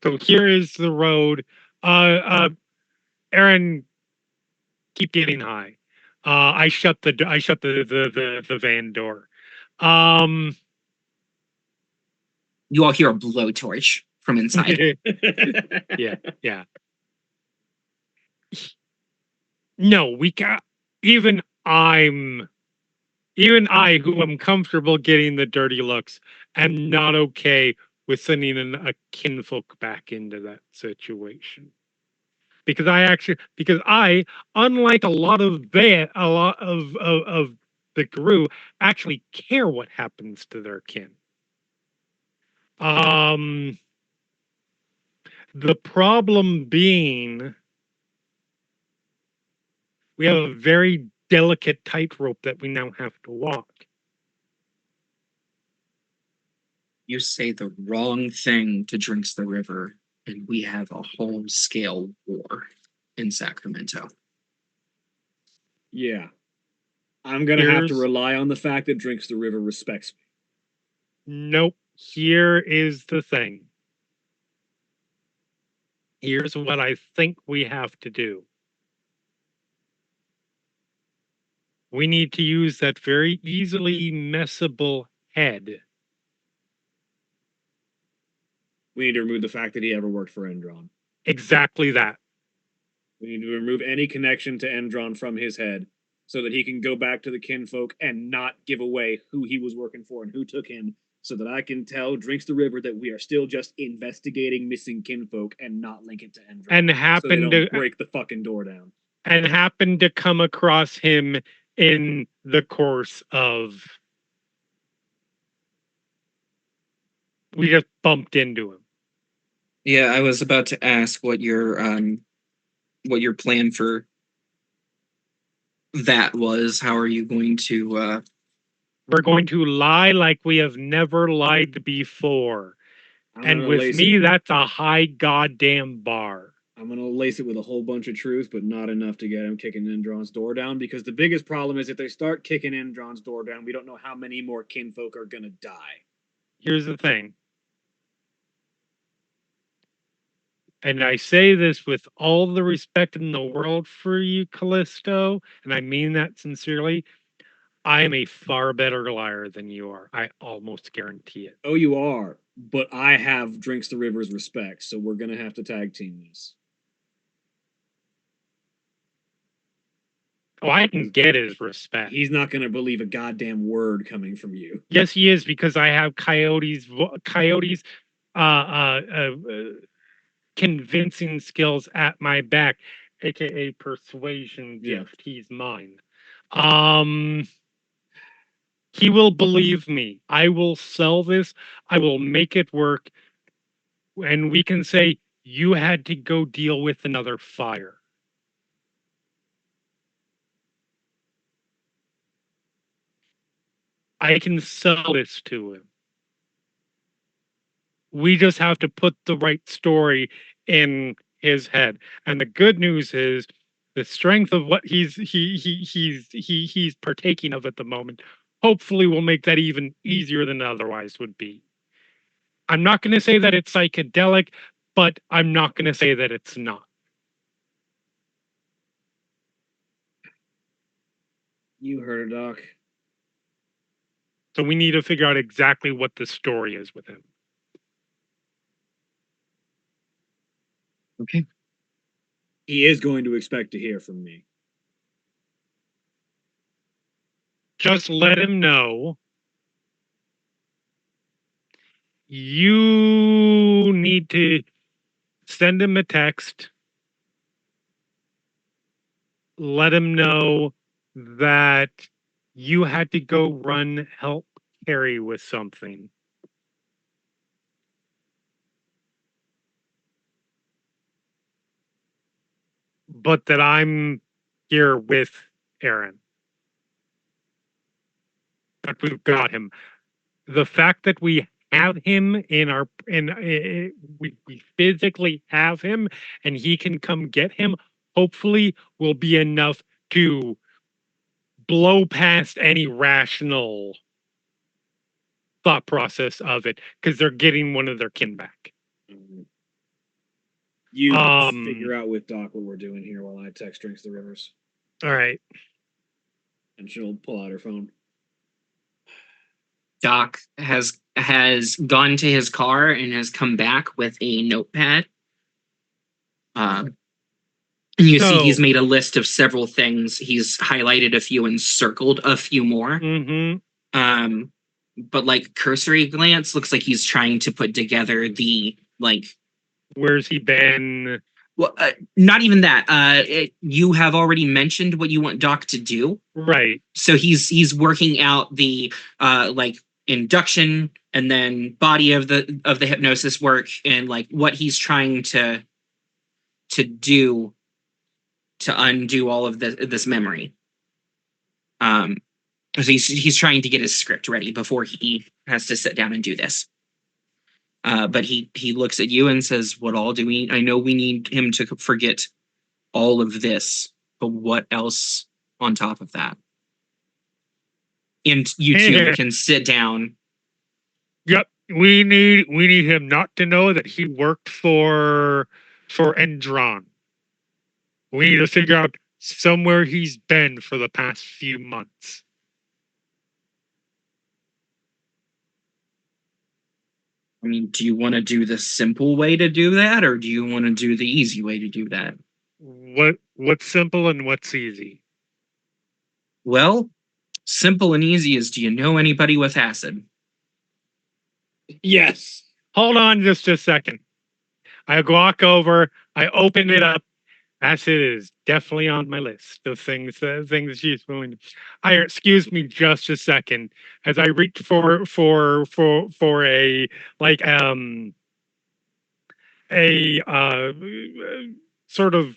So here is the road. Aaron, keep getting high. I shut the van door. You all hear a blowtorch from inside. Yeah. No, we got even I, who am comfortable getting the dirty looks, am not okay with sending a kinfolk back into that situation. Because I, unlike a lot of the crew, actually care what happens to their kin. The problem being, we have a very delicate tightrope that we now have to walk. You say the wrong thing to Drinks the River, and we have a whole-scale war in Sacramento. Yeah. I'm going to have to rely on the fact that Drinks the River respects me. Nope. Here is the thing. Here's what I think we have to do. We need to use that very easily messable head. We need to remove the fact that he ever worked for Endron. Exactly that. We need to remove any connection to Endron from his head so that he can go back to the kinfolk and not give away who he was working for and who took him, so that I can tell Drinks the River that we are still just investigating missing kinfolk and not link it to Endron. And so they happen don't to break the fucking door down. and happened to come across him in the course of. We just bumped into him. Yeah, I was about to ask what your plan for that was. How are you going to We're going to lie like we have never lied before. I'm And gonna with lace me, it. that's a high goddamn bar. I'm gonna lace it with a whole bunch of truth, but not enough to get him kicking Endron's door down. Because the biggest problem is if they start kicking Endron's door down, we don't know how many more kinfolk are gonna die. Here's the thing. And I say this with all the respect in the world for you, Callisto, and I mean that sincerely. I am a far better liar than you are. I almost guarantee it. Oh, you are, but I have Drinks the River's respect, so we're gonna have to tag team this. Oh, I can get his respect. He's not gonna believe a goddamn word coming from you. Yes, he is, because I have Coyote's convincing skills at my back, aka persuasion Yeah. gift. He's mine. He will believe me. I will sell this. I will make it work. And we can say, you had to go deal with another fire. I can sell this to him. We just have to put the right story in his head. And the good news is the strength of what he's partaking of at the moment hopefully will make that even easier than it otherwise would be. I'm not going to say that it's psychedelic, but I'm not going to say that it's not. You heard it, Doc. So we need to figure out exactly what the story is with him. Okay. He is going to expect to hear from me. Just let him know you need to send him a text. Let him know that you had to go help Carrie with something. But that I'm here with Aaron. That we've got him. The fact that we have him we physically have him and he can come get him, hopefully will be enough to blow past any rational thought process of it, because they're getting one of their kin back. You figure out with Doc what we're doing here while I text Drinks the Rivers. All right. And she'll pull out her phone. Doc has gone to his car and has come back with a notepad. And you see he's made a list of several things. He's highlighted a few and circled a few more. Mm-hmm. But like cursory glance, looks like he's trying to put together the like. Where's he been? Well, not even that. You have already mentioned what you want Doc to do, right? So he's working out the like induction and then body of the hypnosis work and like what he's trying to do to undo all of this memory. So he's trying to get his script ready before he has to sit down and do this. But he looks at you and says, "What all do we? I know we need him to forget all of this, but what else on top of that?" And you two can sit down. Yep, we need him not to know that he worked for for Endron. We need to figure out somewhere he's been for the past few months. I mean, do you want to do the simple way to do that, or do you want to do the easy way to do that? What's simple and what's easy? Well, simple and easy is, do you know anybody with acid? Yes. Hold on just a second. I walk over, I open it up. Acid is definitely on my list of things she's willing to. Excuse me just a second as I reach for a like a sort of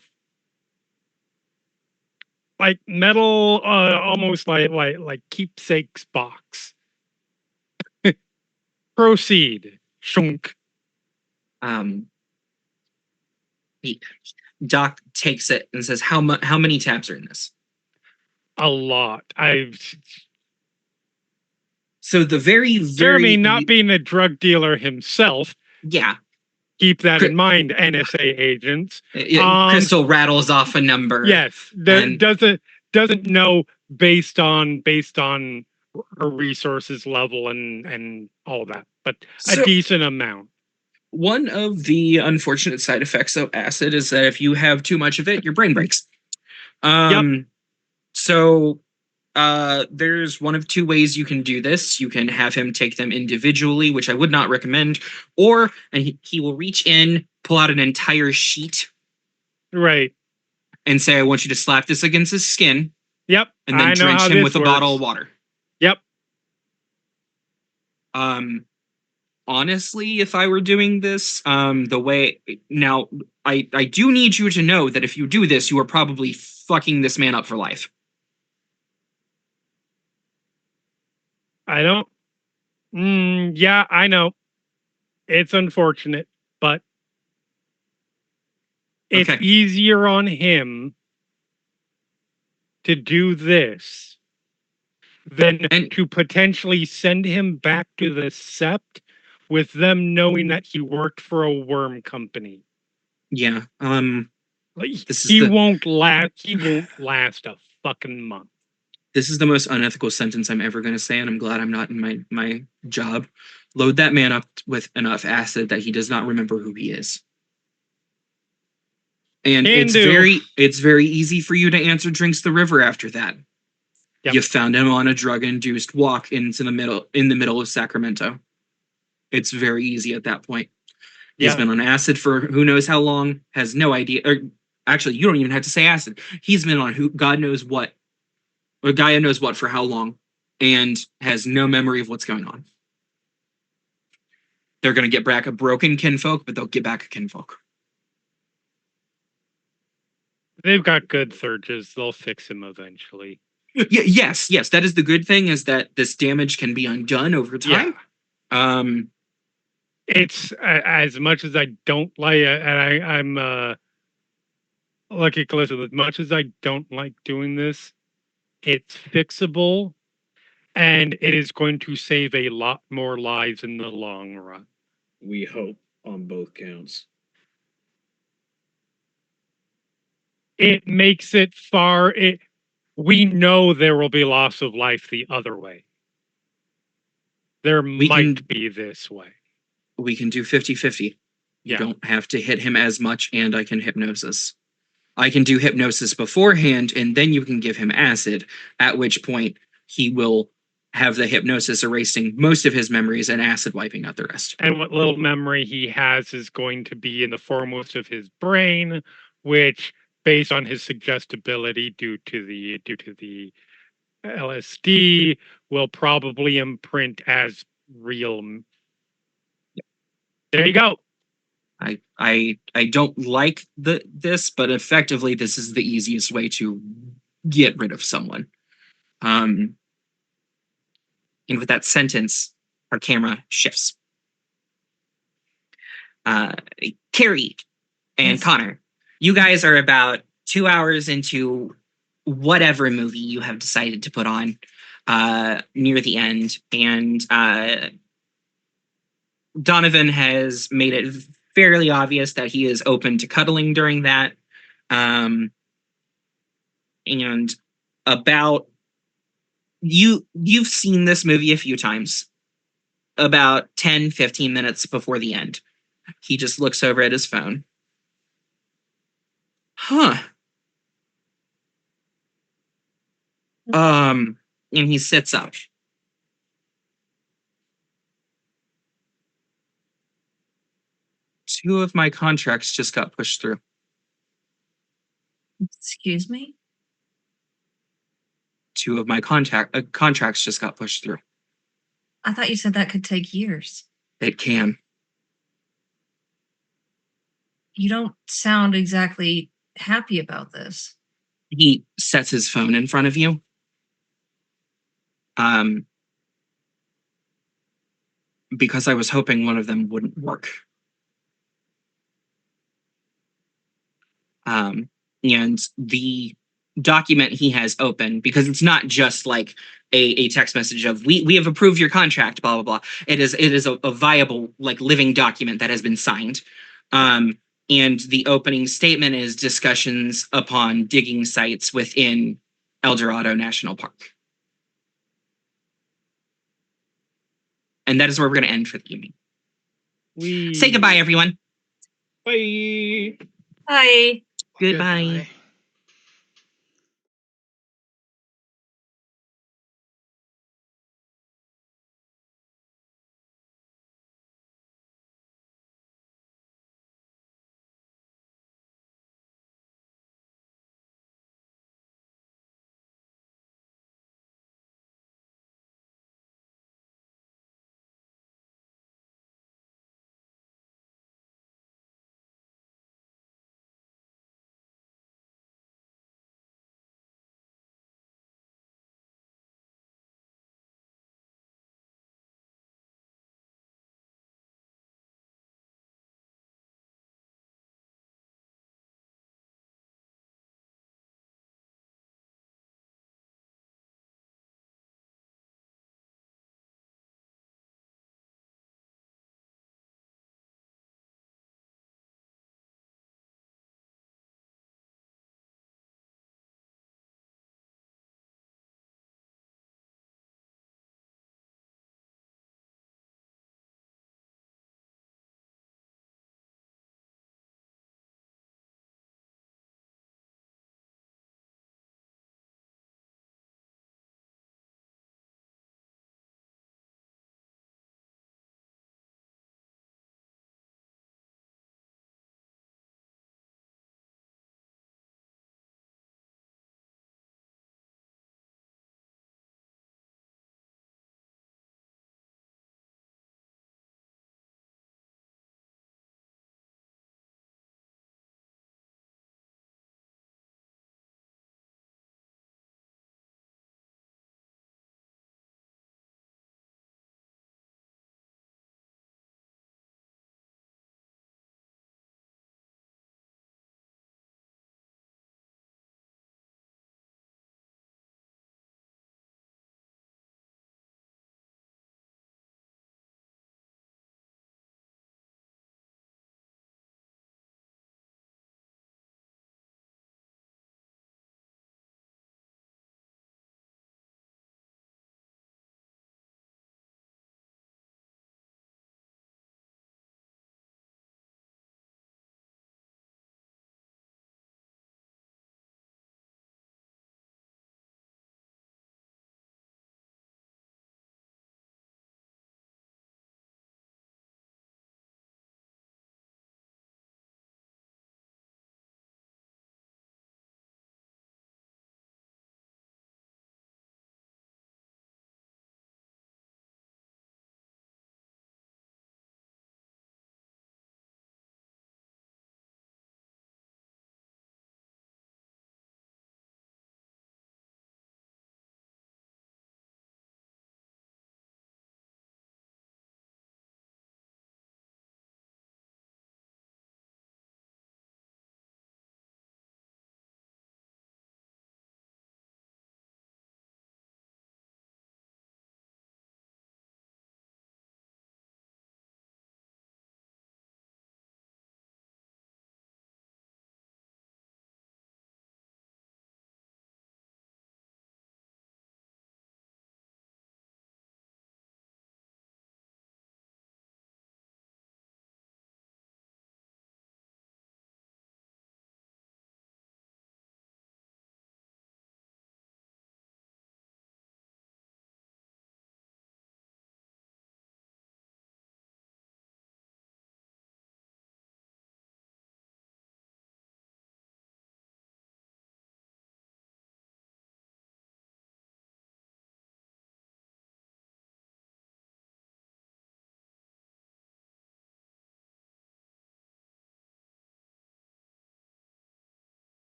like metal almost like keepsakes box. Proceed. Shunk. Um, Doc takes it and says, how many tabs are in this? A lot. So the very, very... Jeremy, not being a drug dealer himself, Yeah. keep that in mind, NSA agents. Crystal rattles off a number. Yes, and- doesn't know based on her resources level and all that, but a decent amount. One of the unfortunate side effects of acid is that if you have too much of it, your brain breaks. So there's one of two ways you can do this. You can have him take them individually, which I would not recommend, or he will reach in, pull out an entire sheet, right, and say, I want you to slap this against his skin. Yep. And then drench him with a bottle of water. Yep. Honestly, if I were doing this, the way now, I do need you to know that if you do this, you are probably fucking this man up for life. I don't. Yeah, I know. It's unfortunate, but it's easier on him to do this than to potentially send him back to the Sept with them knowing that he worked for a worm company. Yeah. He won't last a fucking month. This is the most unethical sentence I'm ever going to say, and I'm glad I'm not in my job. Load that man up with enough acid that he does not remember who he is. And it's very easy for you to answer Drinks the River after that. Yep. You found him on a drug-induced walk in the middle of Sacramento. It's very easy at that point. He's been on acid for who knows how long, has no idea. Or actually, you don't even have to say acid. He's been on God knows what, or Gaia knows what for how long, and has no memory of what's going on. They're going to get back a broken kinfolk, but they'll get back a kinfolk. They've got good surges. They'll fix him eventually. Yes. That is the good thing, is that this damage can be undone over time. Yeah. It's as much as I don't like it, and I'm lucky, Calista, as much as I don't like doing this, it's fixable, and it is going to save a lot more lives in the long run. We hope on both counts. It makes it we know there will be loss of life the other way. There might be this way. We can do 50-50. You don't have to hit him as much, and I can hypnosis. I can do hypnosis beforehand, and then you can give him acid, at which point he will have the hypnosis erasing most of his memories and acid wiping out the rest. And what little memory he has is going to be in the foremost of his brain, which, based on his suggestibility due to the LSD, will probably imprint as real. There you go. I don't like this, but effectively this is the easiest way to get rid of someone. And with that sentence, our camera shifts. Carrie and Connor, you guys are about 2 hours into whatever movie you have decided to put on near the end, and Donovan has made it fairly obvious that he is open to cuddling during that. And about you've seen this movie a few times. About 10, 15 minutes before the end, he just looks over at his phone. Huh. And he sits up. Two of my contracts just got pushed through. Excuse me? Two of my contracts just got pushed through. I thought you said that could take years. It can. You don't sound exactly happy about this. He sets his phone in front of you. Because I was hoping one of them wouldn't work. And the document he has open, because it's not just like a text message of we have approved your contract, blah blah blah. It is a viable, like, living document that has been signed. And the opening statement is discussions upon digging sites within El Dorado National Park. And that is where we're going to end for the evening. Say goodbye, everyone. Bye. Hi. Goodbye.